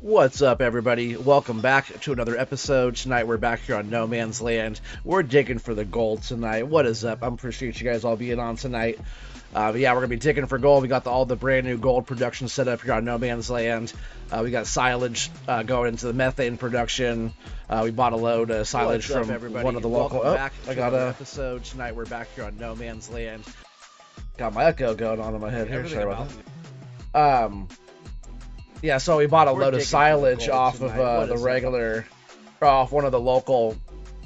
What's up, everybody? Welcome back to another episode. Tonight, we're back here on No Man's Land. We're digging for the gold tonight. What is up? I appreciate you guys all being on tonight. Yeah, we're going to be digging for gold. We got all the brand new gold production set up here on No Man's Land. We got silage going into the methane production. We bought a load of silage from one of the local... Welcome back I to got another a episode. Tonight we're back here on No Man's Land. Got my echo going on in my head here. Everything Sorry about about that. Yeah, so we bought a We're load of digging for the silage gold off tonight. of What the is it? regular, off one of the local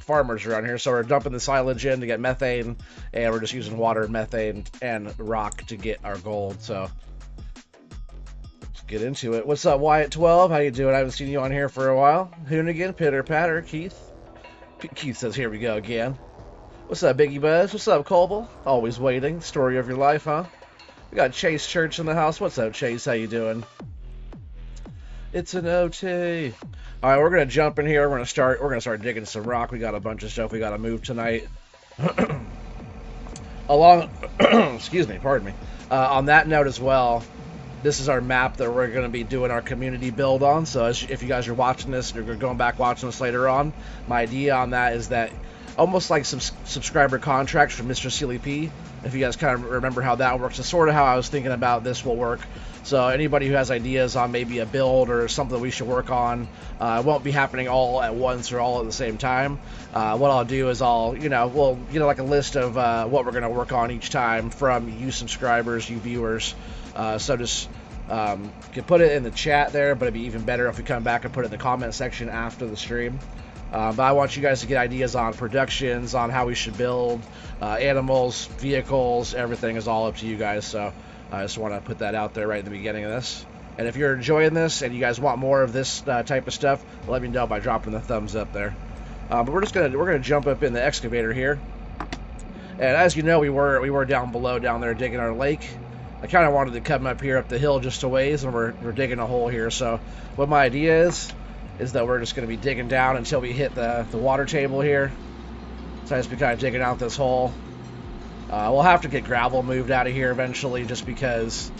farmers around here. So we're dumping the silage in to get methane, and we're just using water, methane, and rock to get our gold. So let's get into it. What's up, Wyatt12? How you doing? I haven't seen you on here for a while. Hoonigan, Pitter Patter, Keith. Keith says, here we go again. What's up, Biggie Buzz? What's up, Colble? Always waiting. Story of your life, huh? We got Chase Church in the house. What's up, Chase? How you doing? It's an OT. All right, we're gonna jump in here. We're gonna start digging some rock. We got a bunch of stuff we gotta move tonight. Excuse me, pardon me. On that note as well, this is our map that we're gonna be doing our community build on. So if you guys are watching this and you're going back watching this later on, my idea on that is that almost like some subscriber contracts from Mr. Sealy P. If you guys kind of remember how that works, it's sort of how I was thinking about this will work. So anybody who has ideas on maybe a build or something we should work on, it won't be happening all at once or all at the same time. What I'll do is we'll get like a list of what we're going to work on each time from you subscribers, you viewers. So just can put it in the chat there, but it'd be even better if we come back and put it in the comment section after the stream. But I want you guys to get ideas on productions, on how we should build, animals, vehicles, everything is all up to you guys. So I just want to put that out there right in the beginning of this. And if you're enjoying this and you guys want more of this type of stuff, let me know by dropping the thumbs up there. But we're gonna jump up in the excavator here. And as you know, we were down below down there digging our lake. I kind of wanted to come up here up the hill just a ways, and we're digging a hole here. So what my idea is that we're just going to be digging down until we hit the water table here. So I just be kind of digging out this hole. We'll have to get gravel moved out of here eventually, just because,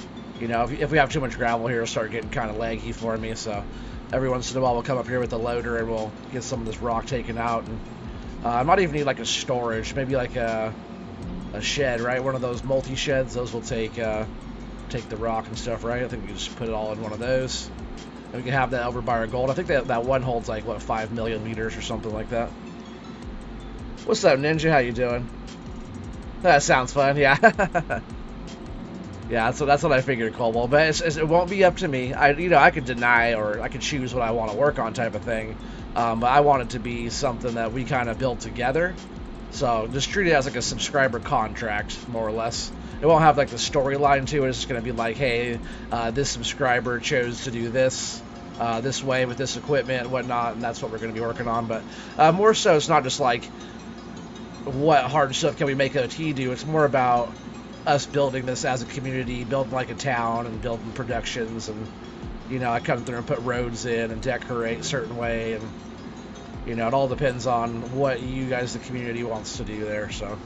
you know, if we have too much gravel here, it'll start getting kind of laggy for me. So every once in a while, we'll come up here with the loader and we'll get some of this rock taken out. And I might even need like a storage, maybe like a shed, right? One of those multi-sheds. Those will take the rock and stuff, right? I think we can just put it all in one of those. And we can have that over by our gold. I think that one holds like, what, 5 million liters or something like that. What's up, Ninja? How you doing? That sounds fun, yeah. Yeah, that's what I figured, Colwell. But it won't be up to me. I could deny or I could choose what I want to work on type of thing. But I want it to be something that we kind of build together. So just treat it as like a subscriber contract, more or less. It won't have like the storyline to it. It's just going to be like, hey, this subscriber chose to do this way with this equipment and whatnot, and that's what we're going to be working on. But more so, it's not just like what hard stuff can we make OT do. It's more about us building this as a community, building like a town and building productions, and I come through and put roads in and decorate a certain way, and it all depends on what you guys, the community, wants to do there. So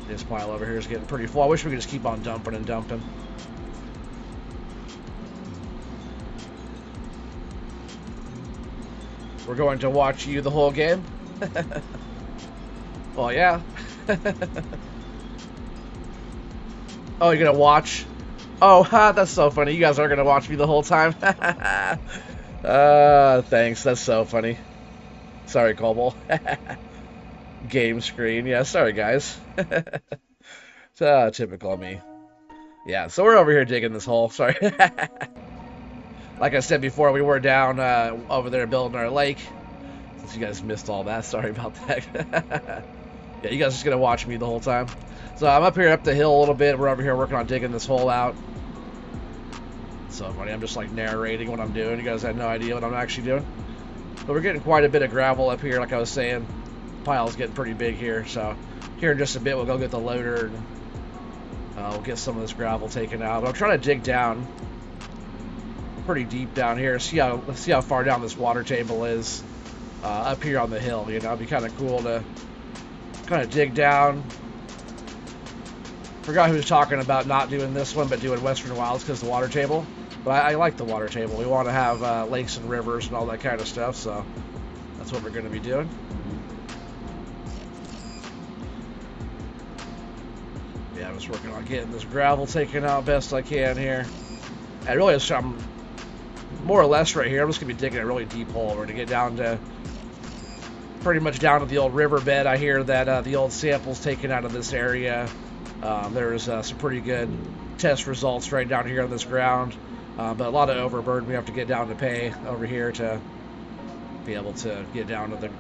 this pile over here is getting pretty full. I wish we could just keep on dumping and dumping. We're going to watch you the whole game. Well, yeah. Oh, you're gonna watch? Oh, that's so funny. You guys are gonna watch me the whole time. Thanks. That's so funny. Sorry, Cobble. Game screen. Yeah, sorry, guys. Typical of me. Yeah, so we're over here digging this hole. Sorry. Like I said before, we were down over there building our lake. Since you guys missed all that, sorry about that. Yeah, you guys are just gonna watch me the whole time. So I'm up here up the hill a little bit. We're over here working on digging this hole out. So funny, I'm just like narrating what I'm doing. You guys had no idea what I'm actually doing. But we're getting quite a bit of gravel up here, like I was saying. Pile's getting pretty big here. So here in just a bit, we'll go get the loader and we'll get some of this gravel taken out. But I'm trying to dig down pretty deep down here. Let's see how far down this water table is up here on the hill. It'd be kind of cool to kind of dig down. Forgot who was talking about not doing this one, but doing Western Wilds because of the water table. But I like the water table. We want to have lakes and rivers and all that kind of stuff, so that's what we're going to be doing. Yeah, I'm just working on getting this gravel taken out best I can here. I really just, I'm more or less right here. I'm just going to be digging a really deep hole. We're going to get down to pretty much down to the old riverbed. I hear that the old samples taken out of this area. There's some pretty good test results right down here on this ground. But a lot of overburden we have to get down to pay over here to be able to get down to the... A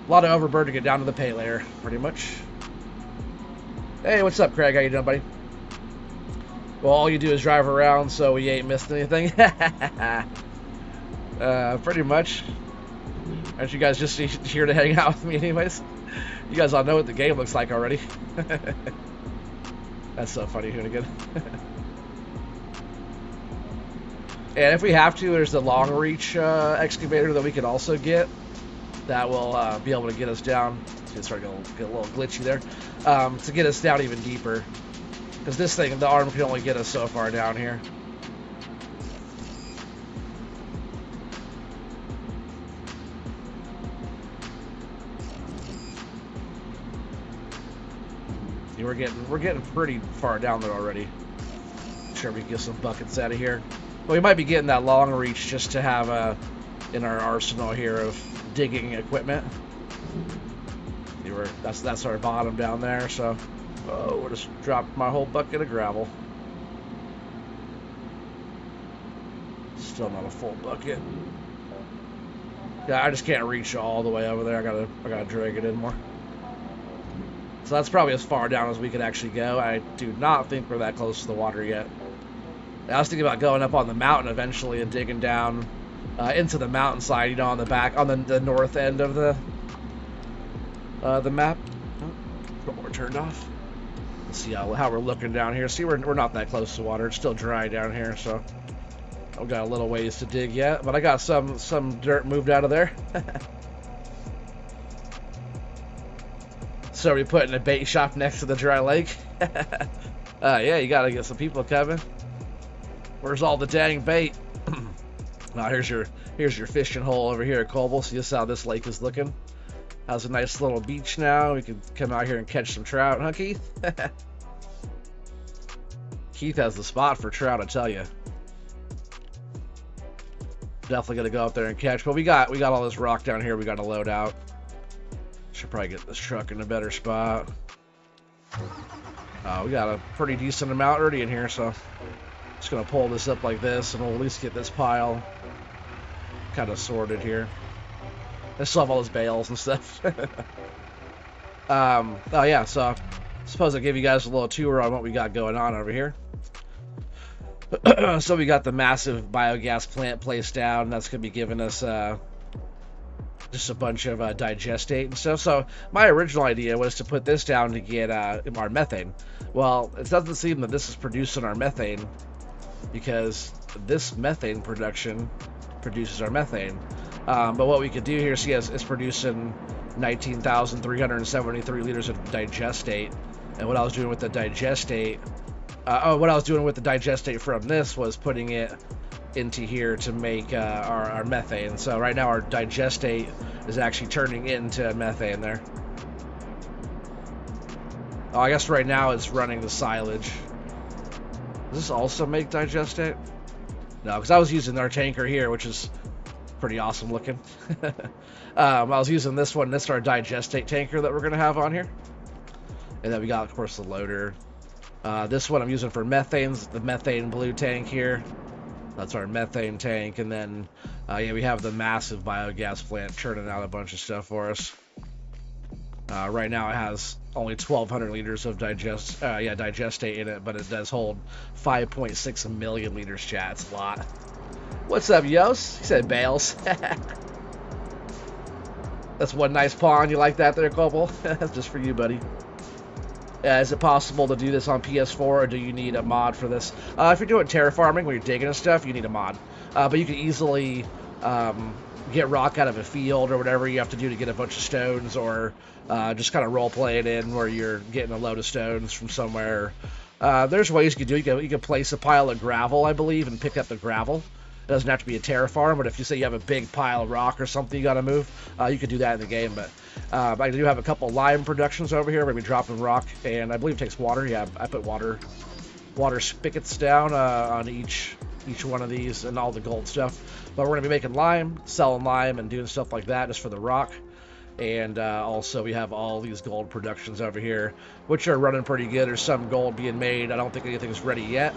lot of overburden to get down to the pay layer, pretty much. Hey, what's up, Craig? How you doing, buddy? Well, all you do is drive around, so we ain't missed anything. Pretty much. Aren't you guys just here to hang out with me anyways? You guys all know what the game looks like already. That's so funny, Hoonigan. And if we have to, there's the long reach excavator that we could also get. That will be able to get us down. It's starting to get a little glitchy there. To get us down even deeper. Because this thing, the arm can only get us so far down here. See, we're getting pretty far down there already. Sure, we can get some buckets out of here. Well, we might be getting that long reach just to have in our arsenal here of digging equipment. That's our bottom down there. So, oh, we just dropped my whole bucket of gravel. Still not a full bucket. Yeah, I just can't reach all the way over there. I gotta drag it in more. So that's probably as far down as we could actually go. I do not think we're that close to the water yet. I was thinking about going up on the mountain eventually and digging down into the mountainside, you know, on the back, on the north end of the map. Oh, we're turned off. Let's see how we're looking down here. See, we're not that close to water. It's still dry down here, so I've got a little ways to dig yet. But I got some dirt moved out of there. So are we putting a bait shop next to the dry lake? Yeah, you gotta get some people coming. Where's all the dang bait? Now here's your fishing hole over here at Cobble. See this how this lake is looking. Has a nice little beach now. We can come out here and catch some trout, huh, Keith? Keith has the spot for trout, I tell you. Definitely gonna go up there and catch. But we got all this rock down here. We got to load out. Should probably get this truck in a better spot. We got a pretty decent amount already in here, so just gonna pull this up like this, and we'll at least get this pile kind of sorted here. I still have all those bales and stuff. Oh yeah, so I suppose I'll give you guys a little tour on what we got going on over here. So we got the massive biogas plant placed down. That's gonna be giving us just a bunch of digestate and stuff. So my original idea was to put this down to get our methane. Well, it doesn't seem that this is producing our methane, because this methane production produces our methane. But what we could do here, see, is producing 19,373 liters of digestate. And what I was doing with the digestate, from this was putting it into here to make our methane. So right now our digestate is actually turning into methane there. Oh, I guess right now it's running the silage. Does this also make digestate? No, because I was using our tanker here, which is pretty awesome looking. I was using this one. This is our digestate tanker that we're going to have on here. And then we got, of course, the loader. This one I'm using for methane's the methane blue tank here. That's our methane tank. And then, yeah, we have the massive biogas plant churning out a bunch of stuff for us. Right now it has only 1,200 liters of digestate in it, but it does hold 5.6 million liters, chat. It's a lot. What's up, Yos? He said bales. That's one nice pond. You like that there, Cobble? That's just for you, buddy. Is it possible to do this on PS4, or do you need a mod for this? If you're doing terraforming, where you're digging and stuff, you need a mod. But you can easily get rock out of a field or whatever you have to do to get a bunch of stones, or just kind of role play it in where you're getting a load of stones from somewhere, There's ways you can do it. You can place a pile of gravel, I believe, and pick up the gravel. It doesn't have to be a terra farm, but if you say you have a big pile of rock or something you got to move, you can do that in the game. But I do have a couple lime productions over here. We're going to be dropping rock, and I believe it takes water. Yeah, I put water spigots down on each one of these and all the gold stuff. But we're going to be making lime, selling lime, and doing stuff like that just for the rock. And also we have all these gold productions over here, which are running pretty good. There's some gold being made. I don't think anything's ready yet.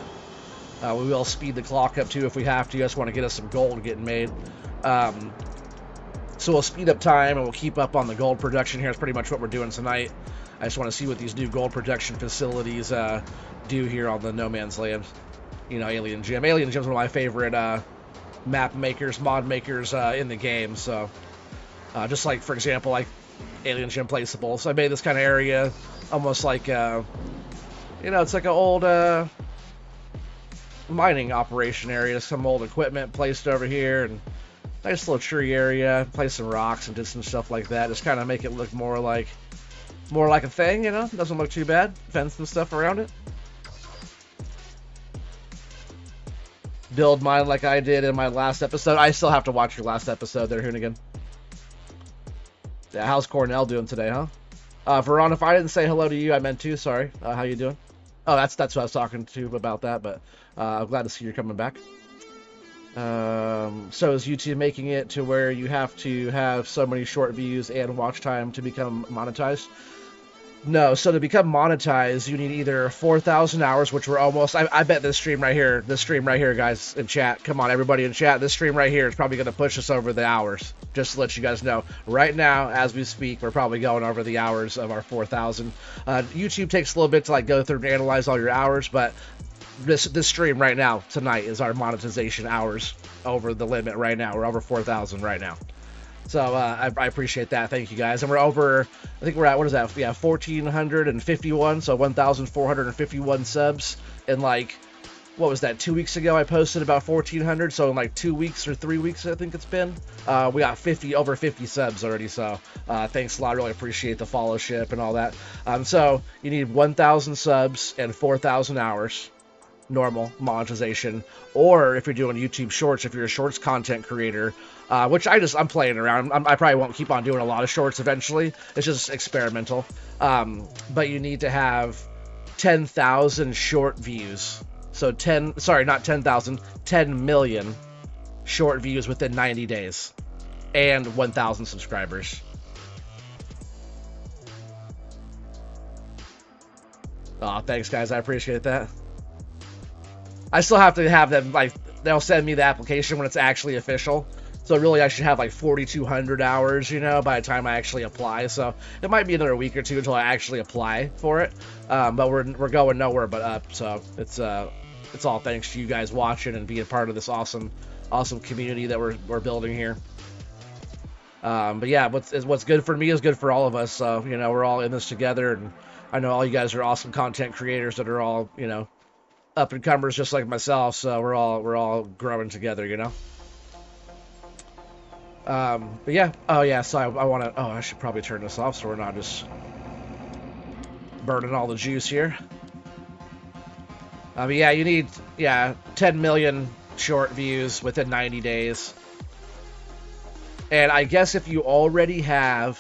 We will speed the clock up too if we have to. I just want to get us some gold getting made. So we'll speed up time and we'll keep up on the gold production here. That's pretty much what we're doing tonight. I just want to see what these new gold production facilities do here on the No Man's Land. You know, Alien Gym. Alien Gym's one of my favorite map makers, mod makers in the game. So just like, for example, like Alien Gym Placeable. So I made this kind of area almost like, you know, it's like an old mining operation area. Some old equipment placed over here, and nice little tree area. Place some rocks and did some stuff like that. Just kind of make it look more like a thing, you know. Doesn't look too bad. Fence and stuff around it. Build mine like I did in my last episode. I still have to watch your last episode there, Hoonigan. Yeah, how's Cornell doing today, huh? Veron, if I didn't say hello to you, I meant to. Sorry. How you doing? Oh, that's what I was talking to about that, but I'm glad to see you're coming back. So is YouTube making it to where you have to have so many short views and watch time to become monetized? No, so to become monetized, you need either 4,000 hours, which we're almost... I bet this stream right here, guys, in chat. Come on, everybody in chat. This stream right here is probably going to push us over the hours. Just to let you guys know. Right now, as we speak, we're probably going over the hours of our 4,000. YouTube takes a little bit to like go through and analyze all your hours, but this stream right now, tonight, is our monetization hours over the limit right now. We're over 4,000 right now. So I appreciate that. Thank you, guys. And we're over, I think we're at, what is that? Yeah, 1,451, so 1,451 subs. And like, what was that, 2 weeks ago I posted about 1,400, so in like 2 weeks or 3 weeks I think it's been, we got over 50 subs already, so thanks a lot. Really appreciate the followship and all that. So you need 1,000 subs and 4,000 hours. Normal monetization, or if you're doing YouTube Shorts, if you're a Shorts content creator, which I'm playing around. I probably won't keep on doing a lot of Shorts eventually. It's just experimental. But you need to have 10,000 short views. So 10 million short views within 90 days, and 1,000 subscribers. Oh, thanks, guys. I appreciate that. I still have to have them, like, they'll send me the application when it's actually official. So really I should have like 4,200 hours, you know, by the time I actually apply. So it might be another week or two until I actually apply for it. But we're going nowhere but up. So it's all thanks to you guys watching and being part of this awesome community that we're building here. But yeah, what's good for me is good for all of us. So, you know, we're all in this together, and I know all you guys are awesome content creators that are all, you know, up and comers just like myself, so we're all growing together, you know. But yeah, oh yeah, so I want to, I should probably turn this off so we're not just burning all the juice here. But yeah, you need 10 million short views within 90 days, and I guess if you already have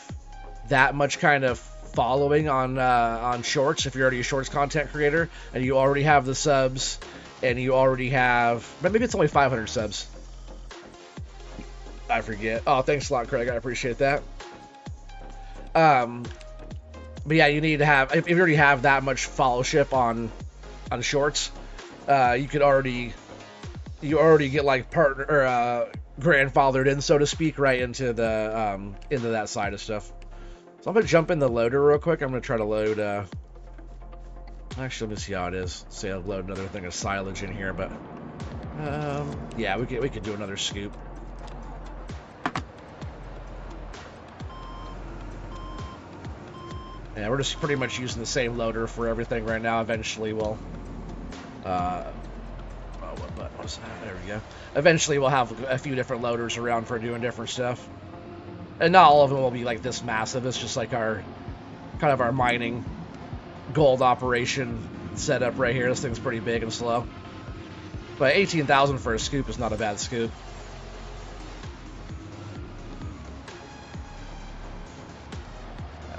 that much kind of following on Shorts, if you're already a Shorts content creator and you already have the subs and you already have, but maybe it's only 500 subs, I forget. Oh, thanks a lot, Craig. I appreciate that. But yeah, you need to have, if you already have that much followership on Shorts, you already get like partner or grandfathered in, so to speak, right into that side of stuff. So I'm going to jump in the loader real quick. I'm going to try to load, actually, let me see how it is. Say I'll load another thing of silage in here, but, yeah, we could do another scoop. Yeah, we're just pretty much using the same loader for everything right now. Eventually we'll, what was that? There we go. Eventually we'll have a few different loaders around for doing different stuff. And not all of them will be like this massive. It's just like our mining gold operation setup right here. This thing's pretty big and slow. But 18,000 for a scoop is not a bad scoop.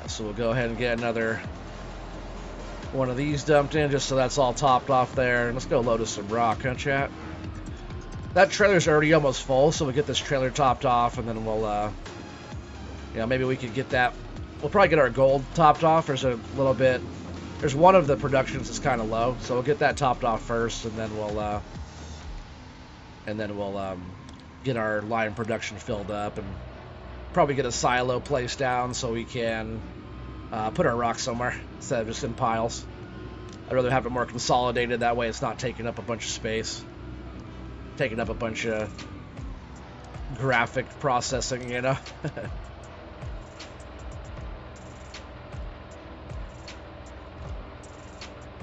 So we'll go ahead and get another one of these dumped in just so that's all topped off there. And let's go load us some rock, huh, chat? That trailer's already almost full, so we'll get this trailer topped off, and then we'll, you know, maybe we could get that. We'll probably get our gold topped off. There's a little bit. There's one of the productions that's kind of low, so we'll get that topped off first, and then we'll get our line production filled up, and probably get a silo placed down so we can put our rock somewhere instead of just in piles. I'd rather have it more consolidated, that way it's not taking up a bunch of space, taking up a bunch of graphic processing, you know.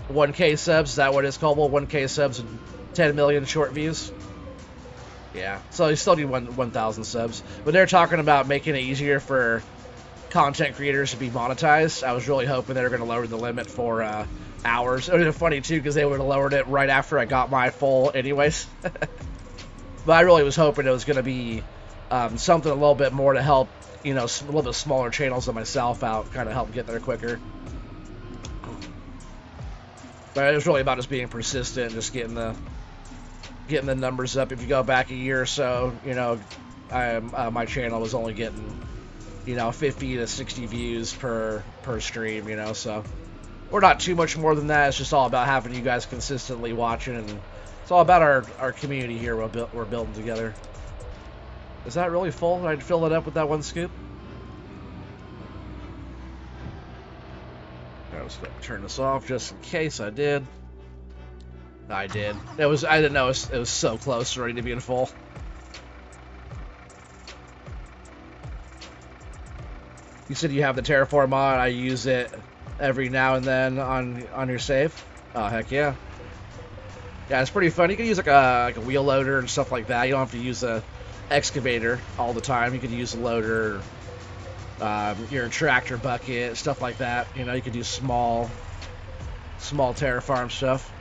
1K subs, is that what it's called? Well, 1K subs and 10 million short views. Yeah, so you still need 1,000 subs. But they're talking about making it easier for content creators to be monetized. I was really hoping they were going to lower the limit for hours. It would have been funny, too, because they would have lowered it right after I got my full anyways. But I really was hoping it was going to be something a little bit more to help, you know, a little bit smaller channels than myself out, kind of help get there quicker. But it was really about just being persistent and just getting the numbers up. If you go back a year or so, you know, my channel was only getting, you know, 50 to 60 views per stream, you know, so we're not too much more than that. It's just all about having you guys consistently watching, and it's all about our community here we're building together. Is that really full? Did I fill it up with that one scoop? I was going to turn this off just in case I did. I did. I didn't know it was so close to ready to being full. You said you have the Terraform mod. I use it every now and then on your save. Oh, heck yeah. Yeah, it's pretty fun. You can use like a wheel loader and stuff like that. You don't have to use a excavator all the time. You could use a loader, your tractor bucket, stuff like that. You know, you could do small terraform stuff.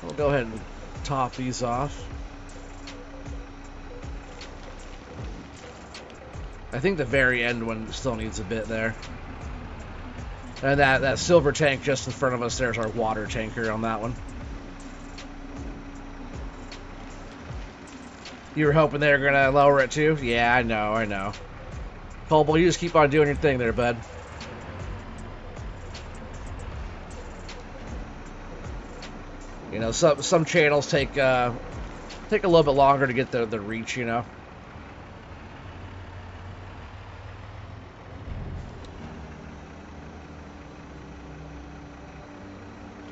We'll go ahead and top these off. I think the very end one still needs a bit there. And that silver tank just in front of us, there's our water tanker on that one. You were hoping they were going to lower it too? Yeah, I know. Colby, you just keep on doing your thing there, bud. You know, some channels take a little bit longer to get the reach, you know.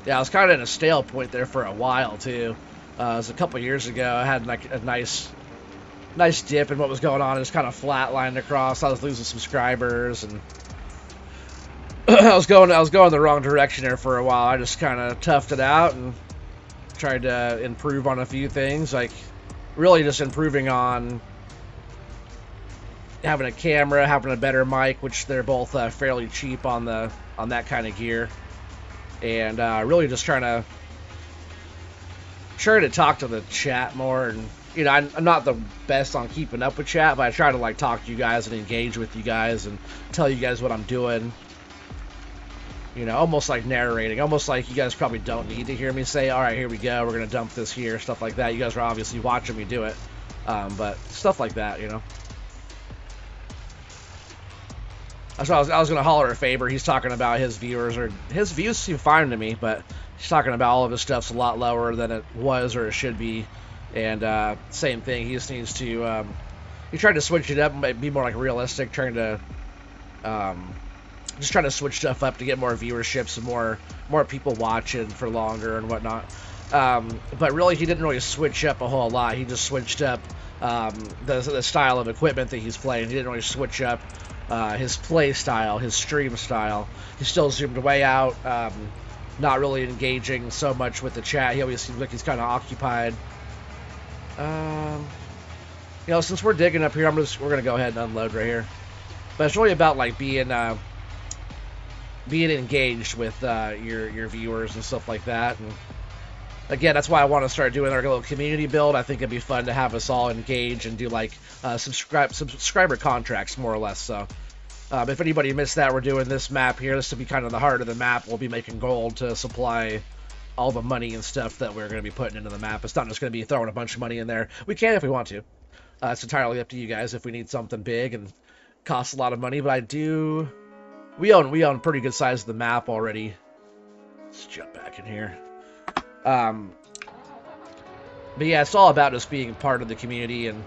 Yeah, I was kind of in a stale point there for a while too. It was a couple years ago. I had like a nice dip in what was going on. It was kind of flatlined across. I was losing subscribers, and I was going the wrong direction there for a while. I just kind of toughed it out and tried to improve on a few things, like really just improving on having a camera, having a better mic, which they're both fairly cheap on that kind of gear, and really just trying to talk to the chat more. And you know, I'm not the best on keeping up with chat, but I try to like talk to you guys and engage with you guys and tell you guys what I'm doing. You know, almost like narrating, almost like you guys probably don't need to hear me say, all right, here we go, we're going to dump this here, stuff like that. You guys are obviously watching me do it, but stuff like that, you know. So I was going to holler at Faber. He's talking about his views seem fine to me, but he's talking about all of his stuff's a lot lower than it was or it should be. And same thing, he just needs to, he tried to switch it up and be more like realistic, trying to switch stuff up to get more viewership, so more people watching for longer and whatnot. But really, he didn't really switch up a whole lot. He just switched up the style of equipment that he's playing. He didn't really switch up his play style, his stream style. He still zoomed way out, not really engaging so much with the chat. He always seems like he's kind of occupied. You know, since we're digging up here, we're gonna go ahead and unload right here. But it's really about like being being engaged with your viewers and stuff like that. And again, that's why I want to start doing our little community build. I think it'd be fun to have us all engage and do like subscriber contracts, more or less. So if anybody missed that, we're doing this map here. This will be kind of the heart of the map. We'll be making gold to supply all the money and stuff that we're going to be putting into the map. It's not just going to be throwing a bunch of money in there. We can if we want to. It's entirely up to you guys if we need something big and costs a lot of money. But we own pretty good size of the map already. Let's jump back in here. But yeah, it's all about just being part of the community. And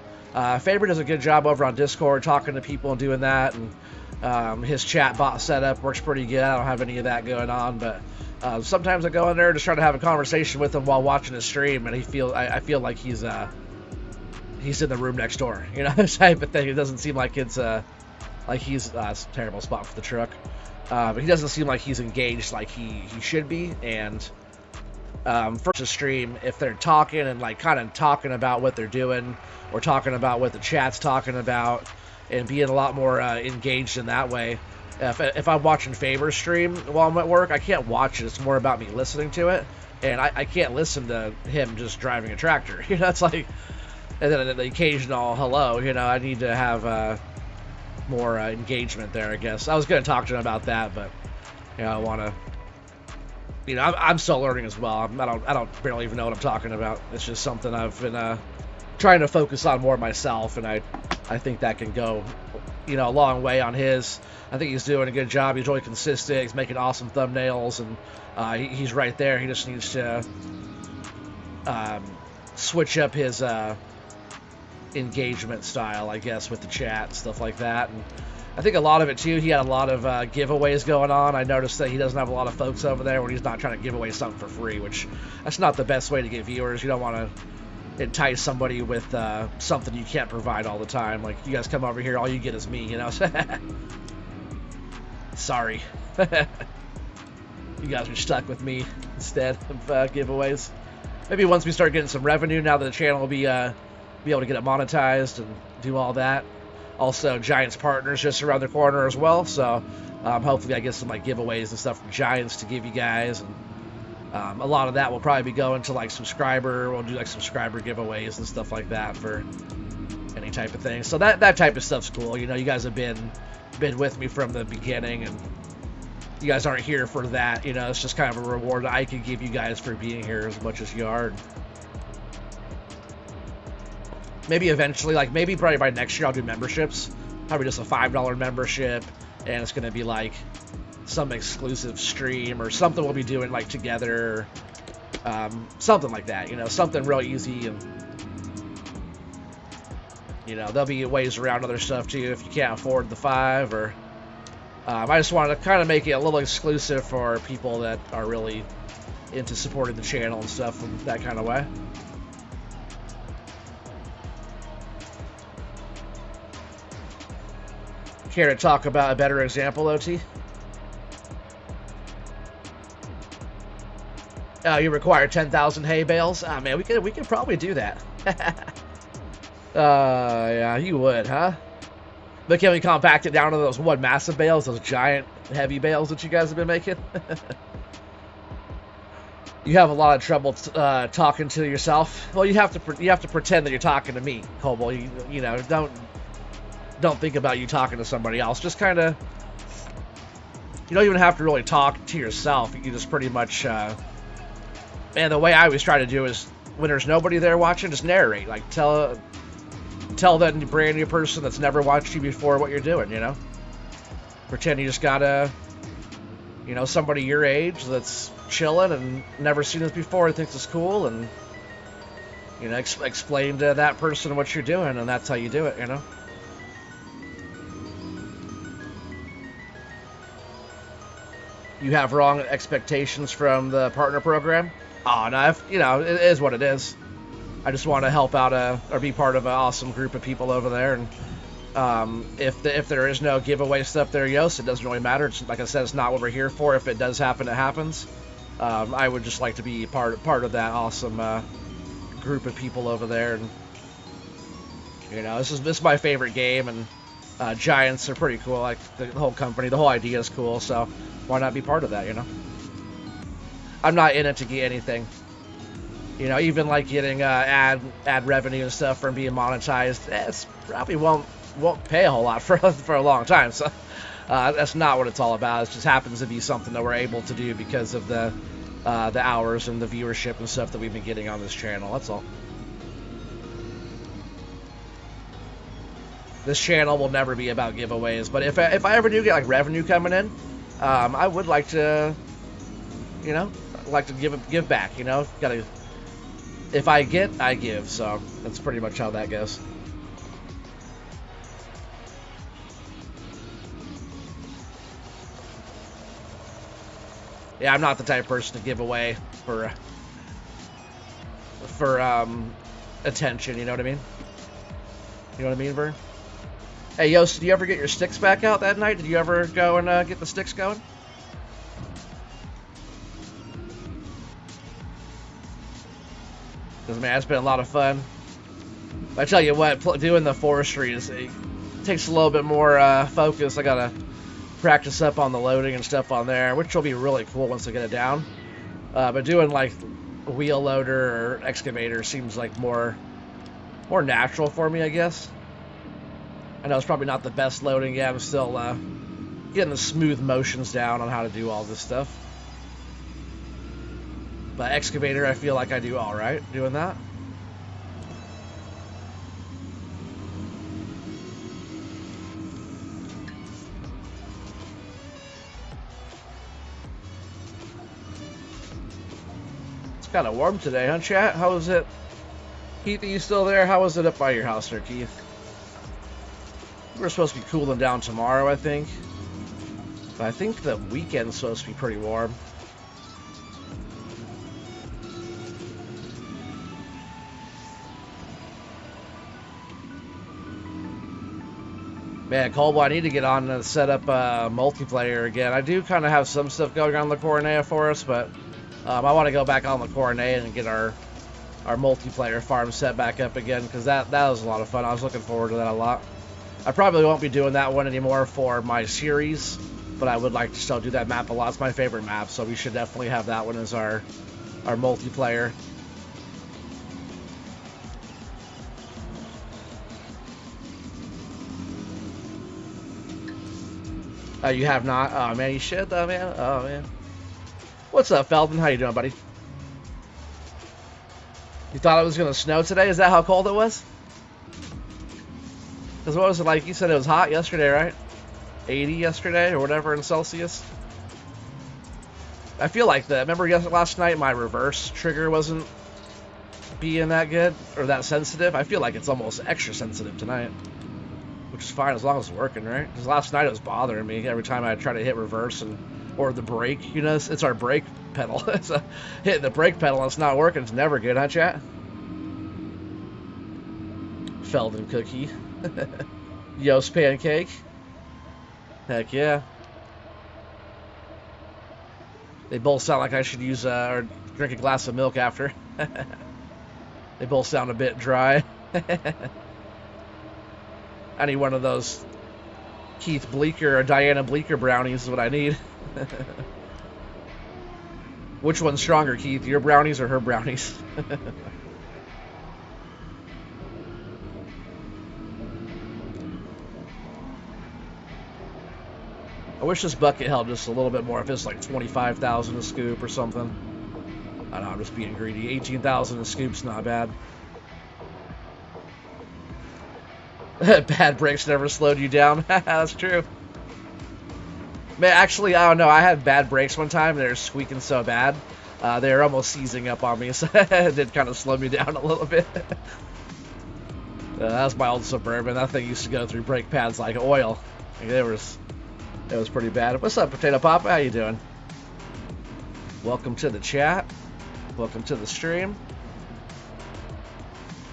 Faber does a good job over on Discord talking to people and doing that. And his chat bot setup works pretty good. I don't have any of that going on, but sometimes I go in there just try to have a conversation with him while watching his stream, and I feel like he's in the room next door, you know, type of thing. It doesn't seem like it's he's it's a terrible spot for the truck, but he doesn't seem like he's engaged like he should be. And for a stream, if they're talking and like kind of talking about what they're doing or talking about what the chat's talking about and being a lot more engaged in that way. If I'm watching Faber's stream while I'm at work, I can't watch it. It's more about me listening to it, and I can't listen to him just driving a tractor. You know, it's like, and then the occasional hello. You know, I need to have more engagement there, I guess. I was going to talk to him about that, but you know, I want to. You know, I'm still learning as well. I don't barely even know what I'm talking about. It's just something I've been trying to focus on more myself, and I think that can go, you know, a long way on his. I think he's doing a good job. He's really consistent. He's making awesome thumbnails, and he's right there. He just needs to switch up his engagement style, I guess, with the chat and stuff like that. And I think a lot of it, too, he had a lot of giveaways going on. I noticed that he doesn't have a lot of folks over there when he's not trying to give away something for free, which that's not the best way to get viewers. You don't want to entice somebody with something you can't provide all the time. Like, you guys come over here, all you get is me, you know? Sorry. You guys are stuck with me instead of giveaways. Maybe once we start getting some revenue, now that the channel will be able to get it monetized and do all that. Also, Giants Partners just around the corner as well, so hopefully I get some like giveaways and stuff from Giants to give you guys. And a lot of that will probably be going to like we'll do like subscriber giveaways and stuff like that for any type of thing. So that type of stuff's cool. You know, you guys have been with me from the beginning, and you guys aren't here for that. You know, it's just kind of a reward I can give you guys for being here as much as you are. Maybe eventually, like maybe probably by next year, I'll do memberships. Probably just a $5 membership, and it's gonna be like some exclusive stream or something we'll be doing like together, something like that. You know, something real easy, and you know, there'll be ways around other stuff too if you can't afford the $5. Or I just wanted to kind of make it a little exclusive for people that are really into supporting the channel and stuff in that kind of way. Care to talk about a better example, OT? You require 10,000 hay bales? Ah, man, we could probably do that. Yeah, you would, huh? But can we compact it down to those one massive bales, those giant heavy bales that you guys have been making? You have a lot of trouble talking to yourself. Well, you have to pretend that you're talking to me, Cobble. You know, don't think about you talking to somebody else. Just kind of, you don't even have to really talk to yourself. You just pretty much, and the way I always try to do is when there's nobody there watching, just narrate. Like tell that brand new person that's never watched you before what you're doing, you know? Pretend you just got you know, somebody your age that's chilling and never seen this before and thinks it's cool, and, you know, explain to that person what you're doing, and that's how you do it, you know? You have wrong expectations from the partner program? Oh, no, you know, it is what it is. I just want to help out or be part of an awesome group of people over there. And if there is no giveaway stuff there, Yost, it doesn't really matter. It's, like I said, it's not what we're here for. If it does happen, it happens. I would just like to be part of that awesome group of people over there. And you know, this is my favorite game, and Giants are pretty cool. Like the whole company, the whole idea is cool. So Why not be part of that, you know? I'm not in it to get anything. You know, even like getting ad revenue and stuff from being monetized, it's probably won't pay a whole lot for a long time. So that's not what it's all about. It just happens to be something that we're able to do because of the hours and the viewership and stuff that we've been getting on this channel. That's all. This channel will never be about giveaways, but if I ever do get like revenue coming in, I would like to, you know, give back. You know, gotta. If I get, I give. So that's pretty much how that goes. Yeah, I'm not the type of person to give away for attention. You know what I mean? You know what I mean, Vern? Hey, Yost, did you ever get your sticks back out that night? Did you ever go and get the sticks going? Because, man, it's been a lot of fun. I tell you what, doing the forestry it takes a little bit more focus. I gotta practice up on the loading and stuff on there, which will be really cool once I get it down. But doing like a wheel loader or excavator seems like more natural for me, I guess. I know it's probably not the best loading yet. I'm still getting the smooth motions down on how to do all this stuff. But excavator, I feel like I do all right doing that. It's kind of warm today, huh, chat? How is it? Keith, are you still there? How is it up by your house there, Keith? We're supposed to be cooling down tomorrow, I think. But I think the weekend's supposed to be pretty warm. Man, Colby, I need to get on and set up multiplayer again. I do kind of have some stuff going on in the Coronea for us, but I want to go back on the Coronea and get our multiplayer farm set back up again, because that was a lot of fun. I was looking forward to that a lot. I probably won't be doing that one anymore for my series, but I would like to still do that map a lot. It's my favorite map, so we should definitely have that one as our multiplayer. You have not? Oh, man, you should, though, man. Oh, man. What's up, Feldman? How you doing, buddy? You thought it was going to snow today? Is that how cold it was? Because what was it like? You said it was hot yesterday, right? 80 yesterday or whatever in Celsius. I feel like that. Remember last night my reverse trigger wasn't being that good or that sensitive? I feel like it's almost extra sensitive tonight. Which is fine as long as it's working, right? Because last night it was bothering me every time I try to hit reverse or the brake. You know, it's our brake pedal. So hitting the brake pedal and it's not working. It's never good, huh, chat? Felden cookie. Yost pancake. Heck yeah. They both sound like I should use or drink a glass of milk after. They both sound a bit dry. I need one of those Keith Bleeker or Diana Bleeker brownies is what I need. Which one's stronger, Keith? Your brownies or her brownies? I wish this bucket held just a little bit more. If it's like 25,000 a scoop or something. I don't know, I'm just being greedy. 18,000 a scoop's not bad. Bad brakes never slowed you down. That's true. Man, actually, I don't know. I had bad brakes one time, and they were squeaking so bad. They were almost seizing up on me, so it did kind of slow me down a little bit. That was my old Suburban. That thing used to go through brake pads like oil. Like, it was pretty bad. What's up, Potato Papa? How you doing? Welcome to the chat. Welcome to the stream.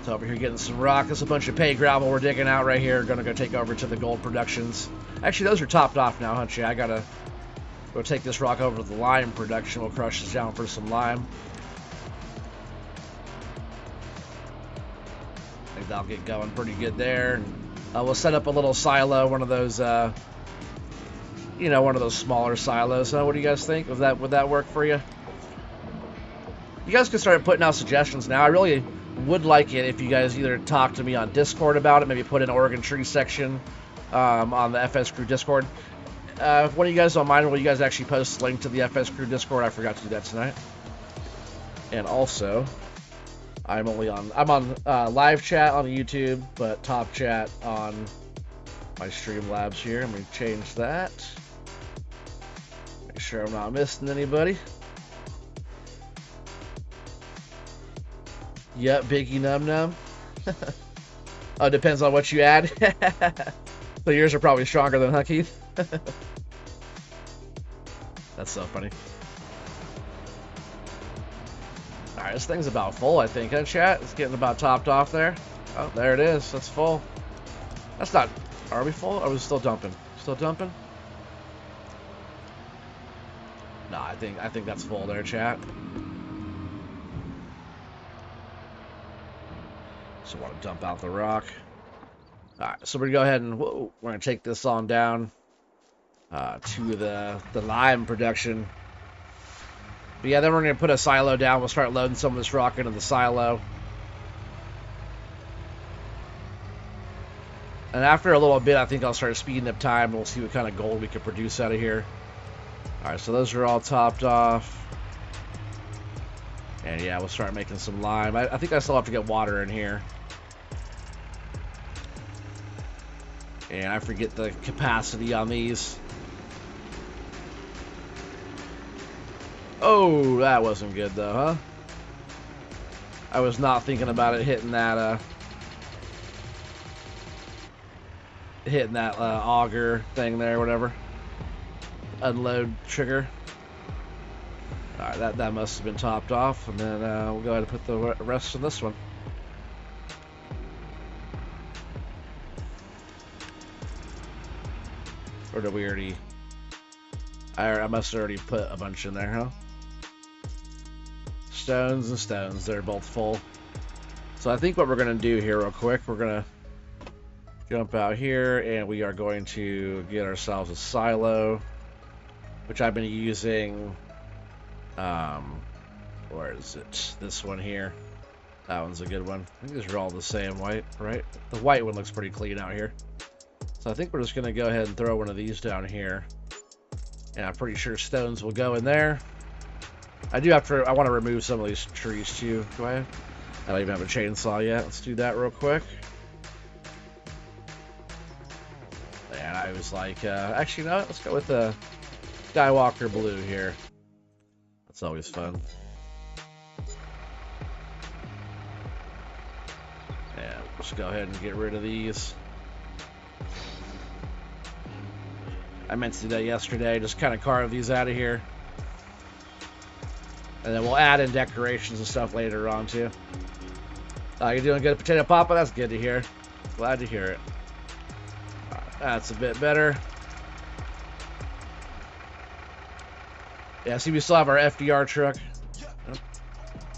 So over here getting some rock. There's a bunch of pay gravel we're digging out right here. Gonna go take over to the gold productions. Actually, those are topped off now, huh, Chat? I gotta go take this rock over to the lime production. We'll crush this down for some lime. I think that'll get going pretty good there. And, we'll set up a little silo, one of those you know, one of those smaller silos. What do you guys think? Would that work for you? You guys can start putting out suggestions now. I really would like it if you guys either talk to me on Discord about it, maybe put an Oregon Tree section on the FS Crew Discord. If one of you guys don't mind, will you guys actually post a link to the FS Crew Discord? I forgot to do that tonight. And also, I'm on live chat on YouTube, but top chat on my Streamlabs here. I'm going to change that. Make sure I'm not missing anybody. Yep, Biggie Num Num. Oh, depends on what you add. So yours are probably stronger than Keith. That's so funny. Alright, this thing's about full, I think, huh, chat? It's getting about topped off there. Oh, there it is. That's full. That's not... Are we full? Or are we still dumping? Still dumping? No, I think that's full there, chat. So I want to dump out the rock. Alright, so we're going to go ahead and we're going to take this on down to the lime production. But yeah, then we're going to put a silo down. We'll start loading some of this rock into the silo. And after a little bit, I think I'll start speeding up time, and we'll see what kind of gold we can produce out of here. Alright, so those are all topped off. And yeah, we'll start making some lime. I think I still have to get water in here. And I forget the capacity on these. Oh, that wasn't good though, huh? I was not thinking about it hitting that auger thing there, whatever. Unload trigger. Alright, that must have been topped off, and then we'll go ahead and put the rest in this one. Or did we already... I must have already put a bunch in there, huh? Stones and stones, they're both full. So I think what we're going to do here real quick, we're going to jump out here, and we are going to get ourselves a silo, which I've been using... where is it? This one here. That one's a good one. I think these are all the same white, right? The white one looks pretty clean out here. So I think we're just going to go ahead and throw one of these down here. And I'm pretty sure stones will go in there. I want to remove some of these trees too. Do I don't even have a chainsaw yet. Let's do that real quick. And I was like, actually, no, let's go with the Skywalker blue here. That's always fun. And let's go ahead and get rid of these. I meant to do that yesterday, just kind of carve these out of here. And then we'll add in decorations and stuff later on too. You're doing good, Potato Papa? That's good to hear. Glad to hear it. That's a bit better. Yeah, see, we still have our FDR truck.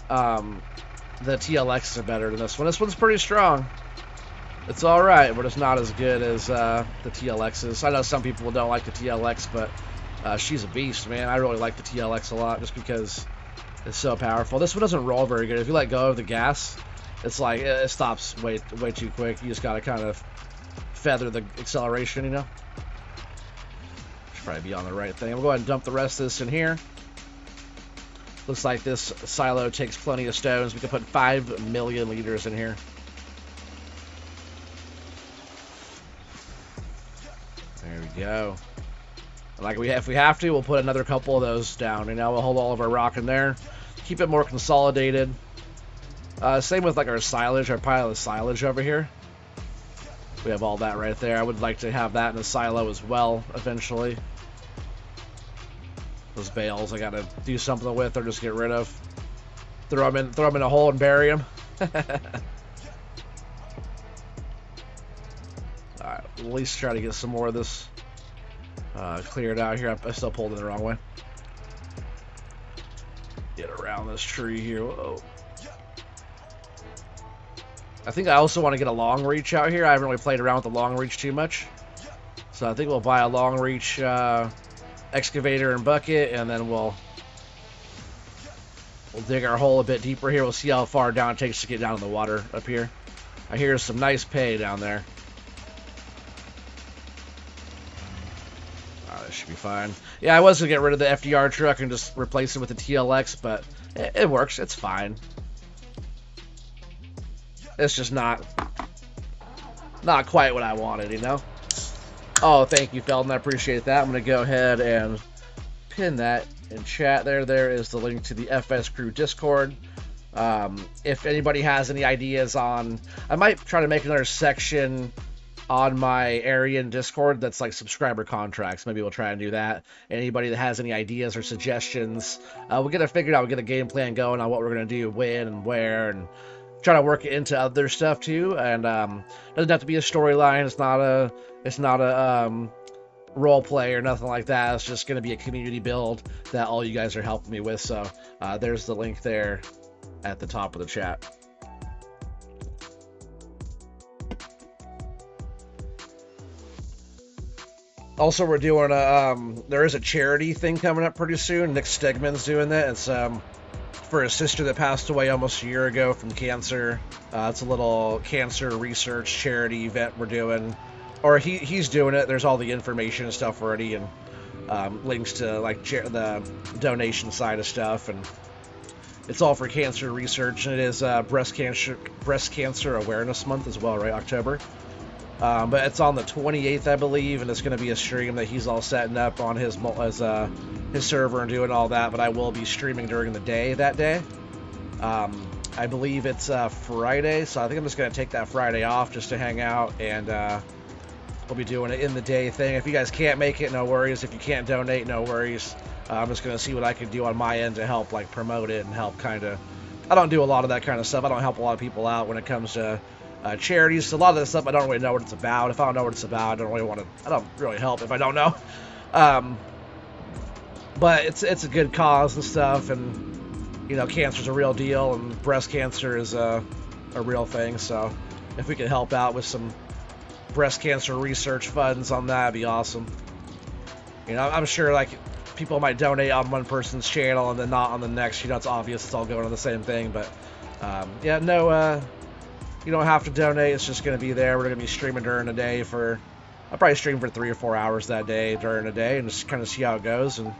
The TLXs are better than this one. This one's pretty strong. It's alright, but it's not as good as the TLXs. I know some people don't like the TLX, but she's a beast, man. I really like the TLX a lot just because it's so powerful. This one doesn't roll very good. If you let go of the gas, it's like it stops way too quick. You just gotta kind of feather the acceleration, you know? Should probably be on the right thing. We'll go ahead and dump the rest of this in here. Looks like this silo takes plenty of stones. We can put 5 million liters in here. There we go. Like if we have to, we'll put another couple of those down. You know, we'll hold all of our rock in there. Keep it more consolidated. Same with like our silage, our pile of silage over here. We have all that right there. I would like to have that in a silo as well eventually. Those bales I gotta do something with or just get rid of. Throw them in a hole and bury them. Alright, at least try to get some more of this cleared out here. I still pulled it the wrong way. Get around this tree here. Whoa. I think I also want to get a long reach out here. I haven't really played around with the long reach too much. So I think we'll buy a long reach excavator and bucket, and then we'll dig our hole a bit deeper here. We'll see how far down it takes to get down in the water up here. I hear some nice pay down there. That should be fine. Yeah, I was going to get rid of the FDR truck and just replace it with the TLX, but it works. It's fine. It's just not quite what I wanted, you know? Oh, thank you, Felden. I appreciate that. I'm going to go ahead and pin that in chat there. There is the link to the FS Crew Discord. If anybody has any ideas on... I might try to make another section on my Aryan Discord that's like subscriber contracts. Maybe we'll try and do that. Anybody that has any ideas or suggestions, we'll get it figured out. We'll get a game plan going on what we're going to do, when and where, and try to work it into other stuff too. And doesn't have to be a storyline. It's not a role play or nothing like that. It's just going to be a community build that all you guys are helping me with. So there's the link there at the top of the chat. Also, we're doing there is a charity thing coming up pretty soon. Nick Stegman's doing that. It's for his sister that passed away almost a year ago from cancer. It's a little cancer research charity event we're doing, or he's doing it. There's all the information and stuff already, and links to like the donation side of stuff, and it's all for cancer research. And it is breast cancer awareness month as well, right? October. But it's on the 28th, I believe, and it's going to be a stream that he's all setting up on his server and doing all that. But I will be streaming during the day that day. I believe it's Friday, so I think I'm just going to take that Friday off just to hang out, and we'll be doing it in the day thing. If you guys can't make it, no worries. If you can't donate, no worries. I'm just going to see what I can do on my end to help like promote it and help kind of... I don't do a lot of that kind of stuff. I don't help a lot of people out when it comes to charities. A lot of this stuff I don't really know what it's about. If I don't know what it's about, I don't really help if I don't know. But it's a good cause and stuff, and you know, cancer's a real deal, and breast cancer is a real thing. So if we can help out with some breast cancer research funds on that, it'd be awesome. You know, I'm sure like people might donate on one person's channel and then not on the next. You know, it's obvious it's all going on the same thing, but yeah, no, you don't have to donate. It's just going to be there. We're going to be streaming during the day I'll probably stream for 3 or 4 hours that day during the day and just kind of see how it goes and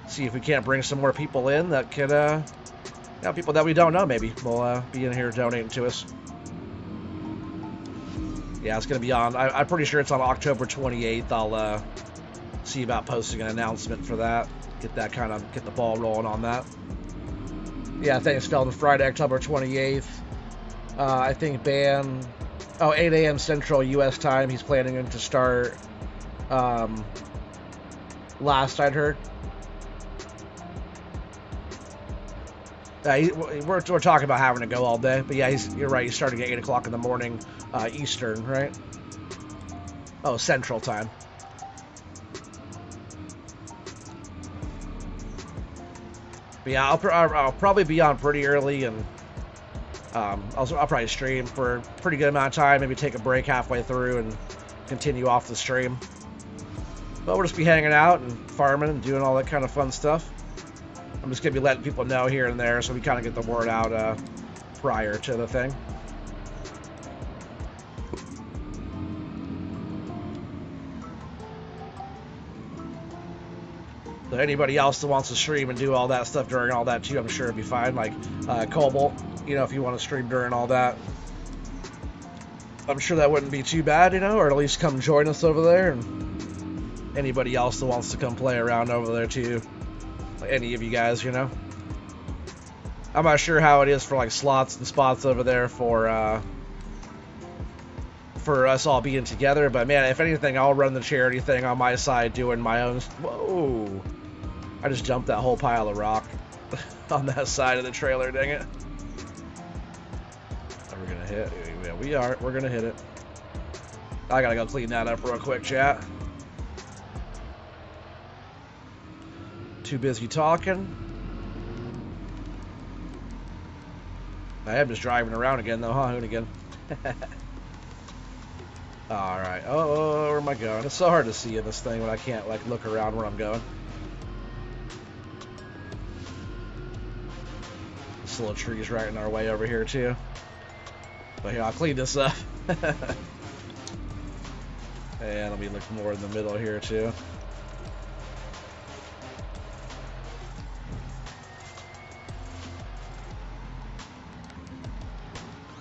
see if we can't bring some more people in that could, you know, people that we don't know maybe will be in here donating to us. Yeah, it's going to be on, I'm pretty sure it's on October 28th. I'll see about posting an announcement for that. Get the ball rolling on that. Yeah, thanks, Felton. Friday, October 28th. I think 8 a.m. Central U.S. time. He's planning to start. Last I'd heard. We're talking about having to go all day, but yeah, you're right. He's starting at 8 o'clock in the morning, Eastern, right? Oh, Central time. But yeah, I'll probably be on pretty early, and I'll probably stream for a pretty good amount of time, maybe take a break halfway through and continue off the stream. But we'll just be hanging out and farming and doing all that kind of fun stuff. I'm just going to be letting people know here and there so we kind of get the word out prior to the thing. So anybody else that wants to stream and do all that stuff during all that too, I'm sure it'd be fine. Like Cobalt, you know, if you want to stream during all that, I'm sure that wouldn't be too bad, you know, or at least come join us over there. And anybody else that wants to come play around over there too, like any of you guys, you know. I'm not sure how it is for like slots and spots over there for us all being together, but man, if anything, I'll run the charity thing on my side, doing my own. Whoa! I just jumped that whole pile of rock on that side of the trailer. Dang it! Are we gonna hit? Yeah, we are. We're gonna hit it. I gotta go clean that up real quick, chat. Too busy talking. I am just driving around again, though, huh, Hoonigan? Alright. Oh, where am I going? It's so hard to see in this thing when I can't, like, look around where I'm going. This little tree's right in our way over here, too. But here, I'll clean this up. And let me look more in the middle here, too.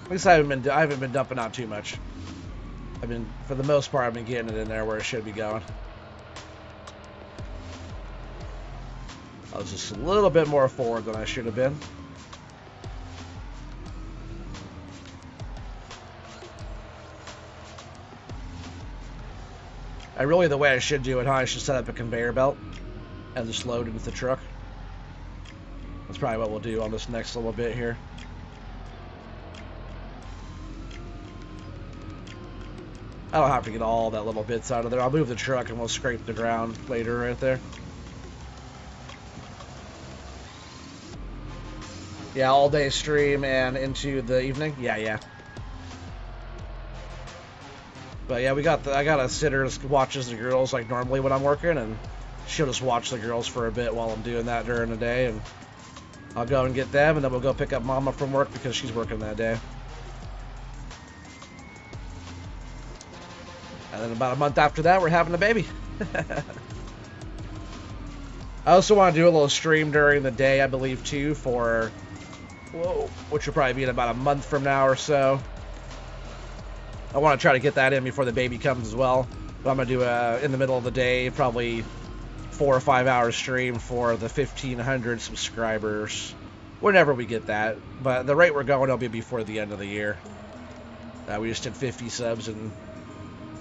At least I haven't been dumping out too much. For the most part, I've been getting it in there where it should be going. I was just a little bit more forward than I should have been. The way I should do it, I should set up a conveyor belt and just load it into the truck. That's probably what we'll do on this next little bit here. I don't have to get all that little bits out of there. I'll move the truck and we'll scrape the ground later right there. Yeah, all day stream and into the evening. Yeah. But yeah, I got a sitter that watches the girls like normally when I'm working, and she'll just watch the girls for a bit while I'm doing that during the day, and I'll go and get them, and then we'll go pick up Mama from work because she's working that day. And then about a month after that, we're having a baby. I also want to do a little stream during the day, I believe, too, for, which will probably be in about a month from now or so. I want to try to get that in before the baby comes as well. But I'm going to do in the middle of the day, probably 4 or 5 hour stream for the 1,500 subscribers. Whenever we get that. But the rate we're going, it'll be before the end of the year. We just did 50 subs in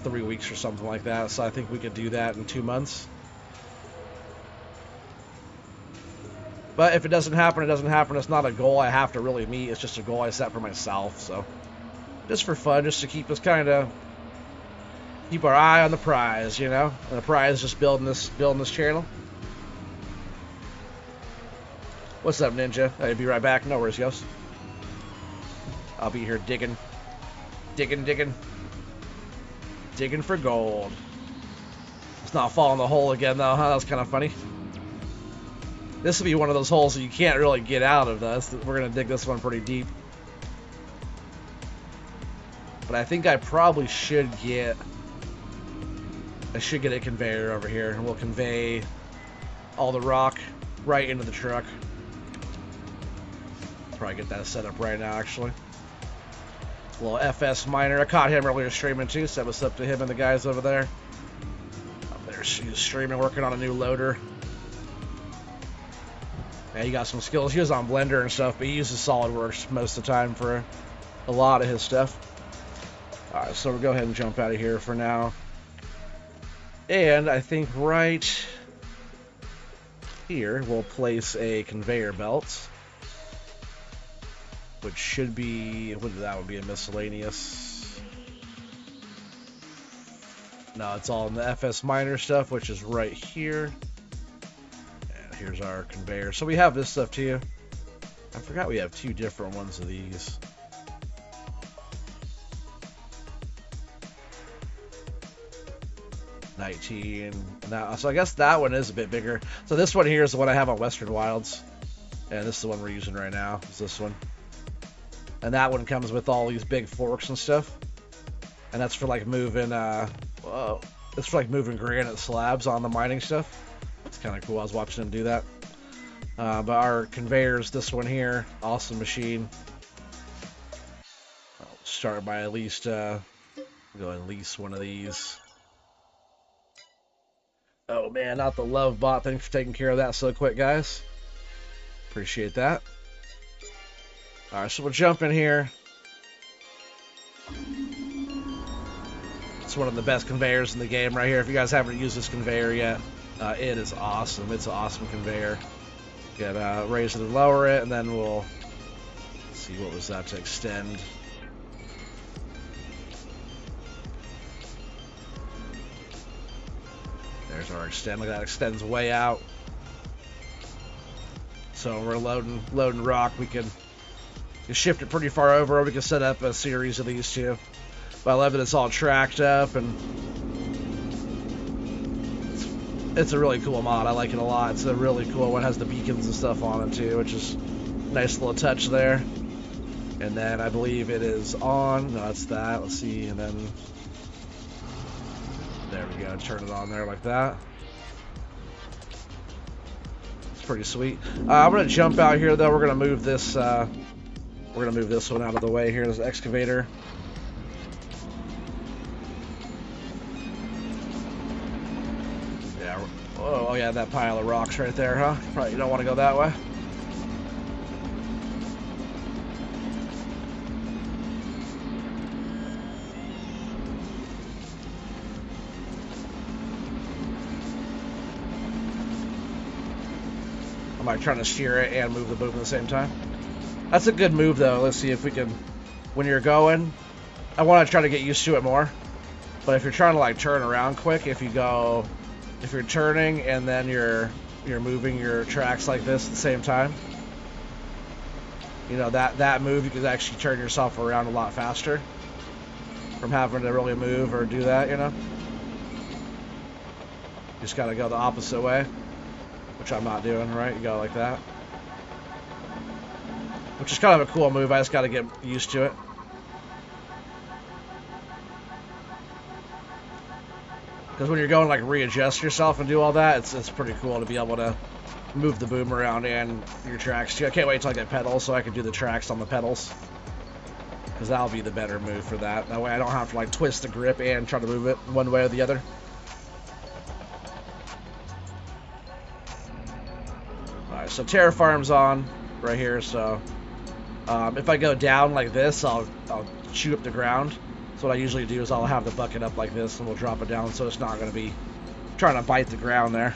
3 weeks or something like that. So I think we could do that in 2 months. But if it doesn't happen, it doesn't happen. It's not a goal I have to really meet. It's just a goal I set for myself. So just for fun, just to keep us keep our eye on the prize, you know? And the prize is just building this channel. What's up, Ninja? I'll be right back. No worries, Ghost. I'll be here digging for gold. It's not falling the hole again, though, huh? That's kind of funny. This will be one of those holes that you can't really get out of, though. We're going to dig this one pretty deep. But I think I probably should get a conveyor over here, and we'll convey all the rock right into the truck. Probably get that set up right now, actually. A little FS miner. I caught him earlier streaming too, so what's up to him and the guys over there. Up there, she's streaming, working on a new loader. Yeah, he got some skills. He was on Blender and stuff, but he uses SolidWorks most of the time for a lot of his stuff. Alright, so we'll go ahead and jump out of here for now. And I think right here we'll place a conveyor belt, which should be, that would be a miscellaneous. No, it's all in the FS miner stuff, which is right here. And here's our conveyor. So we have this stuff too. I forgot we have 2 different ones of these. Now, so I guess that one is a bit bigger. So this one here is the one I have on Western Wilds, and this is the one we're using right now. Is this one? And that one comes with all these big forks and stuff, and that's for like moving. It's for like moving granite slabs on the mining stuff. It's kind of cool. I was watching them do that. But our conveyors, this one here, awesome machine. I'll start by at least go and lease one of these. Oh man, not the love bot. Thanks for taking care of that so quick, guys. Appreciate that. Alright, so we'll jump in here. It's one of the best conveyors in the game right here. If you guys haven't used this conveyor yet, it is awesome. It's an awesome conveyor. You can raise it and lower it, and then we'll see, what was that to extend. There's our extend. Look at that, extends way out. So when we're loading rock, we can shift it pretty far over, or we can set up a series of these two. But I love that it's all tracked up, and it's a really cool mod. I like it a lot. It's a really cool one. It has the beacons and stuff on it too, which is a nice little touch there. And then I believe it is on. No, that's that. Let's see. And then there we go. Turn it on there like that. It's pretty sweet. I'm gonna jump out here though. We're gonna move this. We're gonna move this one out of the way here. This excavator. Yeah. Oh yeah, that pile of rocks right there, huh? Probably you don't want to go that way. Am I trying to steer it and move the boom at the same time? That's a good move, though. Let's see if we can... When you're going, I want to try to get used to it more. But if you're trying to, like, turn around quick, if you go... If you're turning and then you're moving your tracks like this at the same time, you know, that move, you can actually turn yourself around a lot faster from having to really move or do that, you know? You just got to go the opposite way. Which I'm not doing, right? You go like that. Which is kind of a cool move. I just got to get used to it. Because when you're going like readjust yourself and do all that, it's pretty cool to be able to move the boom around and your tracks too. I can't wait till I get pedals so I can do the tracks on the pedals. Because that'll be the better move for that. That way I don't have to like twist the grip and try to move it one way or the other. So Terra Farm's on right here, so if I go down like this, I'll chew up the ground. So what I usually do is I'll have the bucket up like this and we'll drop it down so it's not going to be trying to bite the ground there.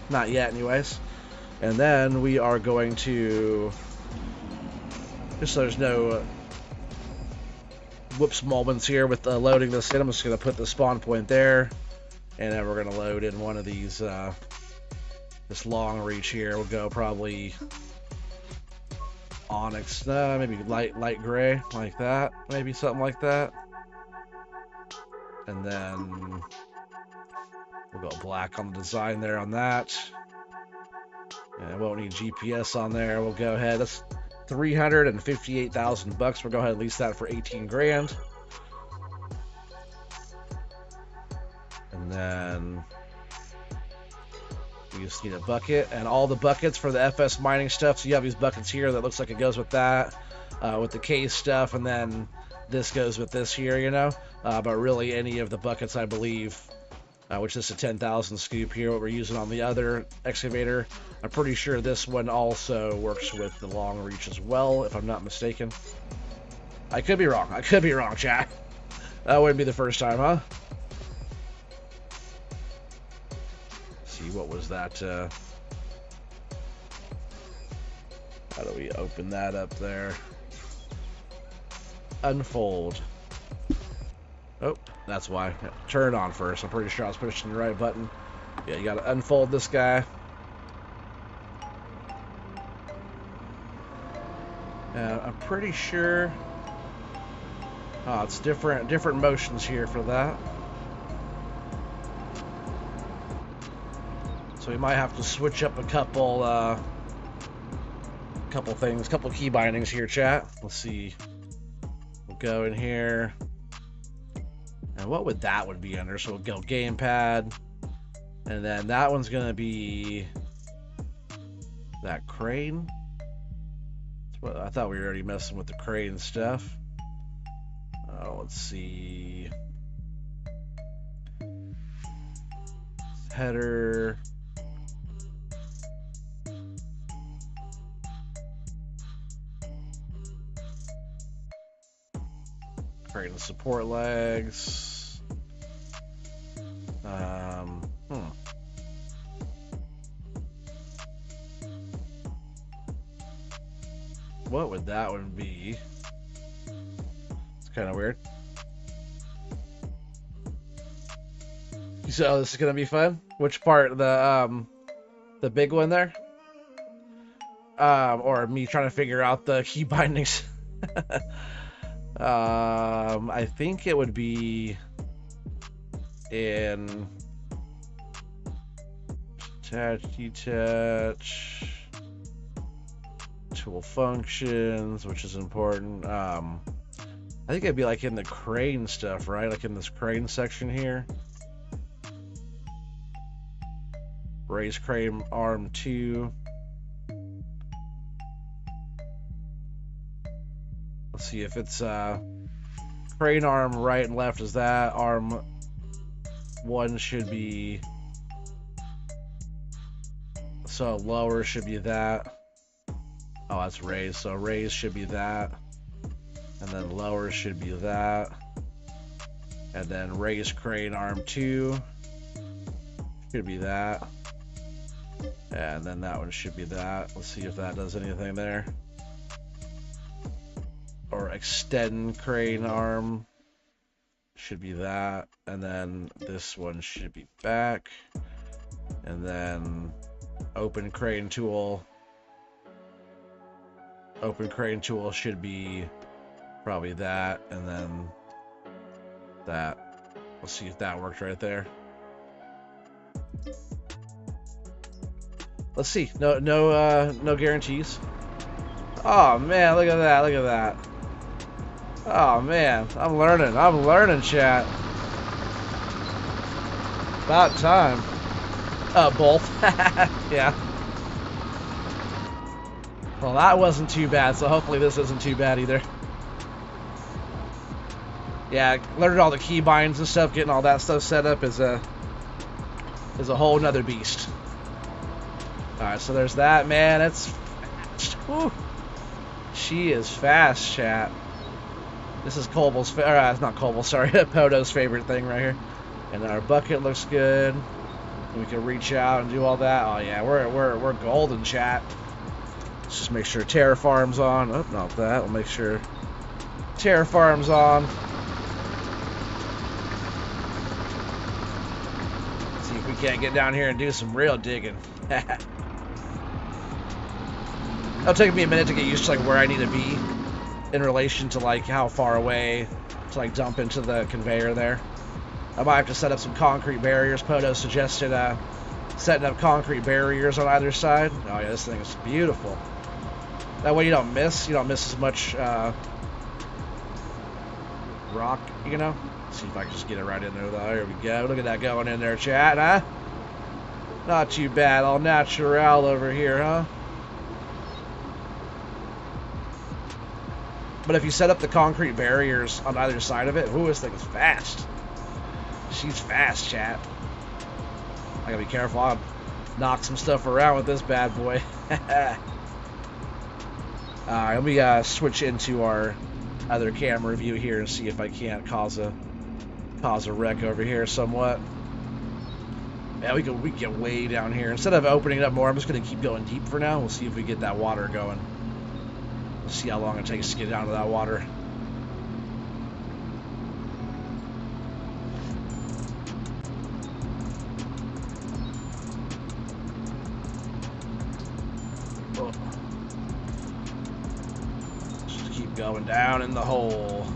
Not yet anyways. And then we are going to, just so there's no whoops moments here with loading this in, I'm just going to put the spawn point there. And then we're going to load in one of these this long reach here. Will go probably onyx, maybe light gray, like that, maybe something like that. And then we'll go black on the design there on that. And I won't need GPS on there. We'll go ahead. That's 358,000 bucks. We'll go ahead and lease that for 18 grand. And then we just need a bucket, and all the buckets for the FS mining stuff. So you have these buckets here that looks like it goes with that, with the case stuff, and then this goes with this here, you know. But really, any of the buckets, I believe, which is a 10,000 scoop here, what we're using on the other excavator. I'm pretty sure this one also works with the long reach as well, if I'm not mistaken. I could be wrong. I could be wrong, chat. That wouldn't be the first time, huh? What was that? How do we open that up there? Unfold. Oh, that's why. Turn it on first. I'm pretty sure I was pushing the right button. Yeah, you gotta unfold this guy. I'm pretty sure. Oh, it's different motions here for that. So we might have to switch up a couple things, couple key bindings here, chat. Let's see. We'll go in here. And what would that one be under? So we'll go gamepad. And then that one's gonna be that crane. Well, I thought we were already messing with the crane stuff. Let's see. Header. Create the support legs. What would that one be? It's kind of weird. So this is gonna be fun. Which part? The big one there? Or me trying to figure out the key bindings. I think it would be in attach, detach, tool functions, which is important. I think it'd be like in the crane stuff, right? Like in this crane section here. Raise crane arm 2. Let's see if it's crane arm right and left is that. Arm 1 should be, so lower should be that. Oh, that's raise. So raise should be that. And then lower should be that. And then raise crane arm 2 should be that. And then that one should be that. Let's see if that does anything there. Or extend crane arm should be that. And then this one should be back. And then open crane tool. Open crane tool should be probably that. And then that. Let's see if that worked right there. Let's see. No guarantees. Oh man, look at that! Look at that! Oh man, I'm learning, chat. About time. Both. Yeah. Well, that wasn't too bad, so hopefully this isn't too bad either. Yeah, learning all the keybinds and stuff, getting all that stuff set up is a whole nother beast. Alright, so there's that, man. It's fast. Whew. She is fast, chat. This is Colble's, it's not Colble, sorry, Podo's favorite thing right here. And then our bucket looks good. And we can reach out and do all that. Oh yeah, we're golden, chat. Let's just make sure Terraform's on. Oh, not that. We'll make sure Terraform's on. See if we can't get down here and do some real digging. It'll take me a minute to get used to like where I need to be in relation to like how far away to like dump into the conveyor there. I might have to set up some concrete barriers. Podo suggested setting up concrete barriers on either side. Oh yeah, this thing is beautiful. That way you don't miss as much rock, you know. Let's see if I can just get it right in there though. There we go. Look at that going in there, chat, huh? Not too bad. All natural over here, huh? But if you set up the concrete barriers on either side of it, ooh, this thing is fast. She's fast, chat. I gotta be careful. I'll knock some stuff around with this bad boy. Alright, let me switch into our other camera view here and see if I can't cause a wreck over here somewhat. Yeah, we can get way down here. Instead of opening it up more, I'm just gonna keep going deep for now. We'll see if we get that water going. We'll see how long it takes to get down to that water. Oh. Just keep going down in the hole.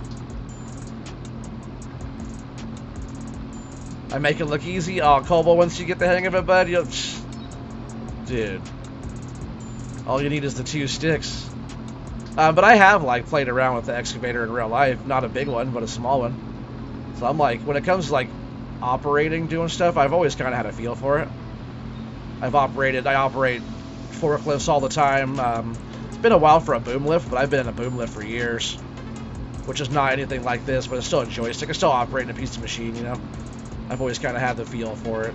I make it look easy. Oh, Colbo, once you get the hang of it, bud, you'll... Dude. All you need is the 2 sticks. But I have, like, played around with the excavator in real life. Not a big one, but a small one. So I'm like, when it comes to, like, operating, doing stuff, I've always kind of had a feel for it. I operate forklifts all the time. It's been a while for a boom lift, but I've been in a boom lift for years. Which is not anything like this, but it's still a joystick. It's still operating a piece of machine, you know? I've always kind of had the feel for it.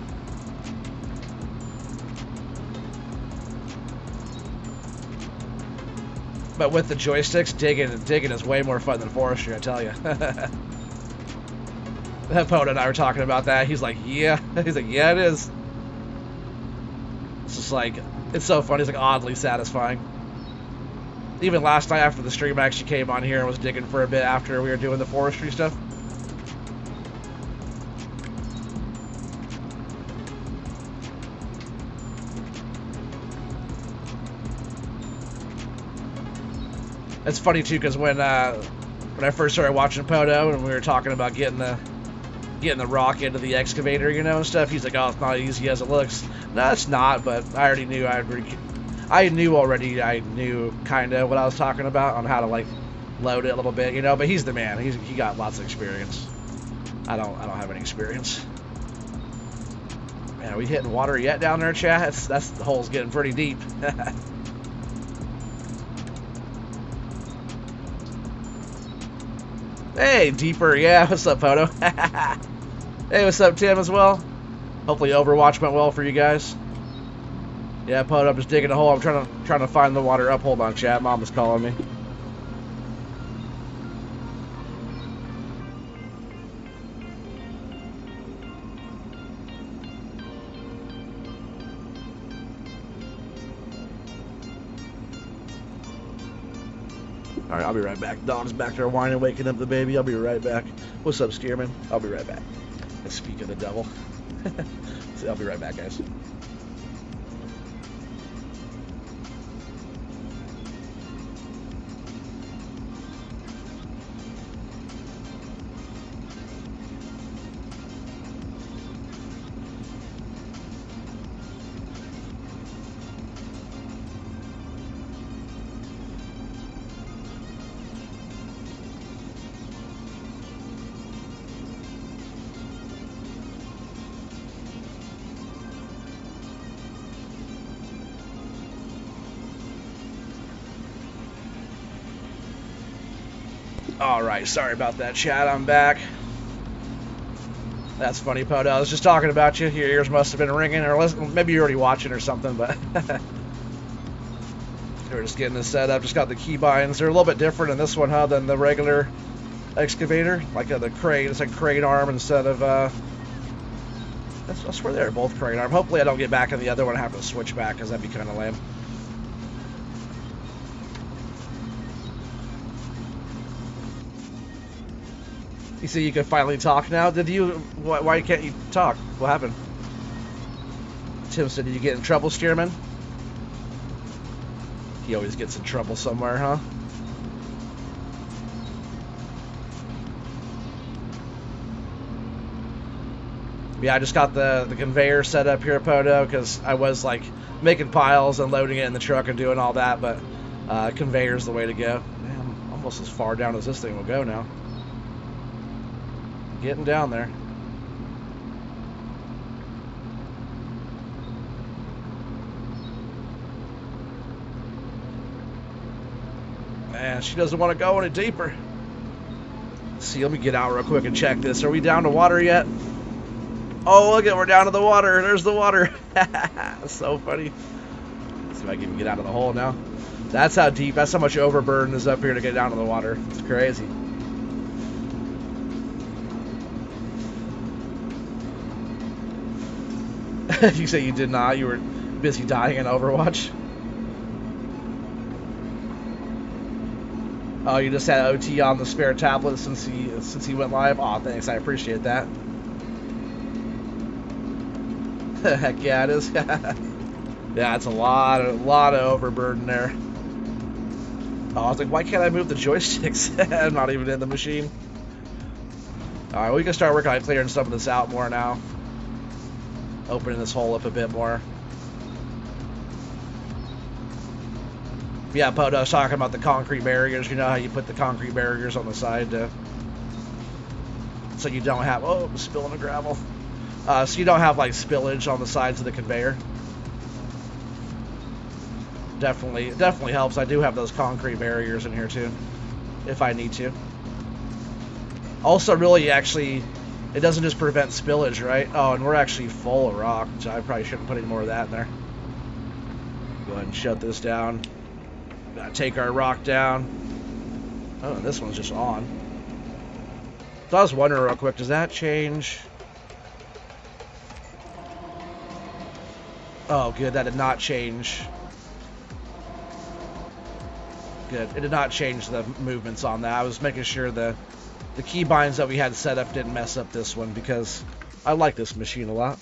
But with the joysticks, digging is way more fun than forestry, I tell you. Poda and I were talking about that. He's like, yeah. He's like, yeah, it is. It's just like, it's so funny. It's like oddly satisfying. Even last night after the stream, I actually came on here and was digging for a bit after we were doing the forestry stuff. It's funny too, because when when I first started watching Poto and we were talking about getting the rock into the excavator, you know, and stuff. He's like, "Oh, it's not as easy as it looks." No, it's not. But I already knew I knew kind of what I was talking about on how to like load it a little bit, you know. But he's the man. He got lots of experience. I don't have any experience. Man, are we hitting water yet down there, chat? That's the hole's getting pretty deep. Hey, deeper, yeah. What's up, Poto? Hey, what's up, Tim, as well? Hopefully Overwatch went well for you guys. Yeah, Poto, I'm just digging a hole. I'm trying to find the water up. Hold on, chat. Mom is calling me. All right, I'll be right back. Dog's back there whining, waking up the baby. I'll be right back. What's up, Skierman? I'll be right back. And speak of the devil. So I'll be right back, guys. Alright, sorry about that, chat. I'm back. That's funny, Poto. I was just talking about you. Your ears must have been ringing, or maybe you're already watching or something, but we're just getting this set up. Just got the keybinds. They're a little bit different in this one, huh, than the regular excavator. Like the crane. It's like crane arm instead of... I swear they're both crane arm. Hopefully I don't get back in the other one and have to switch back, because that'd be kind of lame. You see, you can finally talk now. Did you? Why can't you talk? What happened? Tim said, "Did you get in trouble, Stearman?" He always gets in trouble somewhere, huh? Yeah, I just got the conveyor set up here at Poto because I was like making piles and loading it in the truck and doing all that, but conveyor's the way to go. Man, I'm almost as far down as this thing will go now. Getting down there. Man, she doesn't want to go any deeper. Let's see, let me get out real quick and check this. Are we down to water yet? Oh, look we're down to the water. There's the water. That's so funny. Let's see if I can even get out of the hole now. That's how deep, that's how much overburden is up here to get down to the water. It's crazy. You say you did not. You were busy dying in Overwatch. Oh, you just had OT on the spare tablet since he went live. Aw, thanks. I appreciate that. Heck yeah, it is. Yeah, it's a lot of overburden there. Oh, I was like, why can't I move the joysticks? I'm not even in the machine. All right, we can start working on clearing some of this out more now. Opening this hole up a bit more. Yeah, Poto, I was talking about the concrete barriers. You know how you put the concrete barriers on the side so you don't have... Oh, spilling the gravel. So you don't have, like, spillage on the sides of the conveyor. Definitely helps. I do have those concrete barriers in here, too, if I need to. Also, really, actually... It doesn't just prevent spillage, right? Oh, and we're actually full of rock, so I probably shouldn't put any more of that in there. Go ahead and shut this down. Gotta take our rock down. Oh, and this one's just on. So I was wondering real quick, does that change? Oh, good, that did not change. Good, it did not change the movements on that. I was making sure the keybinds that we had set up didn't mess up this one because I like this machine a lot.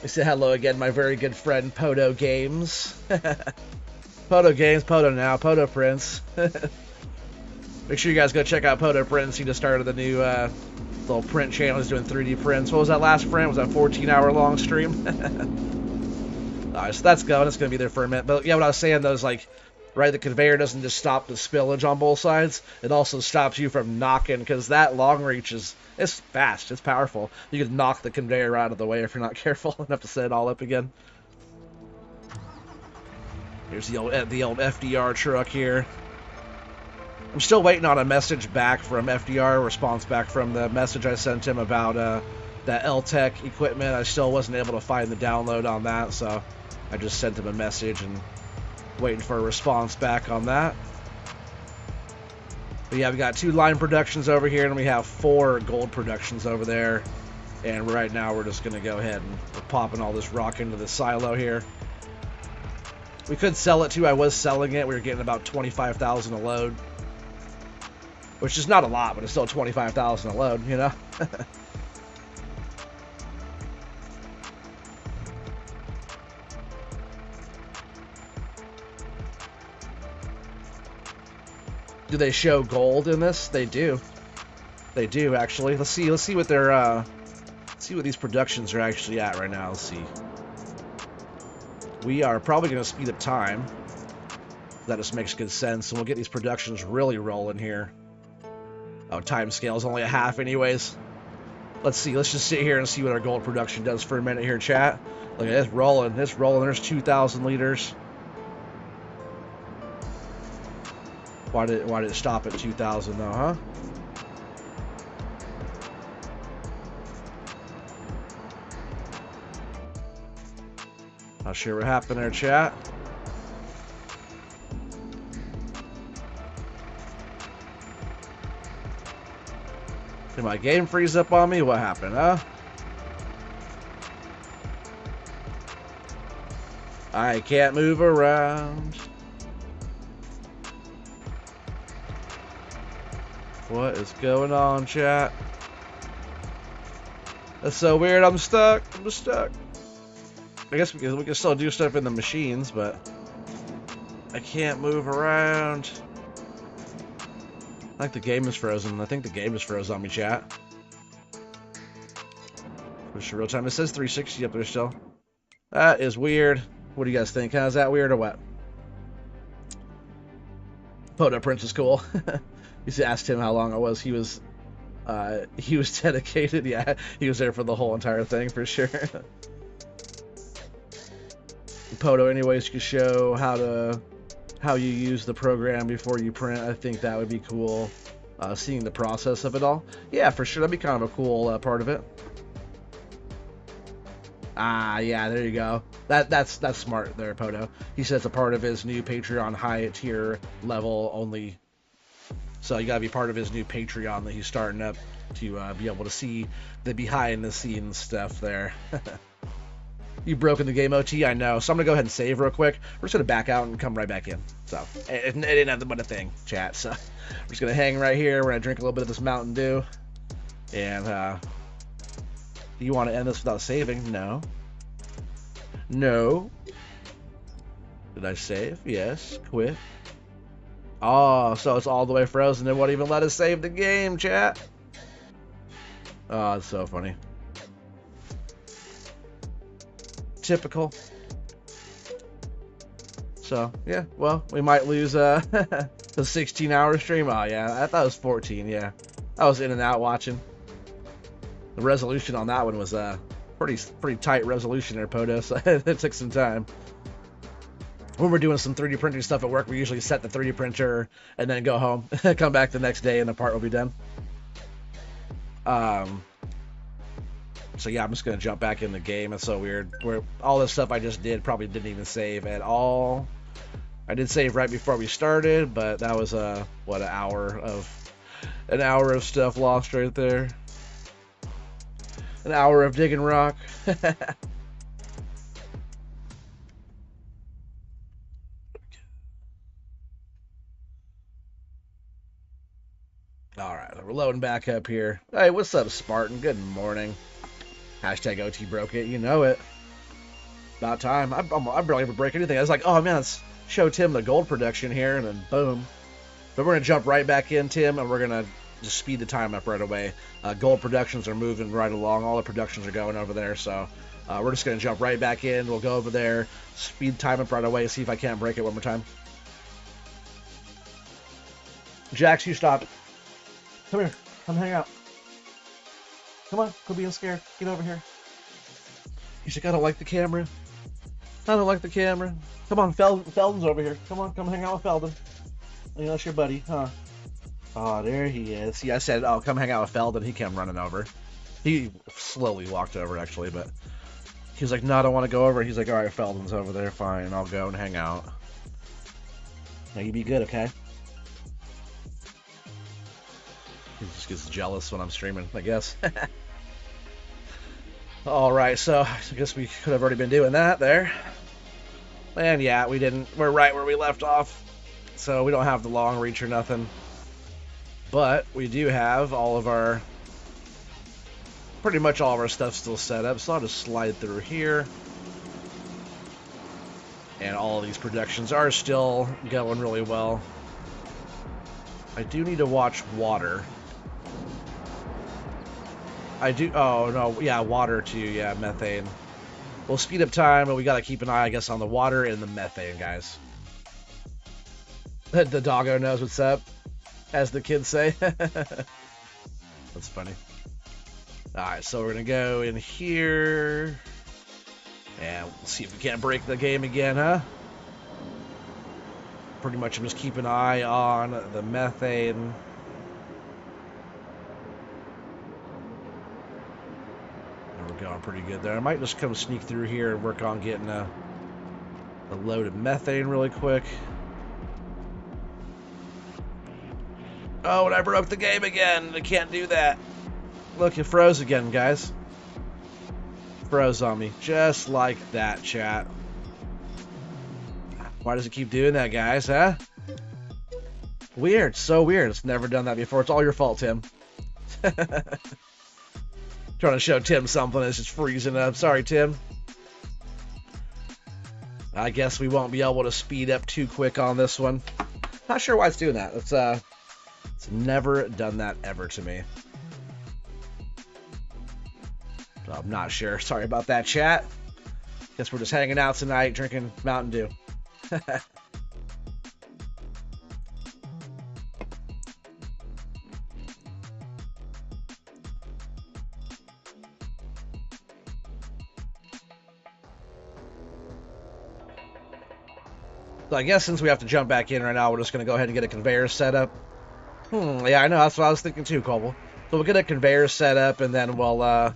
I say hello again, my very good friend Poto Games. Poto Games, Poto Now, Poto Prince. Make sure you guys go check out Poto Prince. He just started the new little print channel. He's doing 3D prints. What was that last print? Was that a 14-hour long stream? Alright, so that's going. It's going to be there for a minute. But yeah, what I was saying though is like, right, the conveyor doesn't just stop the spillage on both sides. It also stops you from knocking, because that long reach it's fast. It's powerful. You can knock the conveyor out of the way if you're not careful enough to set it all up again. Here's the old FDR truck here. I'm still waiting on a message back from FDR, a response back from the message I sent him about that LTech equipment. I still wasn't able to find the download on that, so I just sent him a message and waiting for a response back on that. But yeah, we got 2 line productions over here, and we have 4 gold productions over there. And right now we're just going to go ahead and we're popping all this rock into the silo here. We could sell it too. I was selling it. We were getting about 25,000 a load, which is not a lot, but it's still 25,000 a load, you know? Do they show gold in this? They do. They do, actually. Let's see what their let's see what these productions are actually at right now. Let's see. We are probably going to speed up time. That just makes good sense, and we'll get these productions really rolling here. Oh, time scale is only a half anyways. Let's see. Let's just sit here and see what our gold production does for a minute here, chat. Look at it. It's rolling. It's rolling. There's 2,000 liters. Why did it stop at 2,000 though, huh? Not sure what happened there, chat. Did my game freeze up on me? What happened, huh? I can't move around. What is going on, chat? That's so weird. I'm stuck. I'm stuck. I guess we can still do stuff in the machines, but I can't move around. I think the game is frozen. I think the game is frozen on me, chat. Push real time. It says 360 up there still. That is weird. What do you guys think? Is that weird or what? Poto Prince is cool. You should ask him how long it was. He was dedicated. Yeah, he was there for the whole entire thing for sure. Poto, anyways, you could show how you use the program before you print. I think that would be cool. Seeing the process of it all. Yeah, for sure. That'd be kind of a cool part of it. Ah, yeah, there you go. That's smart there, Poto. He says it's a part of his new Patreon high tier level only. So you gotta be part of his new Patreon that he's starting up to be able to see the behind the scenes stuff there. You've broken the game, OT, I know. So I'm gonna go ahead and save real quick. We're just gonna back out and come right back in. So it didn't have but a thing, chat. So we're just gonna hang right here. We're gonna drink a little bit of this Mountain Dew. And do you want to end this without saving? No. No. Did I save? Yes. Quit. Oh, so it's all the way frozen. It won't even let us save the game, chat. Oh, it's so funny. Typical. So, yeah, well, we might lose the 16-hour stream. Oh, yeah, I thought it was 14, yeah. I was in and out watching. The resolution on that one was pretty tight resolution there, Poto, so it took some time. When we're doing some 3D printing stuff at work, we usually set the 3D printer and then go home, come back the next day, and the part will be done. So yeah, I'm just gonna jump back in the game. It's so weird. All this stuff I just did probably didn't even save at all. I did save right before we started, but that was what, an hour of stuff lost right there. An hour of digging rock. Alright, we're loading back up here. Hey, what's up, Spartan? Good morning. Hashtag OT broke it. You know it. About time. I barely ever break anything. I was like, oh man, show Tim the gold production here, and then boom. But we're going to jump right back in, Tim, and we're going to just speed the time up right away. Gold productions are moving right along. All the productions are going over there, so we're just going to jump right back in. We'll go over there, speed time up right away, see if I can't break it one more time. Jax, you stop. Come here. Come hang out. Come on. Quit being scared. Get over here. He's like, I don't like the camera. I don't like the camera. Come on, Felden's over here. Come on, come hang out with Felden. You know, that's your buddy, huh? Oh, there he is. See, I said, oh, come hang out with Felden. He came running over. He slowly walked over, actually, but he was like, no, I don't want to go over. He's like, all right, Felden's over there. Fine, I'll go and hang out. Now, you be good, okay? He just gets jealous when I'm streaming, I guess. All right, so I guess we could have already been doing that there. And yeah, we didn't. We're right where we left off. So we don't have the long reach or nothing. But we do have all of our, pretty much all of our stuff still set up. So I'll just slide through here. And all of these productions are still going really well. I do need to watch water. I do, oh no, yeah, water too, yeah, methane. We'll speed up time, but we gotta keep an eye, I guess, on the water and the methane, guys. The doggo knows what's up, as the kids say. That's funny. Alright, so we're gonna go in here. And we'll see if we can't break the game again, huh? Pretty much I'm just keeping an eye on the methane. We're going pretty good there. I might just come sneak through here and work on getting a load of methane really quick. Oh, and I broke the game again. I can't do that. Look, it froze again, guys. Froze on me. Just like that, chat. Why does it keep doing that, guys, huh? Weird. So weird. It's never done that before. It's all your fault, Tim. Trying to show Tim something. It's just freezing up. Sorry, Tim. I guess we won't be able to speed up too quick on this one. Not sure why it's doing that. It's never done that ever to me. So I'm not sure. Sorry about that, chat. Guess we're just hanging out tonight, drinking Mountain Dew. So I guess since we have to jump back in right now, we're just going to go ahead and get a conveyor set up. Yeah, I know. That's what I was thinking too, Cobble. So we'll get a conveyor set up, and then we'll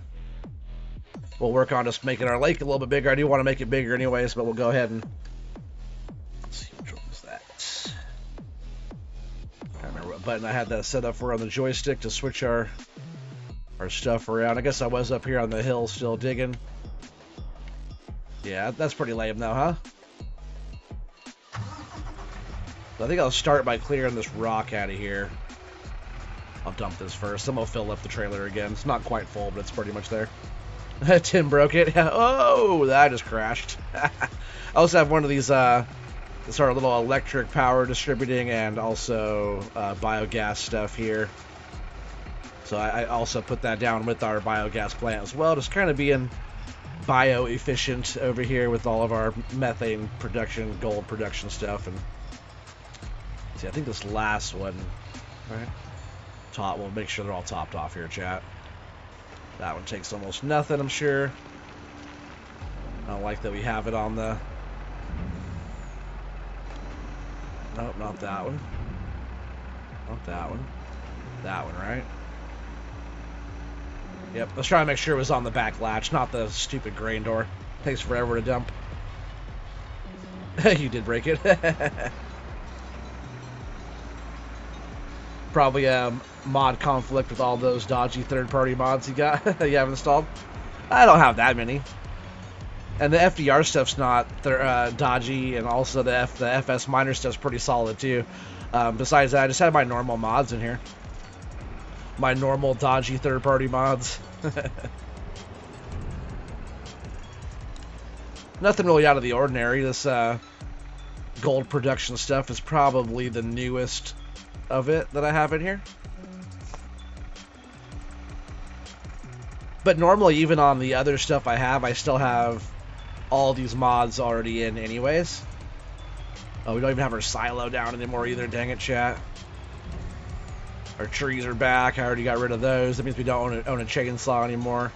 work on just making our lake a little bit bigger. I do want to make it bigger anyways, but we'll go ahead and... Let's see, which one was that? I can't remember what button I had that set up for on the joystick to switch our stuff around. I guess I was up here on the hill still digging. Yeah, that's pretty lame though, huh? I think I'll start by clearing this rock out of here. I'll dump this first. Then we'll fill up the trailer again. It's not quite full, but it's pretty much there. Tim broke it. Oh, that just crashed. I also have one of these sort of little electric power distributing and also biogas stuff here. So I also put that down with our biogas plant as well, just kind of being bio-efficient over here with all of our methane production, gold production stuff. And see, I think this last one, right? We'll make sure they're all topped off here, chat. That one takes almost nothing, I'm sure. I don't like that we have it on the... Nope, not that one. Not that one. That one, right? Yep, let's try to make sure it was on the back latch, not the stupid grain door. Takes forever to dump. You did break it. Probably mod conflict with all those dodgy third-party mods you got you have installed. I don't have that many. And the FDR stuff's not dodgy, and also the FS miner stuff's pretty solid too. Besides that, I just have my normal mods in here. My normal dodgy third-party mods. Nothing really out of the ordinary. This gold production stuff is probably the newest of it that I have in here. But normally, even on the other stuff I have, I still have all these mods already in anyways. Oh, we don't even have our silo down anymore either, dang it, chat. Our trees are back, I already got rid of those. That means we don't own a chainsaw anymore.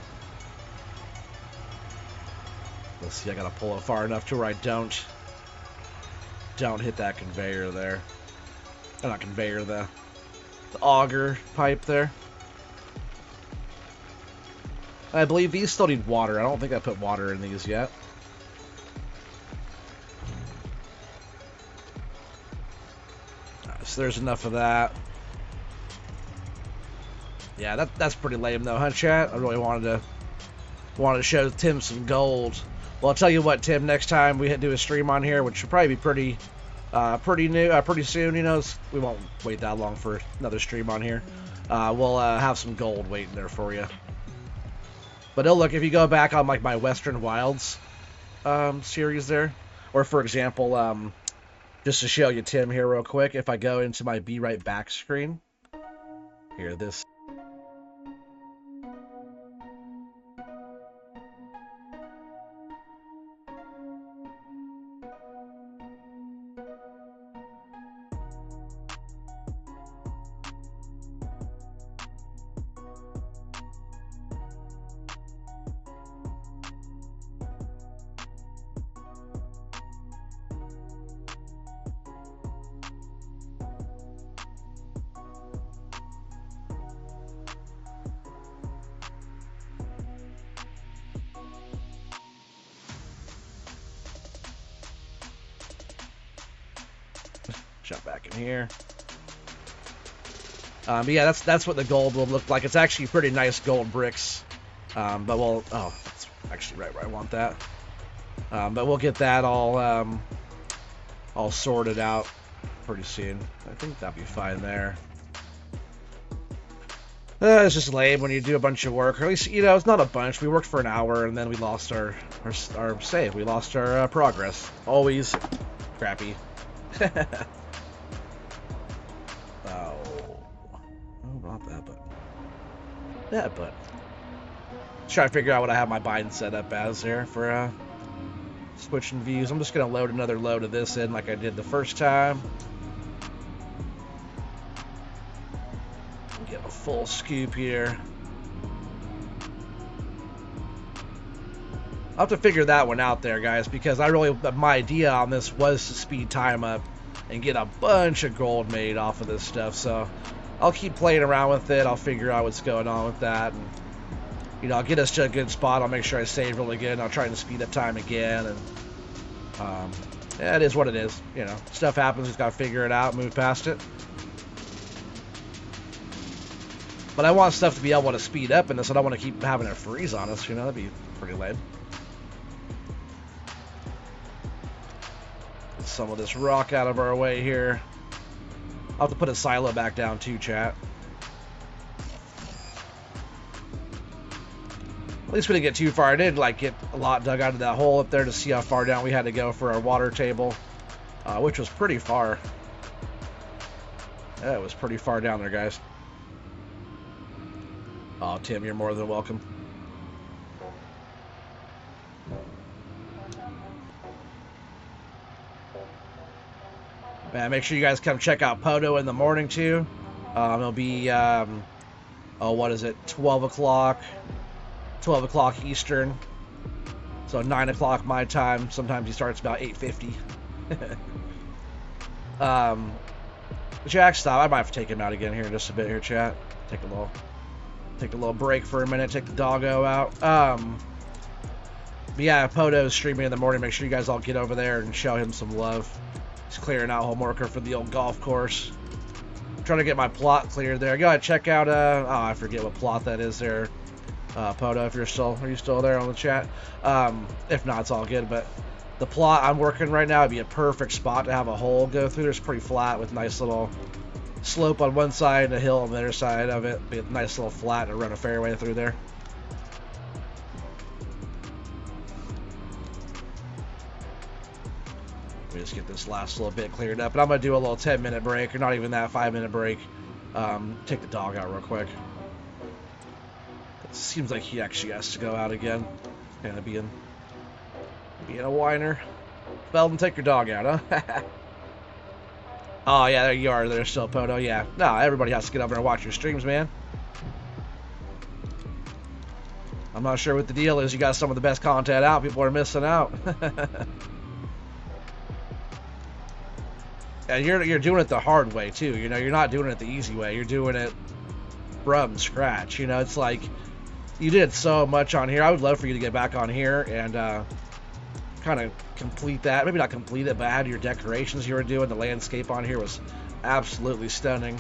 Let's see, I gotta pull it far enough to where I don't hit that conveyor there. Oh, not conveyor, the auger pipe there. I believe these still need water. I don't think I put water in these yet. So there's enough of that. Yeah, that's pretty lame though, huh, chat? I really wanted to show Tim some gold. Well, I'll tell you what, Tim. Next time we do a stream on here, which should probably be pretty soon. You know, we won't wait that long for another stream on here. We'll have some gold waiting there for you. But oh, look, if you go back on like my Western Wilds series there, or for example, just to show you Tim here real quick, if I go into my Be Right Back screen, here, this. Jump back in here. But yeah, that's what the gold will look like. It's actually pretty nice gold bricks. But we'll... Oh, that's actually right where I want that. But we'll get that all sorted out pretty soon. I think that'll be fine there. It's just lame when you do a bunch of work. Or at least, you know, it's not a bunch. We worked for an hour and then we lost our save. We lost our progress. Always crappy. Not that button. That button. Just trying to figure out what I have my bind set up as there for switching views. I'm just going to load another load of this in like I did the first time. Get a full scoop here. I'll have to figure that one out there, guys, because my idea on this was to speed time up and get a bunch of gold made off of this stuff, so I'll keep playing around with it. I'll figure out what's going on with that, and you know, I'll get us to a good spot. I'll make sure I save really good, and I'll try to speed up time again. And yeah, it is what it is. You know, stuff happens. We've got to figure it out, move past it. But I want stuff to be able to speed up in this. I don't want to keep having it freeze on us. You know, that'd be pretty lame. Get some of this rock out of our way here. I'll have to put a silo back down too, chat. At least we didn't get too far. I did like get a lot dug out of that hole up there to see how far down we had to go for our water table, which was pretty far. Yeah, it was pretty far down there, guys. Oh, Tim, you're more than welcome. Man, make sure you guys come check out Poto in the morning too. It'll be oh, what is it? 12 o'clock Eastern. So 9 o'clock my time. Sometimes he starts about 8:50. Jack, stop. I might have to take him out again here in just a bit here, chat. Take a little break for a minute. Take the doggo out. But yeah, Poto's streaming in the morning. Make sure you guys all get over there and show him some love. He's clearing out home worker for the old golf course. I'm trying to get my plot cleared there. Go ahead, check out oh, I forget what plot that is there. Poto, if are you still there on the chat? If not, it's all good. But the plot I'm working right now would be a perfect spot to have a hole go through. It's pretty flat with nice little slope on one side and a hill on the other side of it. Be a nice little flat and run a fairway through there. me just get this last little bit cleared up. And I'm going to do a little 10-minute break, or not even that, 5-minute break. Take the dog out real quick. It seems like he actually has to go out again. Kind of being a whiner. Belden, take your dog out, huh? Oh, yeah, there you are. There's still Poto. Yeah. No, everybody has to get up there and watch your streams, man. I'm not sure what the deal is. You got some of the best content out. People are missing out. And you're doing it the hard way, too. You know, you're not doing it the easy way. You're doing it from scratch. You know, it's like you did so much on here. I would love for you to get back on here and kind of complete that. Maybe not complete it, but add your decorations you were doing. The landscape on here was absolutely stunning.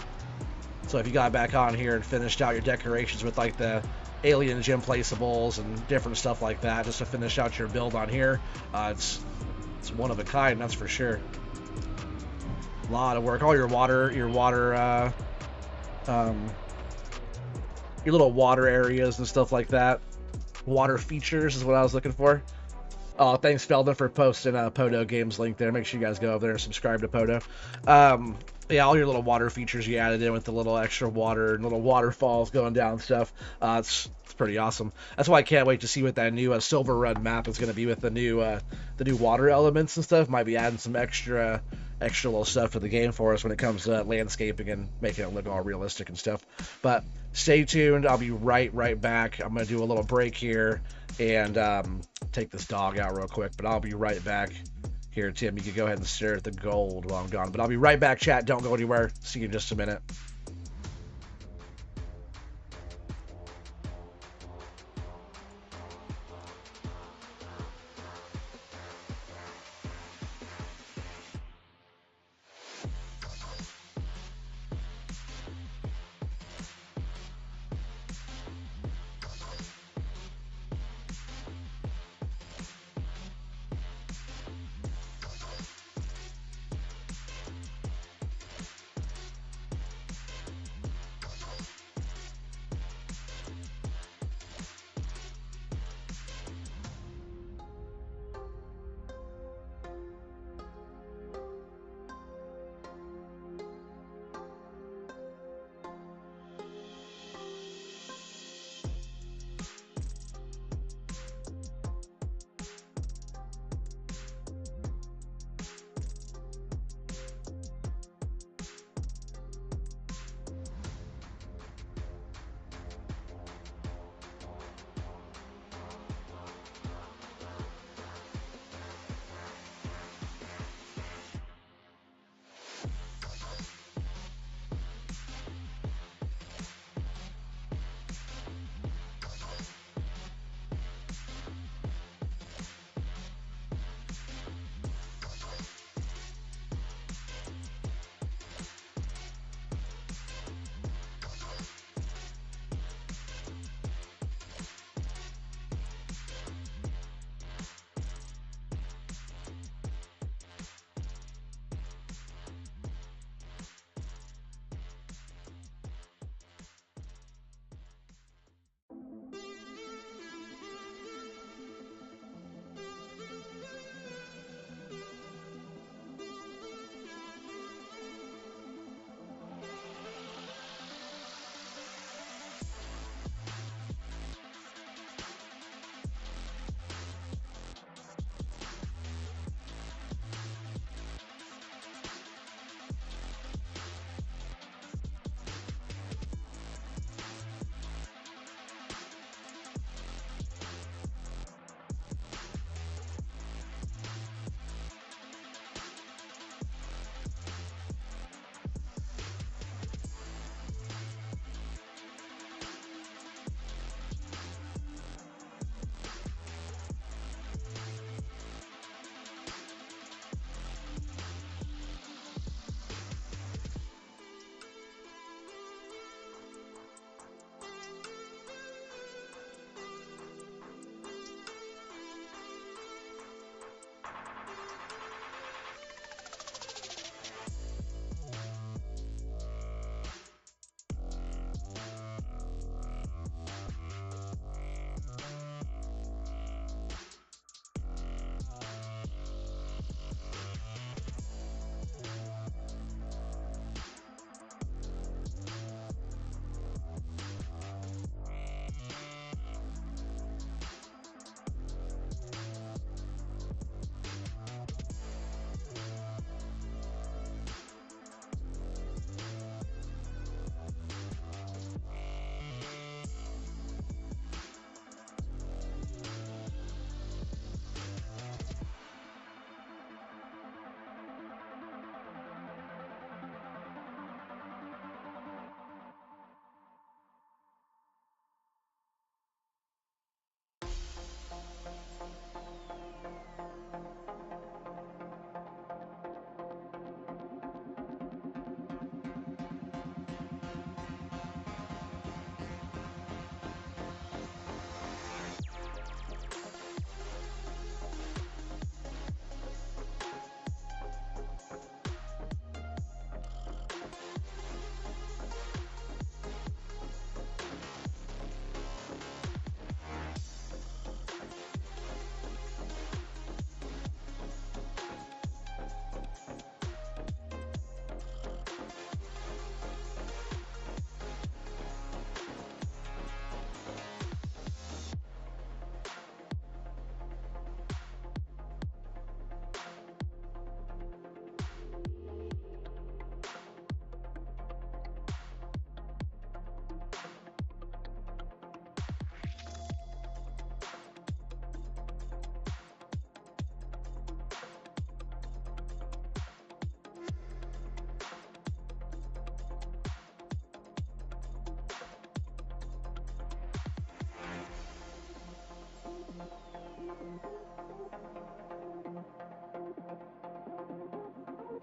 So if you got back on here and finished out your decorations with like the alien gym placeables and different stuff like that, just to finish out your build on here, it's one of a kind, that's for sure. A lot of work. All your little water areas and stuff like that. Water features is what I was looking for. Oh, thanks, Felden, for posting Poto Games link there. Make sure you guys go over there and subscribe to Poto. Yeah, all your little water features you added in with the little extra water and little waterfalls going down and stuff. It's pretty awesome. That's why I can't wait to see what that new Silver Run map is going to be with the new water elements and stuff. Might be adding some extra little stuff to the game for us when it comes to landscaping and making it look all realistic and stuff. But stay tuned. I'll be right back. I'm going to do a little break here and take this dog out real quick, but I'll be right back. Here, Tim, you can go ahead and stare at the gold while I'm gone. But I'll be right back, chat. Don't go anywhere. See you in just a minute.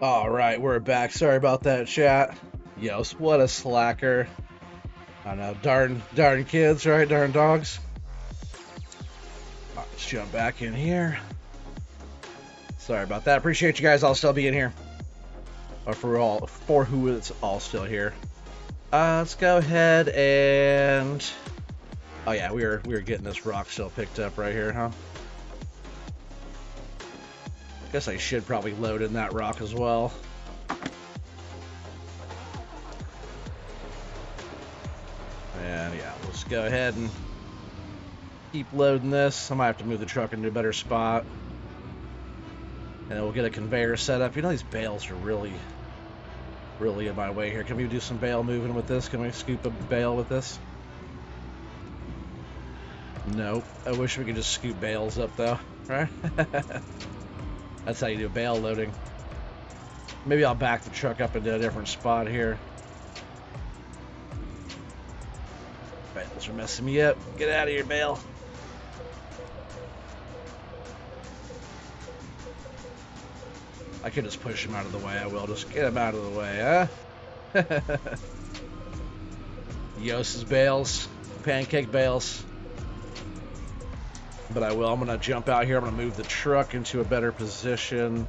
All right, we're back. Sorry about that, chat. Yos, what a slacker. I know, darn kids, right? Darn dogs. Let's jump back in here. Sorry about that. Appreciate you guys all still being here. Or for who is all still here. Let's go ahead and. Oh yeah, we were getting this rock still picked up right here, huh? Guess I should probably load in that rock as well. And yeah, let's go ahead and keep loading this. I might have to move the truck into a better spot. And then we'll get a conveyor set up. You know, these bales are really in my way here. Can we do some bale moving with this? Can we scoop a bale with this? Nope. I wish we could just scoop bales up though, right? That's how you do bale loading. Maybe I'll back the truck up into a different spot here. Bales are messing me up. Get out of here, bale. I could just push him out of the way. I will. Just get him out of the way, huh? Yos's bales. Pancake bales. But I will. I'm going to jump out here. I'm going to move the truck into a better position.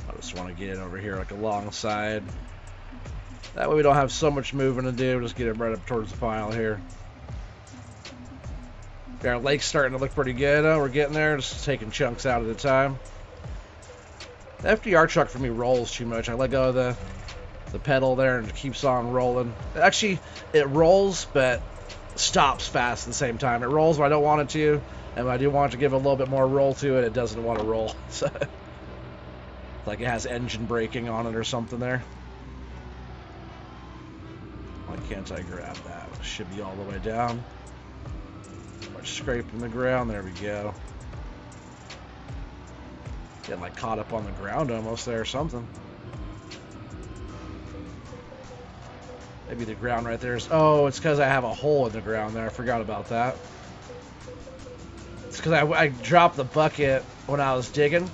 I just want to get in over here like alongside. That way we don't have so much moving to do. Just get it right up towards the pile here. Our lake's starting to look pretty good. We're getting there. Just taking chunks out at a time. The FDR truck for me rolls too much. I let go of the pedal there and it keeps on rolling. Actually, it rolls, but stops fast at the same time. It rolls when I don't want it to, and when I do want to give a little bit more roll to it, it doesn't want to roll. So, like it has engine braking on it or something there. Why can't I grab that? It should be all the way down. Much scraping the ground. There we go. Getting like caught up on the ground almost there or something. Maybe the ground right there is... Oh, it's because I have a hole in the ground there. I forgot about that. It's because I dropped the bucket when I was digging.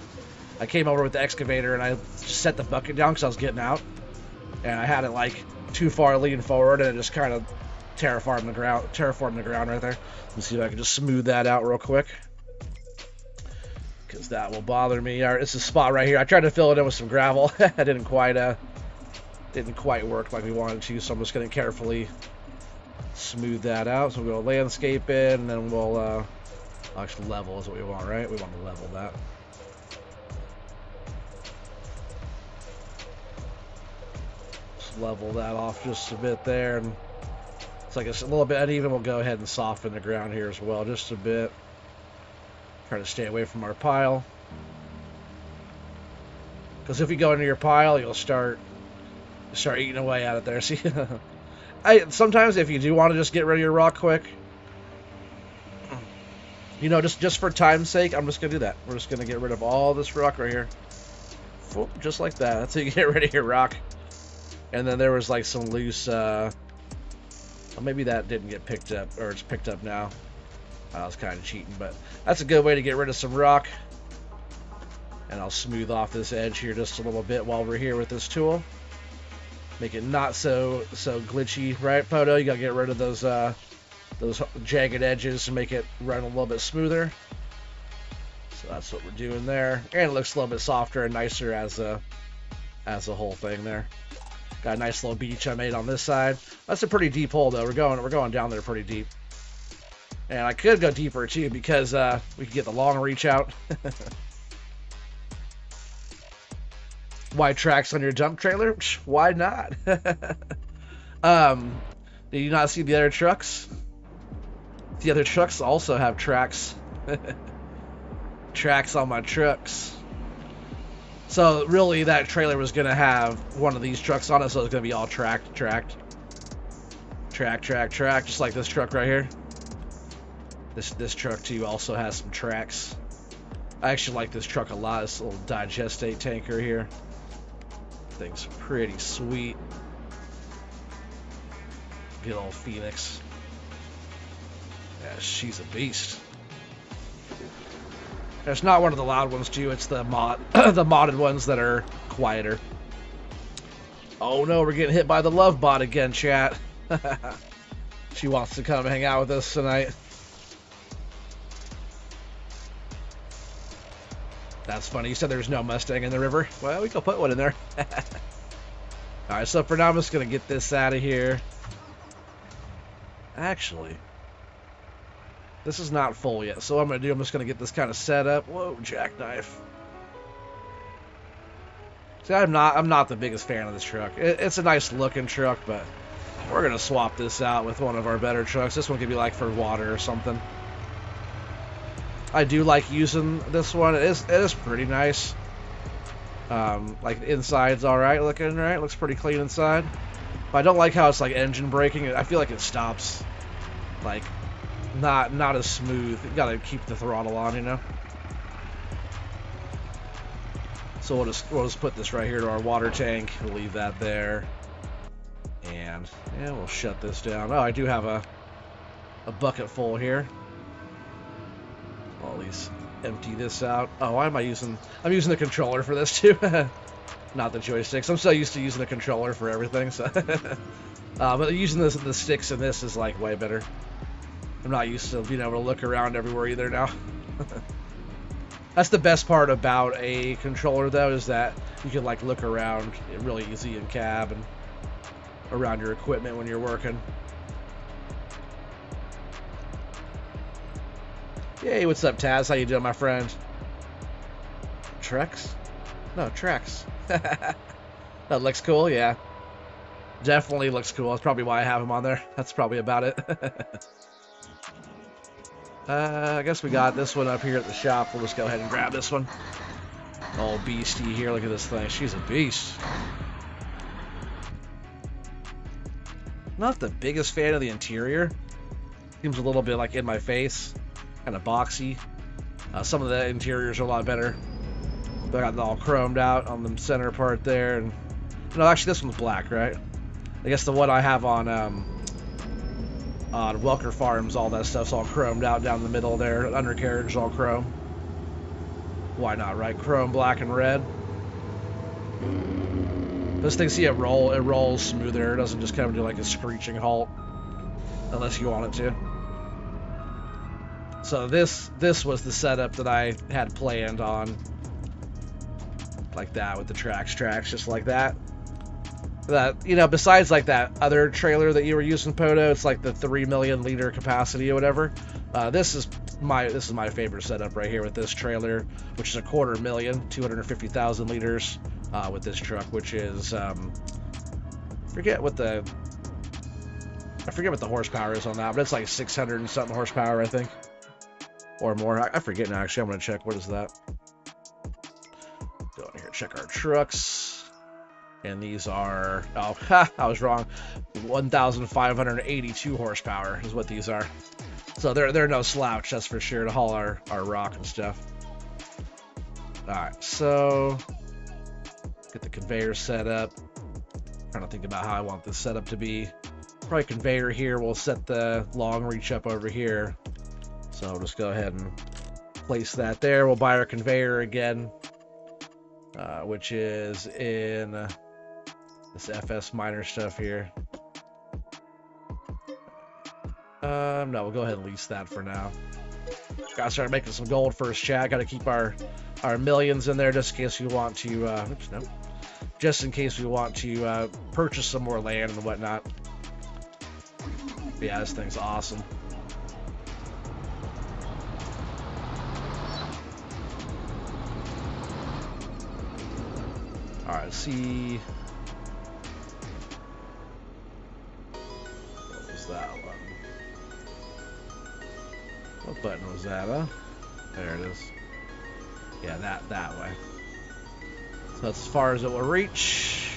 I came over with the excavator and I just set the bucket down because I was getting out. And I had it like too far leaning forward and it just kind of terraformed the ground right there. Let's see if I can just smooth that out real quick. Because that will bother me. All right, it's a spot right here. I tried to fill it in with some gravel. I didn't quite work like we wanted to, so I'm just going to carefully smooth that out. So we'll go landscape in, and then we'll actually level is what we want, right? We want to level that. Just level that off just a bit there, and it's like it's a little bit uneven. We'll go ahead and soften the ground here as well, just a bit. Try to stay away from our pile, because if you go into your pile, you'll start eating away at it there. See, sometimes if you do want to just get rid of your rock quick, you know, just for time's sake, I'm just gonna do that. We're just gonna get rid of all this rock right here, just like that. That's how you get rid of your rock. And then there was like some loose. Well, maybe that didn't get picked up, or it's picked up now. I was kind of cheating, but that's a good way to get rid of some rock. And I'll smooth off this edge here just a little bit while we're here with this tool. Make it not so glitchy, right, Poto? You gotta get rid of those jagged edges to make it run a little bit smoother. So that's what we're doing there, and it looks a little bit softer and nicer as a whole thing there. Got a nice little beach I made on this side. That's a pretty deep hole though. We're going down there pretty deep, and I could go deeper too because we could get the long reach out. Why tracks on your dump trailer? Why not? Did you not see the other trucks? The other trucks also have tracks. Tracks on my trucks. So really that trailer was going to have one of these trucks on it, so it's going to be all tracked. Track, just like this truck right here. This truck too also has some tracks. I actually like this truck a lot. This little digestate tanker here. Thing's pretty sweet. Good old Phoenix. Yeah, she's a beast. It's not one of the loud ones too. It's the the modded ones that are quieter. Oh no, we're getting hit by the love bot again, chat. She wants to come hang out with us tonight. That's funny. You said there's no Mustang in the river. Well, we can put one in there. Alright, so for now I'm just going to get this out of here. Actually, this is not full yet. So what I'm going to do, I'm just going to get this kind of set up. Whoa, jackknife. See, I'm not the biggest fan of this truck. It's a nice looking truck, but we're going to swap this out with one of our better trucks. This one could be like for water or something. I do like using this one. It is pretty nice. Like the inside's alright looking, right? Looks pretty clean inside. But I don't like how it's like engine braking. I feel like it stops like not as smooth. You gotta keep the throttle on, you know? So we'll just put this right here to our water tank. We'll leave that there. And yeah, we'll shut this down. Oh, I do have a bucket full here. I'll at least empty this out. Oh, why am I using... I'm using the controller for this too. Not the joysticks. I'm so used to using the controller for everything. So, but using the sticks in this is like way better. I'm not used to being able to look around everywhere either now. That's the best part about a controller though, is that you can like look around really easy in cab and around your equipment when you're working. Hey, what's up, Taz? How you doing, my friend? Trex? No, Trex. That looks cool, yeah. Definitely looks cool. That's probably why I have him on there. That's probably about it. I guess we got this one up here at the shop. We'll just go ahead and grab this one. Oh, beastie here. Look at this thing. She's a beast. Not the biggest fan of the interior. Seems a little bit like in my face. Kind of boxy. Some of the interiors are a lot better. But I got it all chromed out on the center part there. And no, actually this one's black, right? I guess the one I have on Welker Farms, all that stuff's all chromed out down the middle there. Undercarriage is all chrome. Why not, right? Chrome, black, and red. This thing, see it roll? It rolls smoother. It doesn't just kind of do like a screeching halt. Unless you want it to. So this was the setup that I had planned on. Like that with the tracks, just like that. That, you know, besides like that other trailer that you were using, Poto, it's like the 3 million liter capacity or whatever. This is my favorite setup right here with this trailer, which is a 250,000, 250,000 liters with this truck, which is I forget what the horsepower is on that, but it's like 600 and something horsepower, I think, or more. I forget now. Actually, I'm gonna check. What is that? Go in here, check our trucks. And these are, oh, I was wrong. 1,582 horsepower is what these are. So they're no slouch, that's for sure, to haul our rock and stuff. Alright, so get the conveyor set up. Trying to think about how I want this setup to be. Probably conveyor here. We'll set the long reach up over here. So I'll just go ahead and place that there. We'll buy our conveyor again, which is in this FS minor stuff here. No, we'll go ahead and lease that for now. Gotta start making some gold first, chat. Gotta keep our millions in there just in case we want to, oops, no. Just in case we want to purchase some more land and whatnot. But yeah, this thing's awesome. Alright, let's see. What was that one? What button was that, huh? There it is. Yeah, that way. So that's as far as it will reach.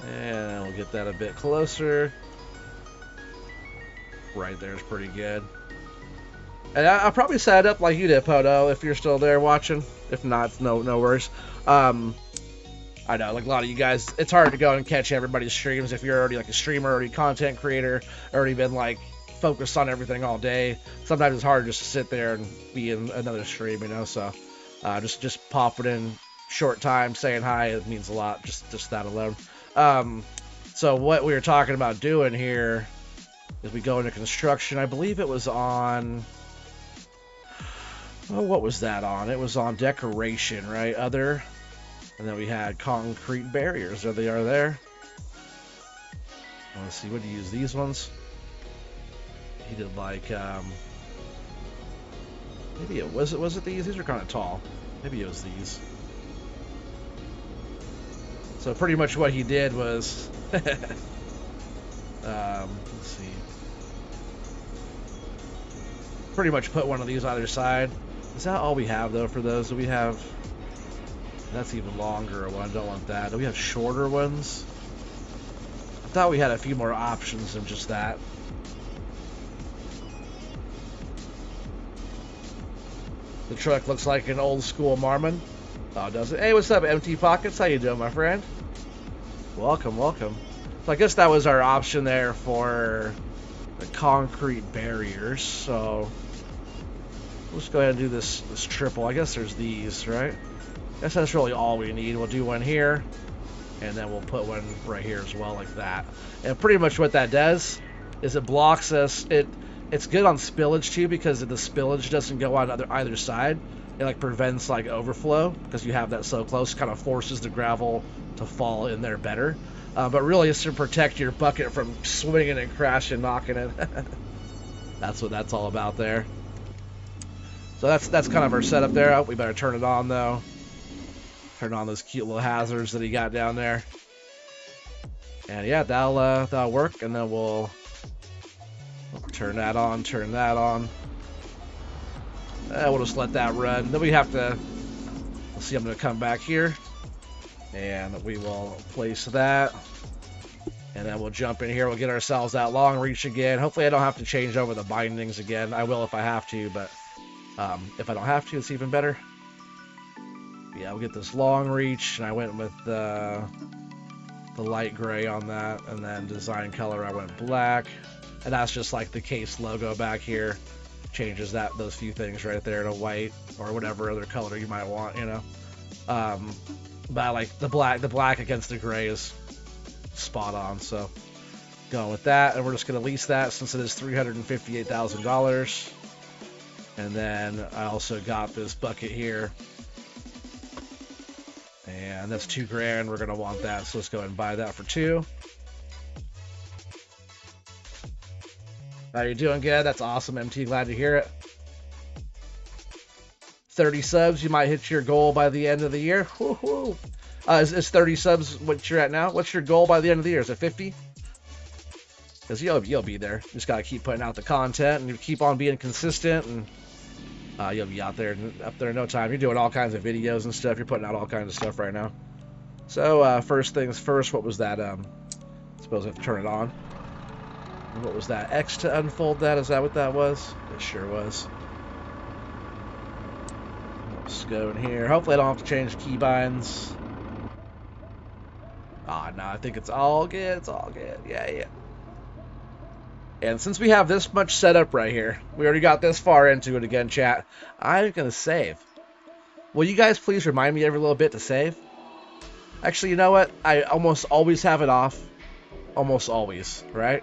And we'll get that a bit closer. Right there is pretty good. And I'll probably set it up like you did, Poto, if you're still there watching. If not, no worries. I know, like a lot of you guys, it's hard to go and catch everybody's streams if you're already like a streamer, already content creator, already been like focused on everything all day. Sometimes it's hard just to sit there and be in another stream, you know. So just popping in short time, saying hi, it means a lot. Just that alone. So what we were talking about doing here is we go into construction. I believe it was on. Oh, what was that on? It was on decoration, right? Other, and then we had concrete barriers. There they are there. Let's see, what do you use? These ones? He did like, maybe it was it these? These are kind of tall. Maybe it was these. So pretty much what he did was, let's see. Pretty much put one of these either side. Is that all we have though for those? Do we have? That's even longer one. I don't want that. Do we have shorter ones? I thought we had a few more options than just that. The truck looks like an old school Marmon. Oh, does it? Hey, what's up, Empty Pockets? How you doing, my friend? Welcome, welcome. So I guess that was our option there for the concrete barriers. So let's go ahead and do this triple. I guess there's these, right? I guess that's really all we need. We'll do one here, and then we'll put one right here as well, like that. And pretty much what that does is it blocks us. It's good on spillage too, because if the spillage doesn't go on either side, it like prevents like overflow, because you have that so close. Kind of forces the gravel to fall in there better. But really, it's to protect your bucket from swinging and crashing, knocking it. That's what that's all about there. So that's kind of our setup there. Oh, we better turn it on though. Turn on those cute little hazards that he got down there. And yeah, that'll work. And then we'll turn that on, turn that on. We'll just let that run. Then we have to, let's see, I'm going to come back here. And we will place that. And then we'll jump in here. We'll get ourselves that long reach again. Hopefully I don't have to change over the bindings again. I will if I have to, but if I don't have to, it's even better. Yeah, we'll get this long reach. And I went with the light gray on that. And then design color, I went black. And that's just like the case logo back here. Changes those few things right there to white or whatever other color you might want, you know. But I like the black against the gray is spot on. So going with that, and we're just gonna lease that since it is $358,000. And then I also got this bucket here, and that's $2,000. We're gonna want that, so let's go ahead and buy that for $2,000. Are you doing good? That's awesome, MT. Glad to hear it. 30 subs, you might hit your goal by the end of the year. Woo-hoo. Is 30 subs what you're at now? What's your goal by the end of the year? Is it 50? Because you'll be there. You just got to keep putting out the content and you keep on being consistent, and you'll be up there in no time. You're doing all kinds of videos and stuff. You're putting out all kinds of stuff right now. So first things first, what was that? I suppose I have to turn it on. What was that? X to unfold that? Is that what that was? It sure was. Let's go in here. Hopefully I don't have to change keybinds. Ah, no, I think it's all good. It's all good. Yeah. And since we have this much set up right here, we already got this far into it again, chat. I'm going to save. Will you guys please remind me every little bit to save? Actually, you know what? I almost always have it off. Almost always, right?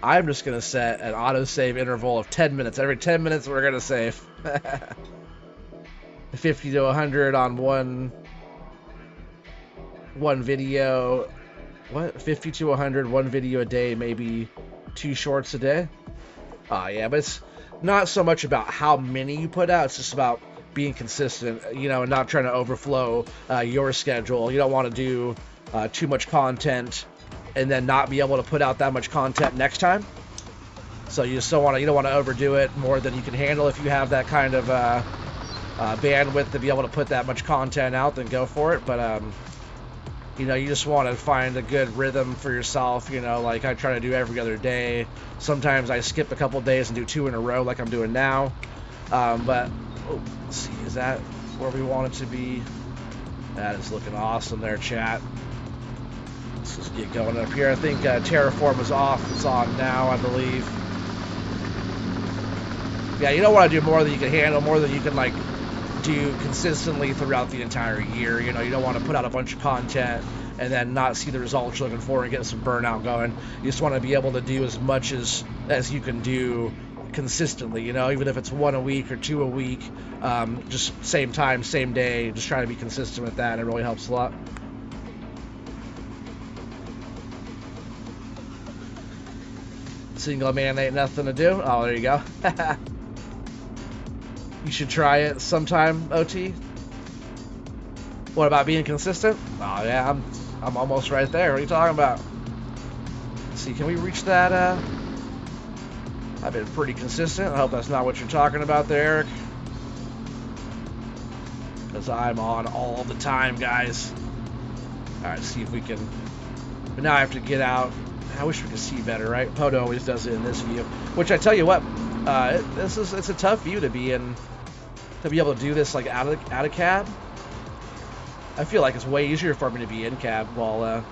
I'm just going to set an autosave interval of 10 minutes. Every 10 minutes, we're going to save. 50 to 100 on one video. What? 50 to 100, one video a day, maybe 2 shorts a day? Yeah, but it's not so much about how many you put out. It's just about being consistent, you know, and not trying to overflow your schedule. You don't want to do too much content and then not be able to put out that much content next time. So you just don't want to overdo it more than you can handle. If you have that kind of bandwidth to be able to put that much content out, then go for it. But you know, you just want to find a good rhythm for yourself. You know, like I try to do every other day. Sometimes I skip a couple days and do 2 in a row, like I'm doing now. But let's see, is that where we want it to be? That is looking awesome there, chat. Let's just get going up here. I think Terraform is off. It's on now, I believe. Yeah, you don't want to do more than you can handle, more than you can like do consistently throughout the entire year. You know, you don't want to put out a bunch of content and then not see the results you're looking for and get some burnout going. You just want to be able to do as much as you can do consistently, you know, even if it's 1 a week or 2 a week, just same time, same day, just trying to be consistent with that. It really helps a lot. Single man ain't nothing to do. Oh, there you go. You should try it sometime, OT. What about being consistent? Oh yeah, I'm almost right there. What are you talking about? Let's see, can we reach that? I've been pretty consistent. I hope that's not what you're talking about there, Eric. Because I'm on all the time, guys. Alright, see if we can... But now I have to get out. I wish we could see better, right? Poto always does it in this view. Which I tell you what, it's a tough view to be in. To be able to do this like out of cab. I feel like it's way easier for me to be in cab while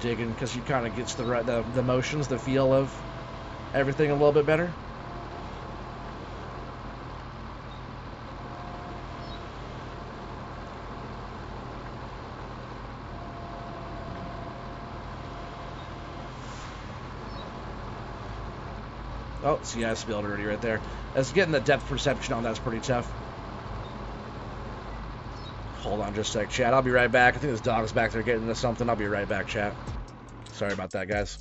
digging, because you kind of gets the motions, the feel of everything a little bit better. Oh, see, I spilled already right there. That's getting the depth perception on that's pretty tough. Hold on just a sec, chat. I'll be right back. I think this dog's back there getting into something. I'll be right back, chat. Sorry about that, guys.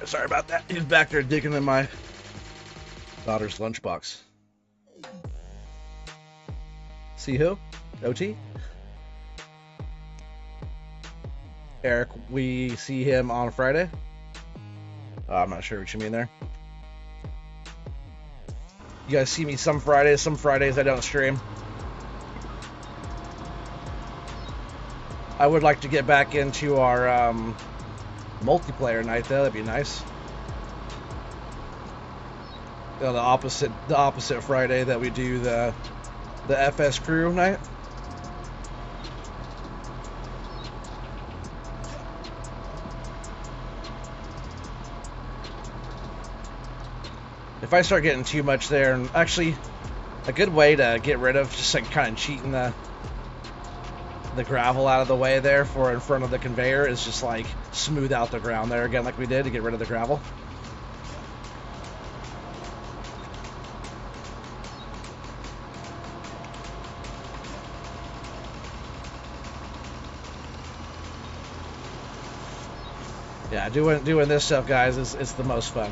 Sorry about that. He's back there digging in my daughter's lunchbox. See who? OT? Eric, we see him on Friday? I'm not sure what you mean there. You guys see me some Fridays I don't stream. I would like to get back into our multiplayer night though. That'd be nice. The opposite Friday that we do the FS crew night. If I start getting too much there, and actually a good way to get rid of just like kind of cheating the gravel out of the way there for in front of the conveyor is just like smooth out the ground there again like we did to get rid of the gravel. Yeah, doing this stuff, guys, is the most fun.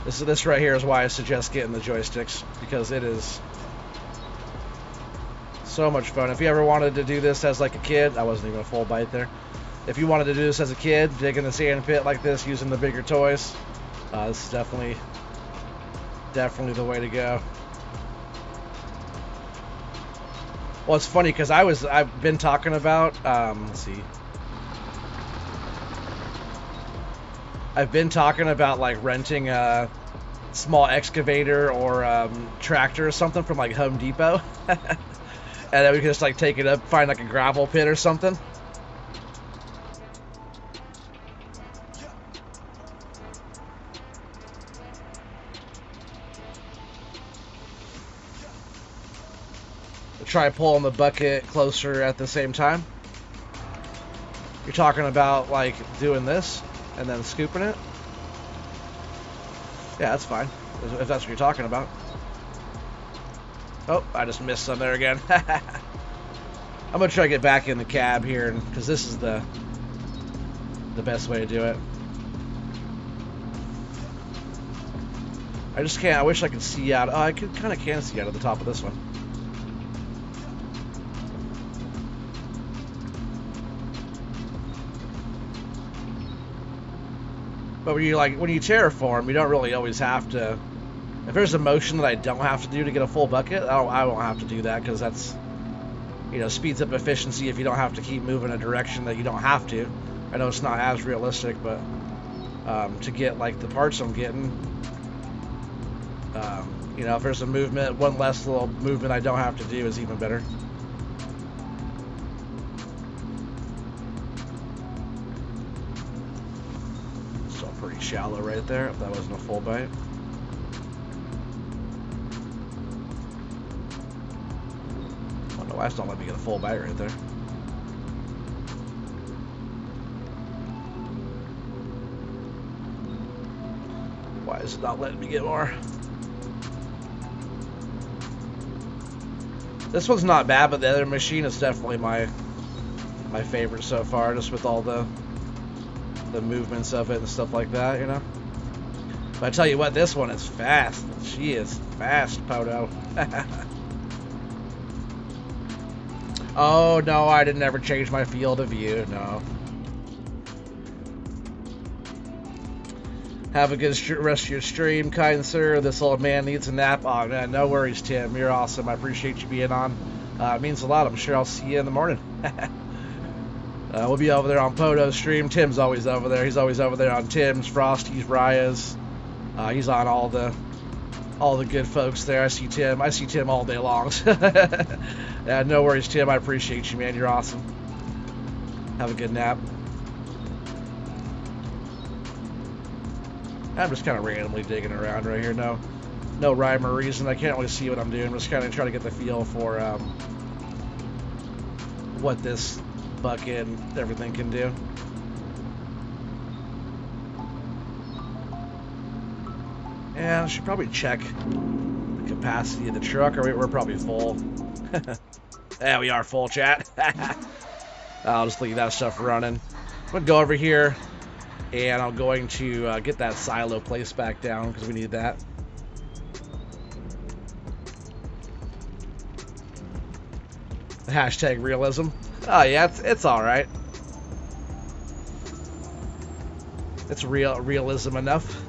This right here is why I suggest getting the joysticks, because it is so much fun. If you ever wanted to do this as like a kid, I wasn't even a full bite there. If you wanted to do this as a kid, digging the sand pit like this using the bigger toys, this is definitely the way to go. Well, it's funny because I've been talking about let's see. I've been talking about like renting a small excavator or tractor or something from like Home Depot. And then we can just like take it up, find like a gravel pit or something. Try pulling the bucket closer at the same time. You're talking about like doing this and then scooping it? Yeah, that's fine, if that's what you're talking about. Oh, I just missed some there again. I'm gonna try to get back in the cab here, because this is the best way to do it. I just can't. I wish I could see out. Oh, I kind of can see out of the top of this one. But when you terraform, you don't really always have to. If there's a motion that I don't have to do to get a full bucket, I won't have to do that, because that's, you know, speeds up efficiency if you don't have to keep moving a direction that you don't have to. I know it's not as realistic, but to get like the parts I'm getting, you know, if there's a movement, one less little movement I don't have to do is even better. Still pretty shallow right there, if that wasn't a full bite. I don't know why it's not letting me get a full bite right there. Why is it not letting me get more? This one's not bad, but the other machine is definitely my favorite so far, just with all the movements of it and stuff like that, you know. But I tell you what, this one is fast. She is fast, Poto. Oh no, I didn't ever change my field of view. No. Have a good rest of your stream, kind sir. This old man needs a nap. Oh, man, no worries, Tim. You're awesome. I appreciate you being on. It means a lot. I'm sure I'll see you in the morning. We'll be over there on Poto's stream. Tim's always over there. He's always over there on Tim's, Frosty's, Raya's. He's on all the good folks there. I see Tim all day long. Yeah, no worries, Tim. I appreciate you, man. You're awesome. Have a good nap. I'm just kind of randomly digging around right here. No rhyme or reason. I can't really see what I'm doing. I'm just kind of trying to get the feel for what this bucket and everything can do. And I should probably check the capacity of the truck. Or we're probably full. Yeah, we are full, chat. I'll just leave that stuff running. I'm going to go over here. And I'm going to get that silo placed back down, because we need that. Hashtag realism. Oh yeah, it's all right. It's realism enough.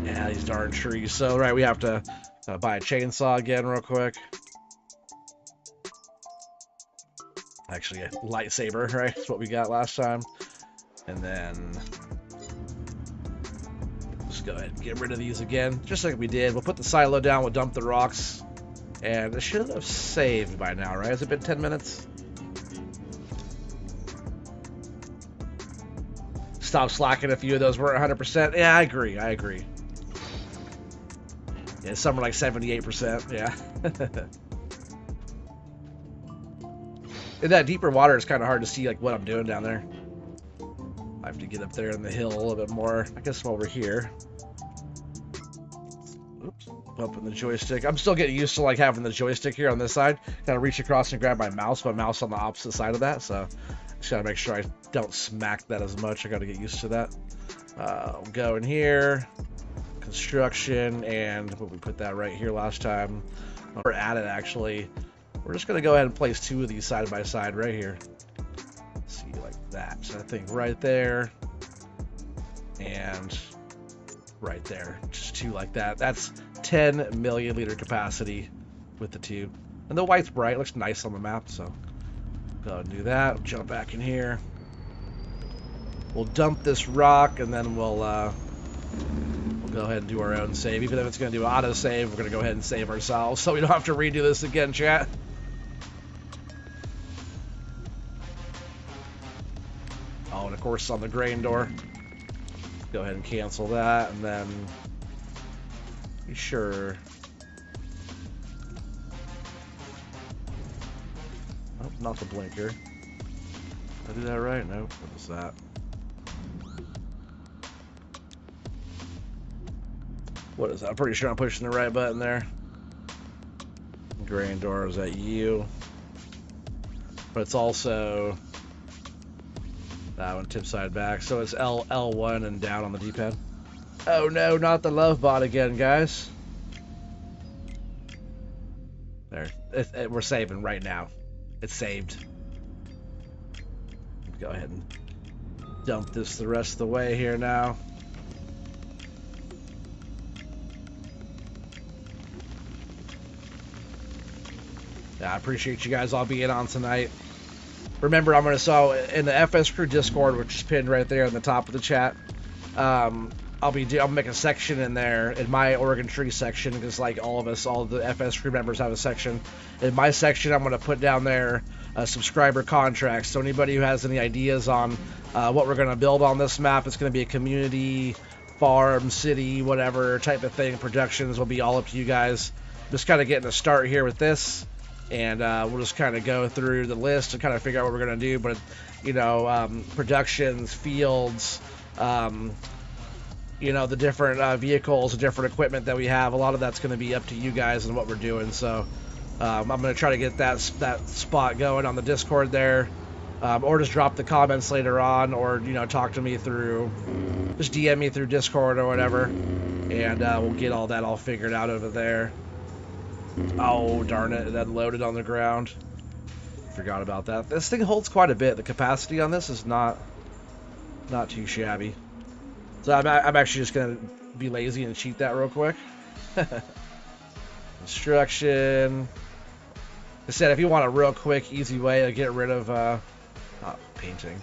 Yeah, these darn trees. So right, we have to buy a chainsaw again real quick. Actually, a lightsaber, right? That's what we got last time. And then just go ahead and get rid of these again, just like we did. We'll put the silo down, we'll dump the rocks, and it should have saved by now, right? Has it been 10 minutes? Stop slacking. A few of those weren't 100%. Yeah, I agree. Yeah, some were like 78%. Yeah. In that deeper water, it's kind of hard to see like what I'm doing down there. I have to get up there in the hill a little bit more. I guess I'm over here. Oops, bumping the joystick. I'm still getting used to like having the joystick here on this side. Gotta reach across and grab my mouse on the opposite side of that. So just gotta make sure I don't smack that as much. I gotta get used to that. We'll go in here, construction, and we put that right here last time. We're at it actually. We're just going to go ahead and place two of these side by side right here. See, like that. So I think right there and right there. Just two like that. That's 10 million liter capacity with the two. And the white's bright. Looks nice on the map. So go ahead and do that. We'll jump back in here. We'll dump this rock, and then we'll go go ahead and do our own save. Even if it's going to do auto save, we're going to go ahead and save ourselves so we don't have to redo this again, chat. Oh, and of course on the grain door. Go ahead and cancel that, and then be sure. Oh, not the blinker. Did I do that right? Nope. What was that? What is that? I'm pretty sure I'm pushing the right button there. Grain door is at U. But it's also that one, tip side back. So it's L1 and down on the D-pad. Oh no, not the love bot again, guys. There. We're saving right now. It's saved. Go ahead and dump this the rest of the way here now. Yeah, I appreciate you guys all being on tonight. Remember, I'm going to in the FS Crew Discord, which is pinned right there in the top of the chat. I'll make a section in there in my Oregon Tree section, because like all the FS Crew members have a section. In my section, I'm going to put down there subscriber contracts. So anybody who has any ideas on what we're going to build on this map, it's going to be a community, farm, city, whatever type of thing. Productions will be all up to you guys. Just kind of getting a start here with this. And we'll just kind of go through the list and kind of figure out what we're going to do. But, you know, productions, fields, you know, the different vehicles, the different equipment that we have, a lot of that's going to be up to you guys and what we're doing. So I'm going to try to get that spot going on the Discord there. Or just drop the comments later on, or, you know, talk to me through, just DM me through Discord or whatever. And we'll get all that all figured out over there. Oh, darn it, that loaded on the ground. Forgot about that. This thing holds quite a bit. The capacity on this is not too shabby. So I'm actually just going to be lazy and cheat that real quick. Construction. Like I said, if you want a real quick, easy way to get rid of, not painting,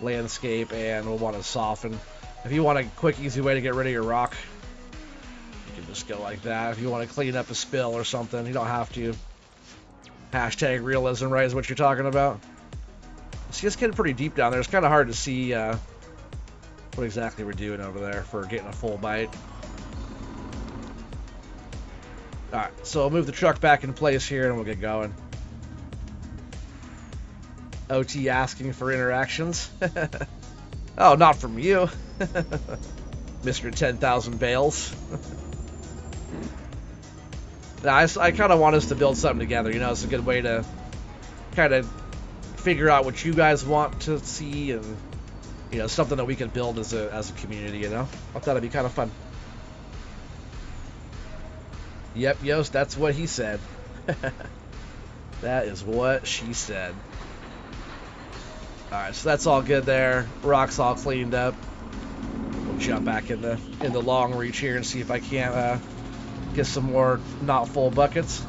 landscape, and we'll want to soften. If you want a quick, easy way to get rid of your rock, you can just go like that. If you want to clean up a spill or something, you don't have to. Hashtag realism, right, is what you're talking about. See, it's getting pretty deep down there. It's kind of hard to see what exactly we're doing over there for getting a full bite. Alright, so I'll move the truck back in place here and we'll get going. OT asking for interactions. Oh, not from you. Mr. 10,000 bales. Now, I kind of want us to build something together, you know. It's a good way to kind of figure out what you guys want to see, and, you know, something that we can build as a community, you know. I thought it'd be kind of fun. Yep, Yost, that's what he said. That is what she said. Alright, so that's all good there. Rock's all cleaned up. We'll jump back in the long reach here and see if I can't get some more not full buckets.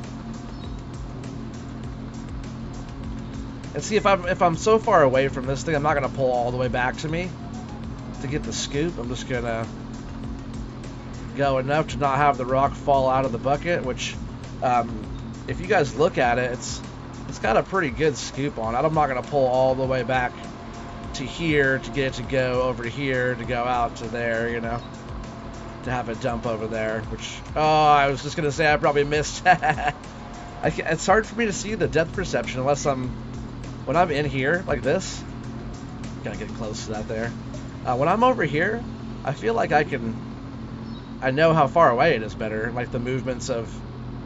And see, if I'm so far away from this thing, I'm not gonna pull all the way back to me to get the scoop. I'm just gonna go enough to not have the rock fall out of the bucket, which if you guys look at it, it's got a pretty good scoop on it. I'm not gonna pull all the way back to here to get it to go over to here to go out to there, you know, to have a dump over there, which, oh, I was just gonna say I probably missed. It's hard for me to see the depth perception unless when I'm in here like this. Gotta get close to that there. When I'm over here, I feel like I know how far away it is better. Like the movements of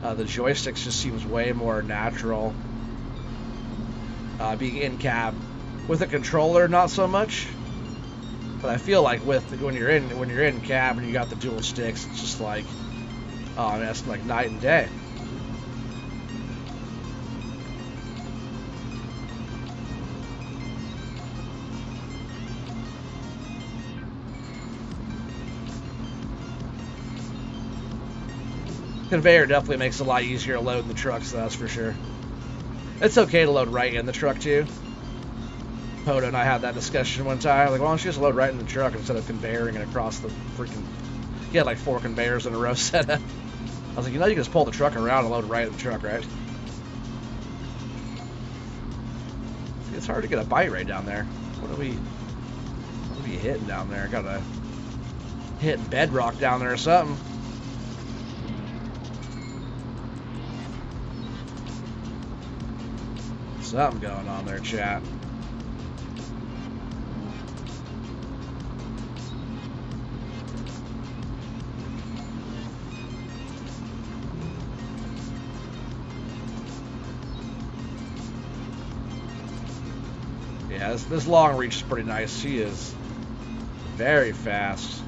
the joysticks just seems way more natural. Being in cab with a controller, not so much. But I feel like when you're in cab and you got the dual sticks, it's just like, oh man, it's like night and day. Conveyor definitely makes it a lot easier to load in the trucks, that's for sure. It's okay to load right in the truck too. Poda and I had that discussion one time. Like, why don't you just load right in the truck instead of conveying it across the freaking He had like 4 conveyors in a row set up. I was like, you know, you can just pull the truck around and load right in the truck, right? It's hard to get a bite right down there. What are we hitting down there? Gotta hit bedrock down there or something. Something going on there, chat. Yeah, this long reach is pretty nice. She is very fast.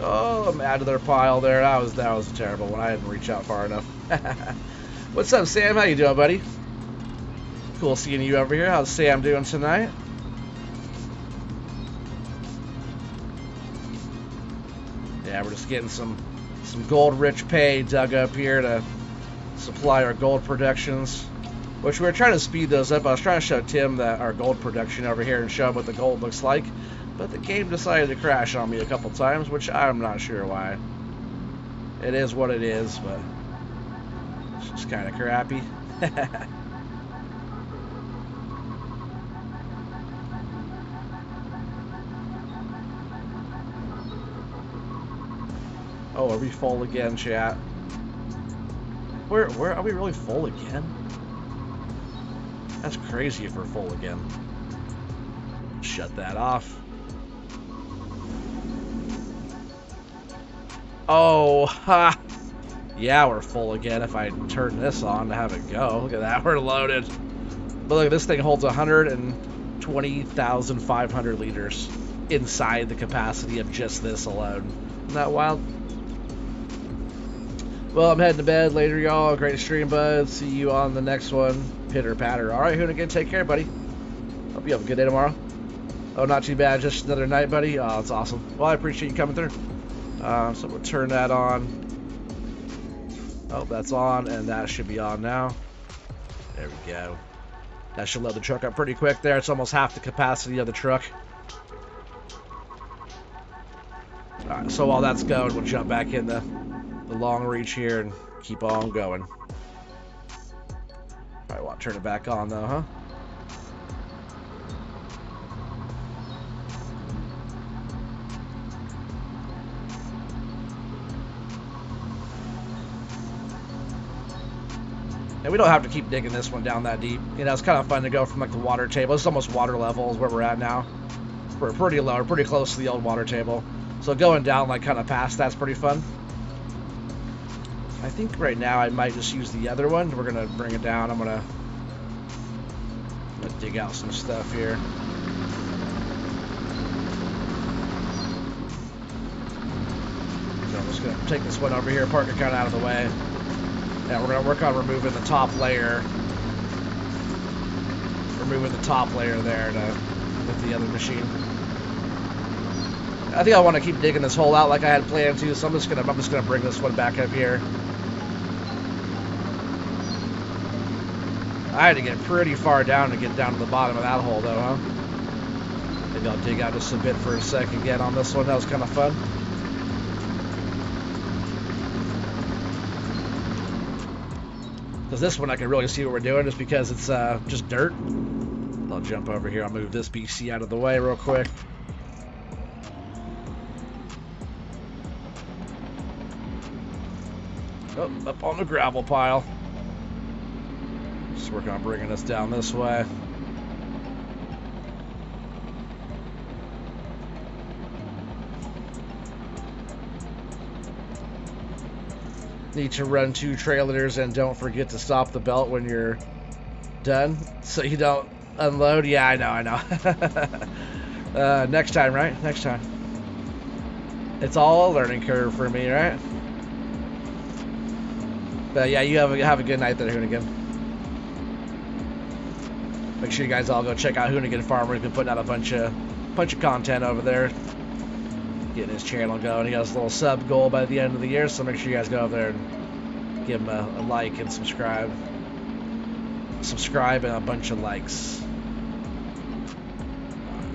Oh, I'm out of their pile there. That was a terrible one. I didn't reach out far enough. What's up, Sam? How you doing, buddy? Cool seeing you over here. How's Sam doing tonight? Yeah, we're just getting some gold-rich pay dug up here to supply our gold productions, which we're trying to speed those up. I was trying to show Tim that our gold production over here and show him what the gold looks like, but the game decided to crash on me a couple times, which I'm not sure why. It is what it is, but it's just kind of crappy. Oh, are we full again, chat? Where are we really full again? That's crazy if we're full again. Shut that off. Oh, ha! Yeah, we're full again if I turn this on to have it go. Look at that, we're loaded. But look, this thing holds 120,500 liters inside the capacity of just this alone. Isn't that wild? Well, I'm heading to bed later, y'all. Great stream, bud. See you on the next one. Pitter patter. All right, Hoonigan, take care, buddy. Hope you have a good day tomorrow. Oh, not too bad. Just another night, buddy. Oh, that's awesome. Well, I appreciate you coming through. So we'll turn that on. Oh, that's on, and that should be on now. There we go. That should load the truck up pretty quick there. It's almost half the capacity of the truck. All right, so while that's going, we'll jump back in the long reach here and keep on going. Probably want to turn it back on though, huh? And we don't have to keep digging this one down that deep. You know, it's kind of fun to go from like the water table. It's almost water level is where we're at now. We're pretty low, pretty close to the old water table. So going down like kind of past that's pretty fun. I think right now I might just use the other one. We're gonna bring it down. I'm gonna dig out some stuff here. So I'm just gonna take this one over here, park it kind of out of the way. Yeah, we're gonna work on removing the top layer. Removing the top layer there with the other machine. I think I want to keep digging this hole out like I had planned to, so I'm just gonna bring this one back up here. I had to get pretty far down to get down to the bottom of that hole, though, huh? Maybe I'll dig out just a bit for a second again on this one. That was kind of fun. Because this one I can really see what we're doing just because it's just dirt. I'll jump over here. I'll move this BC out of the way real quick. Oh, up on the gravel pile. Just working on bringing us down this way. Need to run 2 trailers and don't forget to stop the belt when you're done so you don't unload. Yeah, I know. Next time, right? Next time. It's all a learning curve for me, right? But yeah, you have a good night there, Hoonigan. Make sure you guys all go check out Hoonigan Farmer. He's been putting out a bunch of content over there, getting his channel going. He got his little sub goal by the end of the year, so make sure you guys go over there and give him a like and subscribe. Subscribe and a bunch of likes.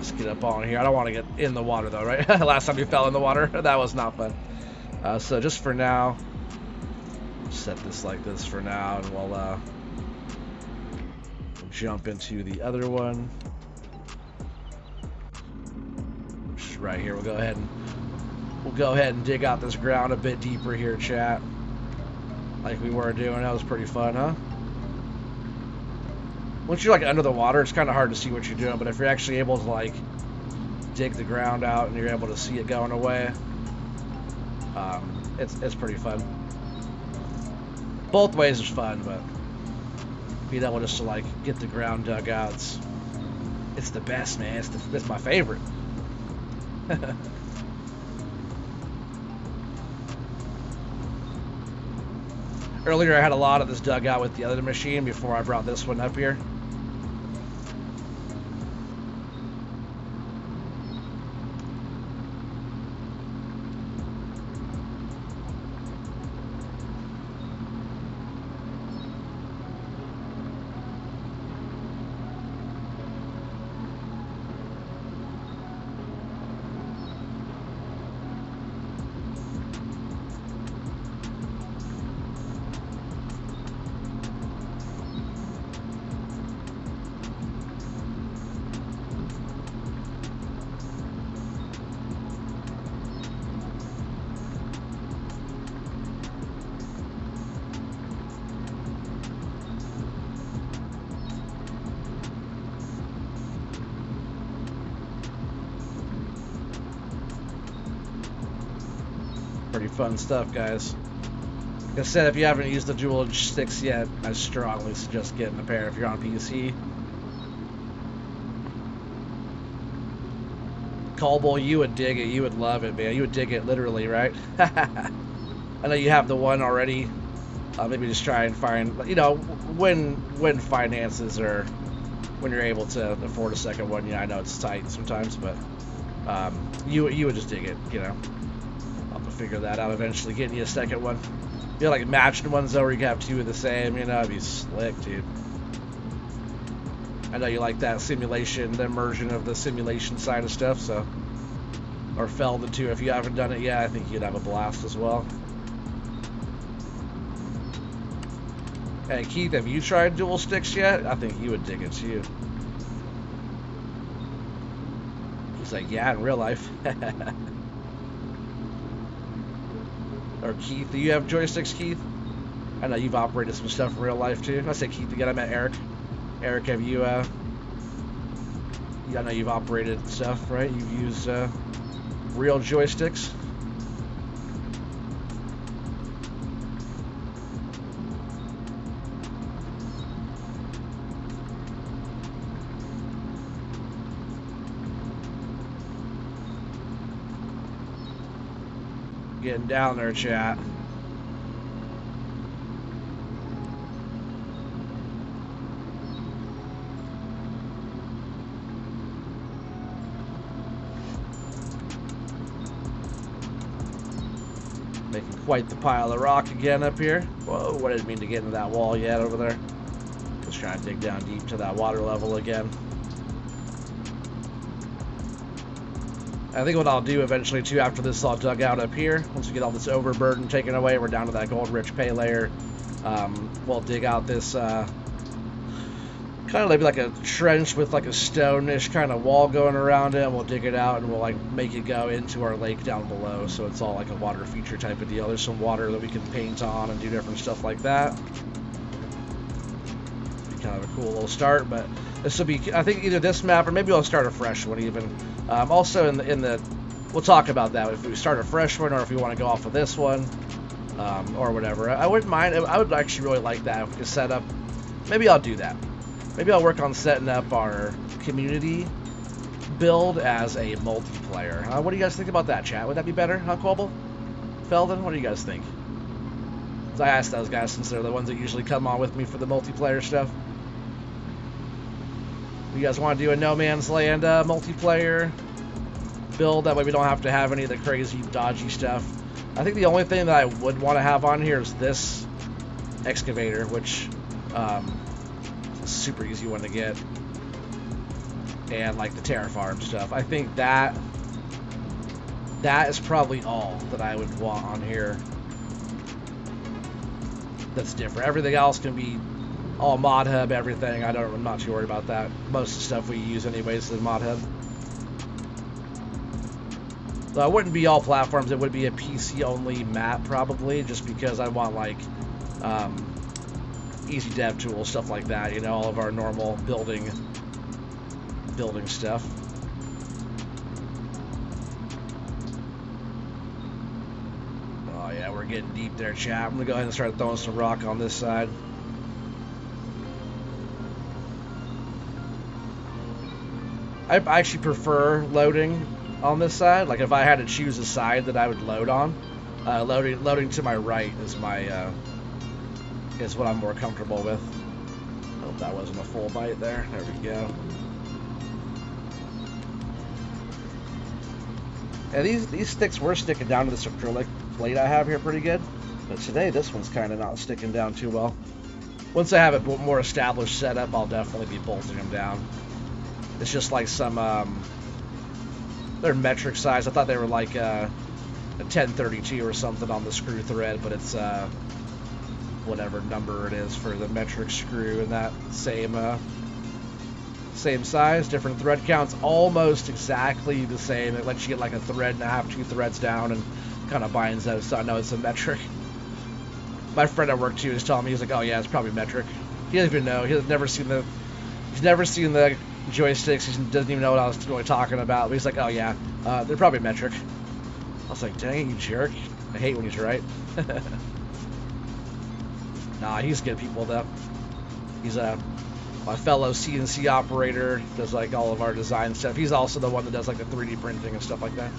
Let's get up on here. I don't want to get in the water though, right? Last time we fell in the water, that was not fun. So just for now, set this like this for now, and we'll jump into the other one. Just right here, we'll go ahead and dig out this ground a bit deeper here, chat. Like we were doing. That was pretty fun, huh? Once you're like under the water, it's kind of hard to see what you're doing, but if you're actually able to like dig the ground out and you're able to see it going away, it's pretty fun. Both ways is fun, but being able just to like get the ground dug out, it's the best, man. It's my favorite. Earlier I had a lot of this dug out with the other machine before I brought this one up here. Pretty fun stuff, guys. Like I said, if you haven't used the dual sticks yet, I strongly suggest getting a pair if you're on PC. Callboy, you would dig it. You would love it, man. You would dig it literally, right? I know you have the one already. Maybe just try and find, you know, when finances are, when you're able to afford a second one. Yeah, I know it's tight sometimes, but you would just dig it, you know. Figure that out eventually, getting you a second one. You know, like matching ones though, where you can have two of the same, you know, it'd be slick, dude. I know you like that simulation, the immersion of the simulation side of stuff, so. Or Feldon too, if you haven't done it yet, I think you'd have a blast as well. Hey Keith, have you tried dual sticks yet? I think you would dig it too. He's like, yeah, in real life. Or Keith, do you have joysticks, Keith? I know you've operated some stuff in real life too. I say Keith again, I meant Eric. Eric, have you, I know you've operated stuff, right? You've used real joysticks. Getting down there, chat. Making quite the pile of rock again up here. Whoa, I didn't mean to get into that wall yet over there. Just trying to dig down deep to that water level again. I think what I'll do eventually too, after this is all dug out up here, once we get all this overburden taken away, we're down to that gold rich pay layer. We'll dig out this kind of maybe like a trench with like a stone-ish kind of wall going around it, and we'll dig it out and we'll like make it go into our lake down below, so it's all like a water feature type of deal. There's some water that we can paint on and do different stuff like that. Be kind of a cool little start, but this will be, I think, either this map or maybe I'll start a fresh one even. Also in the, we'll talk about that if we start a fresh one or if we want to go off of this one, or whatever. I wouldn't mind. I would actually really like that if we could set up. Maybe I'll do that. Maybe I'll work on setting up our community build as a multiplayer. What do you guys think about that, chat? Would that be better, huh, Quabble? Feldon, what do you guys think? I asked those guys since they're the ones that usually come on with me for the multiplayer stuff. You guys want to do a No Man's Land multiplayer build? That way we don't have to have any of the crazy, dodgy stuff. I think the only thing that I would want to have on here is this excavator, which is a super easy one to get. and like the terraform stuff. I think that is probably all that I would want on here. That's different. Everything else can be all mod hub, everything. I'm not too worried about that. Most of the stuff we use anyways is mod hub. So it wouldn't be all platforms. It would be a PC only map probably, just because I want like easy dev tools, stuff like that. You know, all of our normal building stuff. Oh yeah, we're getting deep there, chat. I'm gonna go ahead and start throwing some rock on this side. I actually prefer loading on this side. Like if I had to choose a side that I would load on, loading to my right is is what I'm more comfortable with. Hope that wasn't a full bite there. There we go. And these sticks were sticking down to this acrylic plate I have here pretty good, but today this one's kind of not sticking down too well. Once I have a more established setup, I'll definitely be bolting them down. It's just like some, they're metric size. I thought they were like a 1032 or something on the screw thread, but it's whatever number it is for the metric screw, and that same size, different thread counts, almost exactly the same. It lets you get like a thread and a half, 2 threads down, and kind of binds those, so I know it's a metric. My friend at work too was telling me, he's like, oh yeah, it's probably metric. He doesn't even know. He's never seen the joysticks. He doesn't even know what I was really talking about. But he's like, oh yeah, they're probably metric. I was like, dang it, you jerk. I hate when he's right. Nah, he's good people though. He's my fellow CNC operator, does like all of our design stuff. He's also the one that does like the 3D printing and stuff like that.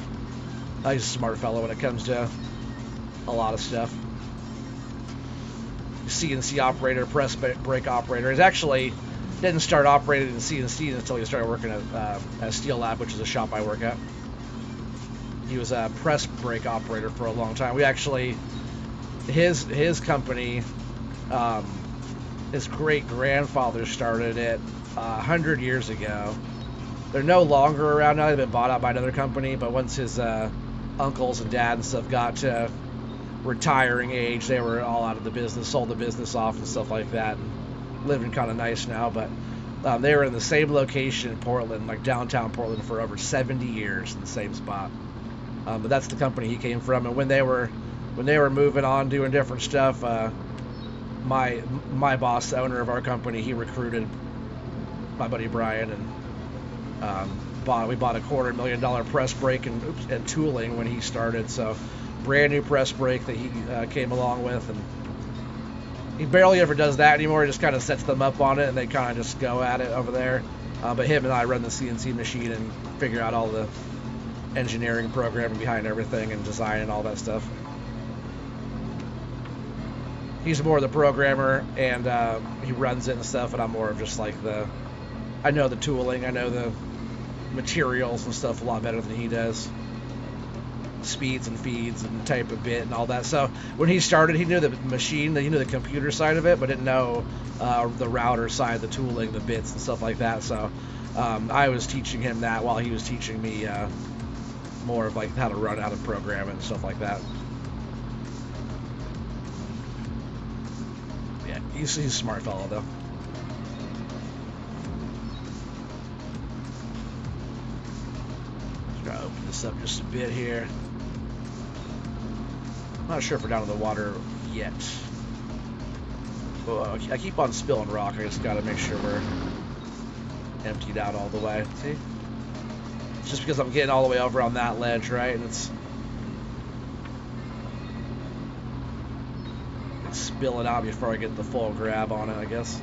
He's a smart fellow when it comes to a lot of stuff. CNC operator, press brake operator. He's actually didn't start operating in CNC until he started working at Steel Lab, which is a shop I work at. He was a press brake operator for a long time. We actually, his company, his great-grandfather started it 100 years ago. They're no longer around now. They've been bought out by another company, but once his uncles and dad and stuff got to retiring age, they were all out of the business, sold the business off and stuff like that, and living kind of nice now. But they were in the same location in Portland, like downtown Portland, for over 70 years in the same spot. But that's the company he came from. And when they were moving on, doing different stuff, my boss, the owner of our company, he recruited my buddy Brian, and we bought a $250,000 press brake and tooling when he started. So brand new press brake that he came along with, and he barely ever does that anymore. He just kind of sets them up on it, and they kind of just go at it over there. But him and I run the CNC machine and figure out all the engineering programming behind everything and design and all that stuff. He's more the programmer, and he runs it and stuff, and I'm more of just like I know the tooling, I know the materials and stuff a lot better than he does. Speeds and feeds and type of bit and all that. So when he started, he knew the machine, he knew the computer side of it, but didn't know the router side, the tooling, the bits and stuff like that. So I was teaching him that while he was teaching me more of like how to run, how to program it and stuff like that. Yeah, he's a smart fellow though. Try to open this up just a bit here. I'm not sure if we're down in the water yet. Well, I keep on spilling rock. I just got to make sure we're emptied out all the way. See? It's just because I'm getting all the way over on that ledge, right? And it's spilling out before I get the full grab on it, I guess.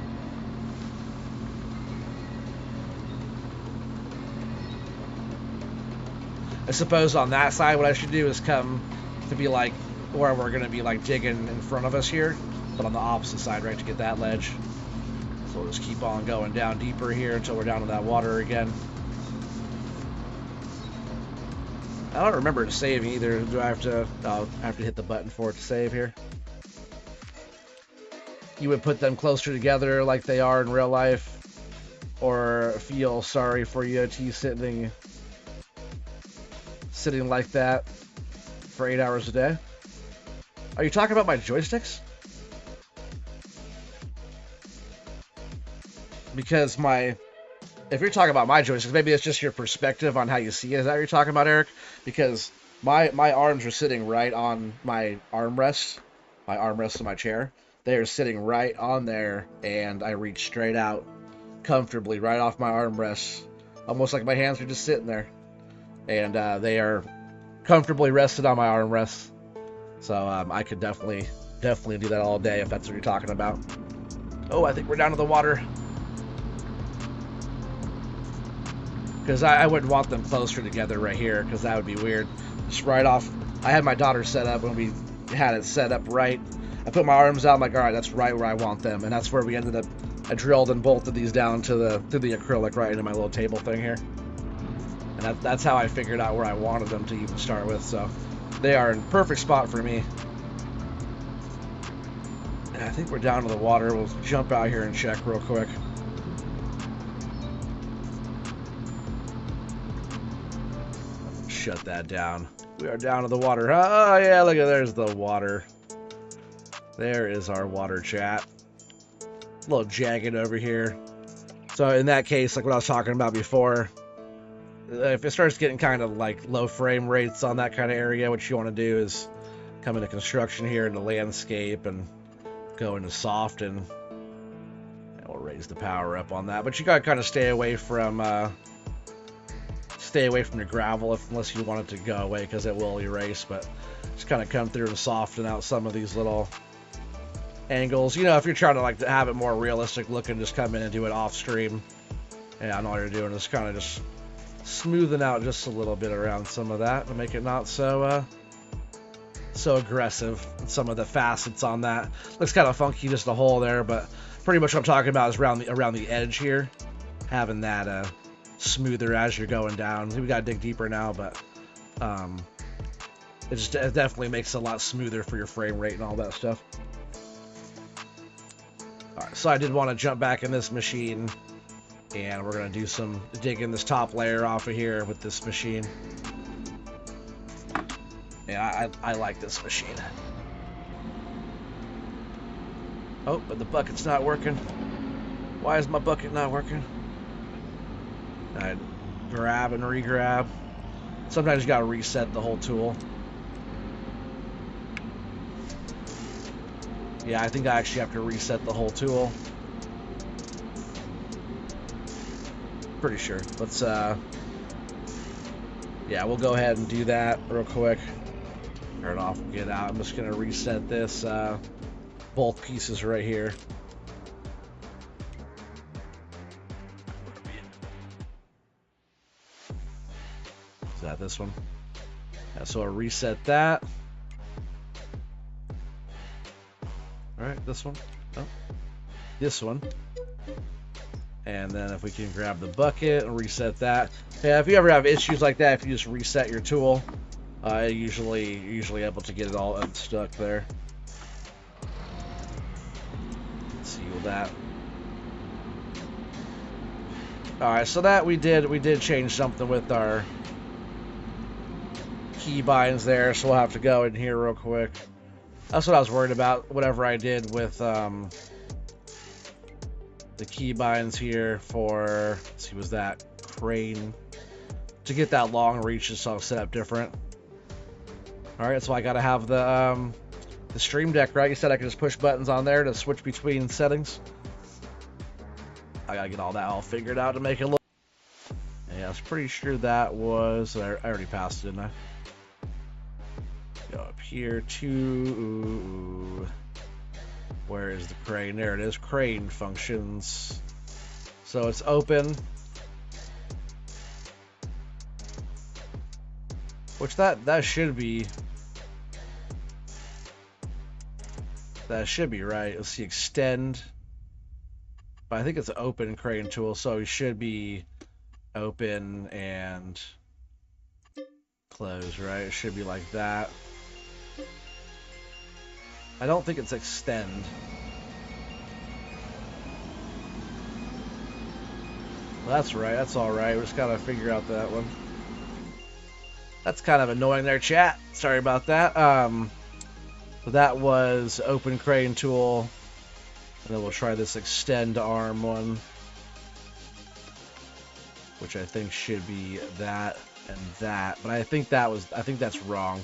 I suppose on that side, what I should do is come to be like where we're going to be like digging in front of us here, but on the opposite side, right, to get that ledge. So we'll just keep on going down deeper here until we're down in that water again. I don't remember to save either. Do I have to? Oh, I have to hit the button for it to save here. You would put them closer together like they are in real life. or feel sorry for EOT sitting like that for 8 hours a day. Are you talking about my joysticks? Because if you're talking about my joysticks, maybe it's just your perspective on how you see it. Is that what you're talking about, Eric? Because my arms are sitting right on my armrest of my chair. They are sitting right on there, and I reach straight out comfortably right off my armrest, almost like my hands are just sitting there. And they are comfortably rested on my armrest. So I could definitely do that all day if that's what you're talking about. Oh, I think we're down to the water. Because I wouldn't want them closer together right here, because that would be weird. Just right off, I had my daughter set up when we had it set up right. I put my arms out, I'm like, all right, that's right where I want them. And that's where we ended up, I drilled and bolted these down to the acrylic right into my little table thing here. And that's how I figured out where I wanted them to even start with. So they are in perfect spot for me. And I think we're down to the water. We'll jump out here and check real quick. Shut that down. We are down to the water. Oh yeah, look at, there's the water. There is our water, chat. A little jagged over here. So in that case, like what I was talking about before, if it starts getting kind of like low frame rates on that kind of area, what you want to do is come into construction here into landscape and go into soft, and we'll raise the power up on that. But you gotta kind of stay away from your gravel unless you want it to go away, because it will erase. But just kind of come through and soften out some of these little angles. You know, if you're trying to like to have it more realistic looking, just come in and do it off stream. Yeah, I know what you're doing is kind of just smoothing out just a little bit around some of that to make it not so aggressive. And some of the facets on that looks kind of funky, just a hole there, but pretty much what I'm talking about is around the edge here, having that smoother as you're going down. We gotta dig deeper now, but it definitely makes it a lot smoother for your frame rate and all that stuff. Alright, so I did want to jump back in this machine, and we're gonna do some digging this top layer off of here with this machine. Yeah, I like this machine. Oh, but the bucket's not working. Why is my bucket not working? I grab and re-grab. Sometimes you gotta reset the whole tool. Yeah, I think I actually have to reset the whole tool. Pretty sure. Let's yeah, we'll go ahead and do that real quick. Turn it off and get out. I'm just gonna reset this both pieces right here. Is that this one? Yeah, so I'll reset that. Alright, this one. Oh, this one. And then if we can grab the bucket and reset that. Yeah, if you ever have issues like that, if you just reset your tool, you're usually able to get it all unstuck there. Seal that. Alright, so that we did change something with our key binds there, so we'll have to go in here real quick. That's what I was worried about, whatever I did with the key binds here for, let's see, was that crane, to get that long reach, so I'll set up different. Alright, so I gotta have the stream deck, right? You said I could just push buttons on there to switch between settings. I gotta get all that all figured out to make it look. Yeah, I was pretty sure that was, I already passed it, didn't I? Go up here to, where is the crane? There it is, crane functions. So it's open. Which that should be right. Let's see, extend. But I think it's an open crane tool, so it should be open and close, right? It should be like that. I don't think it's extend. That's right. That's all right. We just gotta figure out that one. That's kind of annoying there, chat. Sorry about that. So that was open crane tool, and then we'll try this extend arm one, which I think should be that and that. But I think that's wrong.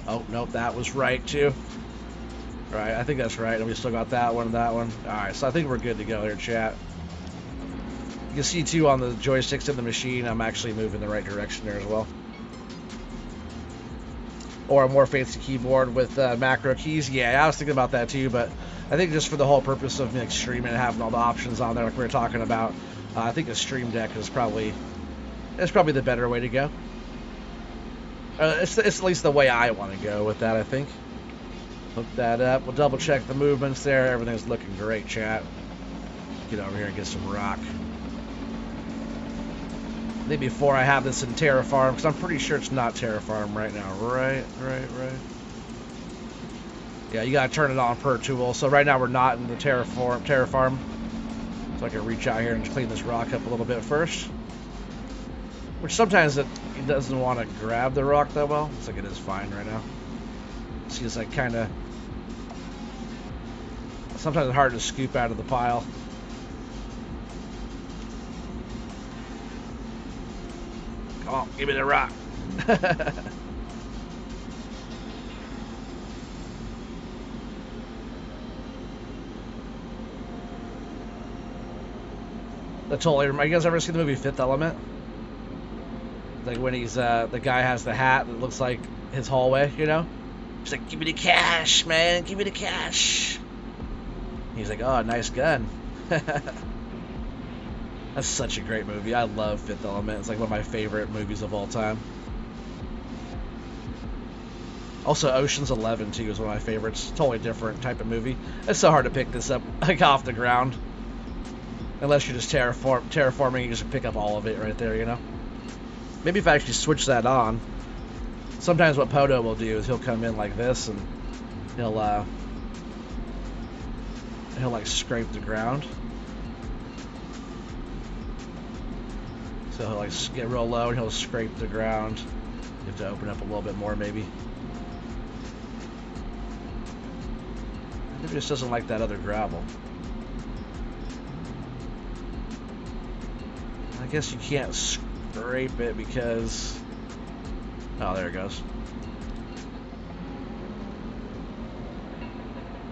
Oh nope, that was right too. All right, I think that's right. And we still got that one and that one. All right, so I think we're good to go here, chat. You can see too on the joysticks of the machine, I'm actually moving the right direction there as well. Or a more fancy keyboard with macro keys. Yeah, I was thinking about that too, but I think just for the whole purpose of streaming and having all the options on there like we were talking about, I think a Stream Deck is probably the better way to go. It's at least the way I want to go with that, I think. Hook that up. We'll double check the movements there. Everything's looking great, chat. Get over here and get some rock. I think before I have this in Terraform, because I'm pretty sure it's not Terraform right now. Right. Yeah, you gotta turn it on per tool. So right now we're not in the Terraform. So I can reach out here and clean this rock up a little bit first. Which sometimes it doesn't want to grab the rock that well. Looks like it is fine right now. See, it's like kind of... Sometimes it's hard to scoop out of the pile. Come on, give me the rock. That totally reminds you guys ever seen the movie Fifth Element? Like when he's the guy has the hat that looks like his hallway, you know? He's like, give me the cash, man, give me the cash. He's like, oh, nice gun. That's such a great movie. I love Fifth Element. It's like one of my favorite movies of all time. Also, Ocean's 11 too is one of my favorites. Totally different type of movie. It's so hard to pick this up like off the ground. Unless you're just terraforming, you just pick up all of it right there, you know? Maybe if I actually switch that on. Sometimes what Poto will do is he'll come in like this and he'll like scrape the ground. So he'll like get real low and he'll scrape the ground. You have to open up a little bit more maybe. Maybe it just doesn't like that other gravel. I guess you can't scrape it because... Oh, there it goes.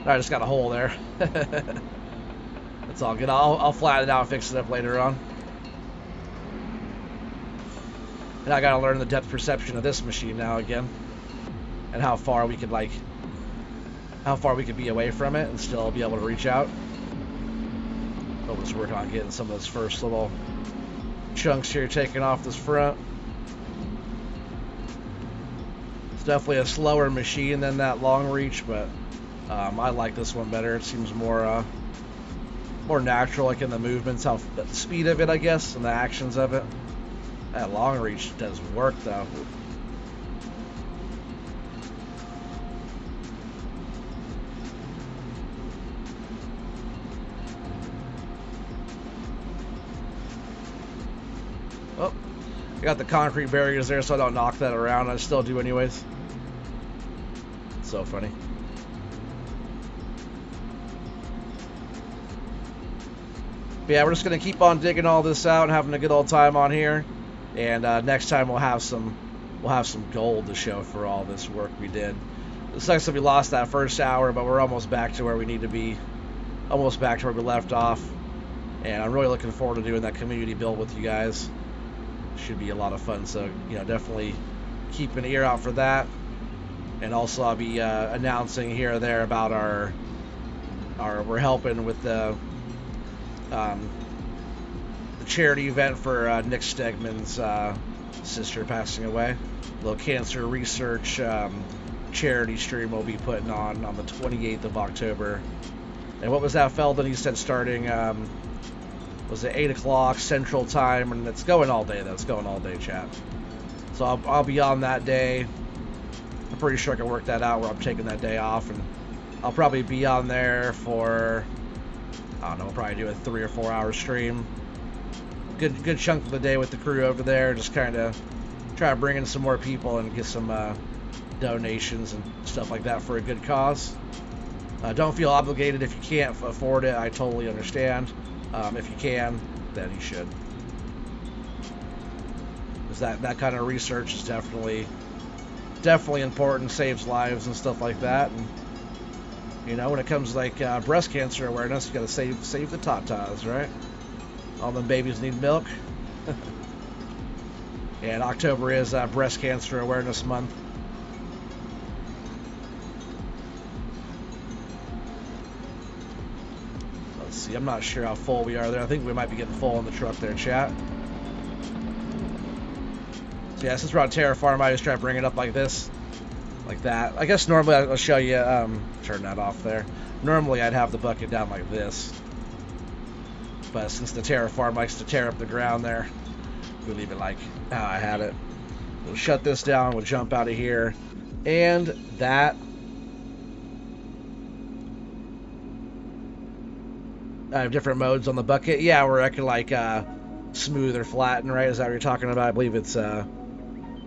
I just got a hole there. That's all good. I'll flatten it out and fix it up later on. And I gotta learn the depth perception of this machine now again. And how far we could be away from it and still be able to reach out. But we'll just work on getting some of those first little chunks here taken off this front. It's definitely a slower machine than that long reach, but I like this one better. It seems more natural, like in the movements, the speed of it, I guess, and the actions of it. That long reach does work, though. Oh, I got the concrete barriers there so I don't knock that around. I still do anyways. So funny. But yeah, we're just gonna keep on digging all this out and having a good old time on here. And next time we'll have some gold to show for all this work we did. It sucks that we lost that first hour, but we're almost back to where we need to be. Almost back to where we left off. And I'm really looking forward to doing that community build with you guys. Should be a lot of fun, so definitely keep an ear out for that. And also I'll be announcing here or there about our we're helping with the charity event for Nick Stegman's sister passing away. A little cancer research charity stream we'll be putting on the 28th of October. And what was that, Feldon? He said starting was it 8 o'clock Central Time, and it's going all day, though. It's going all day, chat. So I'll be on that day. I'm pretty sure I can work that out where I'm taking that day off, and I'll probably be on there for I don't know, we'll probably do a 3 or 4 hour stream. Good chunk of the day with the crew over there. Just kind of try to bring in some more people and get some donations and stuff like that for a good cause. Don't feel obligated if you can't afford it. I totally understand. If you can, then you should. Because that kind of research is definitely important, saves lives and stuff like that. And you know, when it comes to like breast cancer awareness, you gotta save the tatas, right? All them babies need milk. And October is Breast Cancer Awareness Month. Let's see, I'm not sure how full we are there. I think we might be getting full in the truck there, chat. So yeah, since we're on Terra Farm, I just try to bring it up like this. Like that. I guess normally I'll show you, turn that off there. Normally I'd have the bucket down like this. But since the Terra Farm likes to tear up the ground there, we'll leave it like how I had it. We'll shut this down, we'll jump out of here. And that... I have different modes on the bucket. Yeah, where I can like smooth or flatten, right? Is that what you're talking about? I believe it's, well,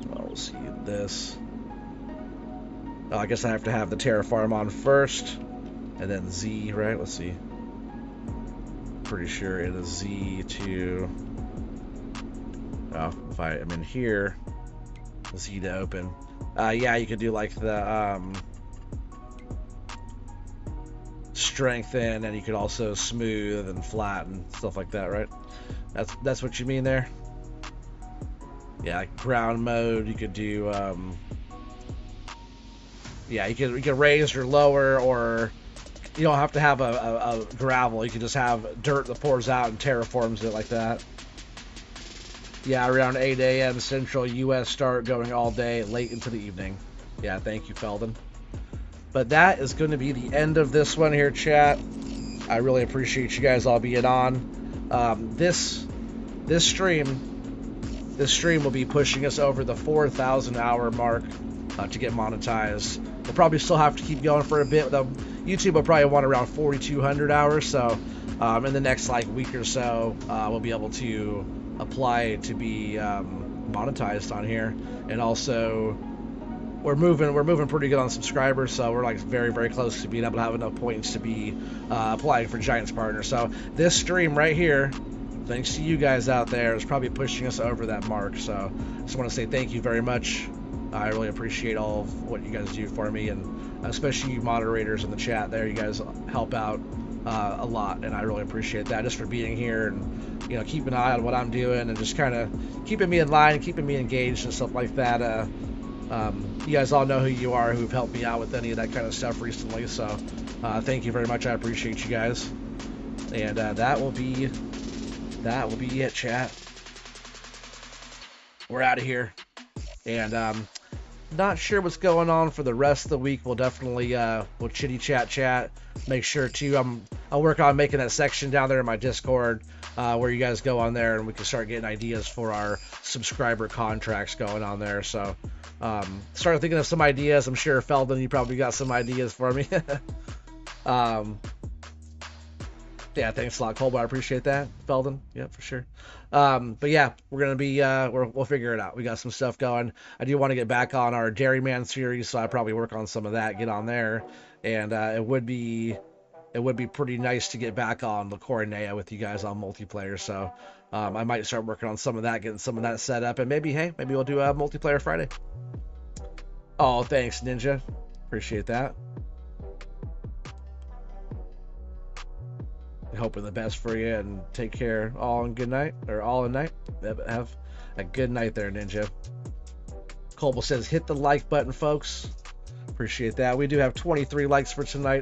we'll see this. Oh, I guess I have to have the Terra Farm on first, and then Z, right? Let's see. Pretty sure it is Z to... Oh, if I am in here, Z to open. Yeah, you could do like the strengthen, and you could also smooth and flatten, stuff like that, right? That's what you mean there? Yeah, like ground mode, you could do... Yeah, you can raise or lower, or you don't have to have a gravel. You can just have dirt that pours out and terraforms it like that. Yeah, around 8 a.m. Central U.S. start, going all day, late into the evening. Yeah, thank you, Feldon. But that is going to be the end of this one here, chat. I really appreciate you guys all being on. This stream will be pushing us over the 4,000 hour mark to get monetized. We'll probably still have to keep going for a bit. YouTube will probably want around 4,200 hours. So in the next like week or so, we'll be able to apply to be monetized on here. And also, we're moving pretty good on subscribers, so we're like very close to being able to have enough points to be applying for Giants Partner. So this stream right here, thanks to you guys out there, is probably pushing us over that mark. So I just want to say thank you very much. I really appreciate all of what you guys do for me, and especially you moderators in the chat there. You guys help out a lot, and I really appreciate that, just for being here and, you know, keep an eye on what I'm doing and just kind of keeping me in line, keeping me engaged and stuff like that. You guys all know who you are, who've helped me out with any of that kind of stuff recently, so thank you very much. I appreciate you guys. And that will be it, chat. We're out of here. And not sure what's going on for the rest of the week. We'll definitely we'll chitty chat. Make sure to I'll work on making that section down there in my Discord where you guys go on there and we can start getting ideas for our subscriber contracts going on there. So started thinking of some ideas. I'm sure Feldon, you probably got some ideas for me. Yeah, thanks a lot, Colby. I appreciate that, Feldon. Yeah, for sure. But yeah, we're gonna be we'll figure it out. We got some stuff going. I do want to get back on our Dairyman series, so I probably work on some of that, get on there, and it would be pretty nice to get back on La Coronea with you guys on multiplayer. So I might start working on some of that, getting some of that set up, and maybe we'll do a multiplayer Friday. Oh, thanks, Ninja. Appreciate that. Hoping the best for you, and take care all, and good night, or all in night. Have a good night there, Ninja. Colby says hit the like button, folks. Appreciate that. We do have 23 likes for tonight.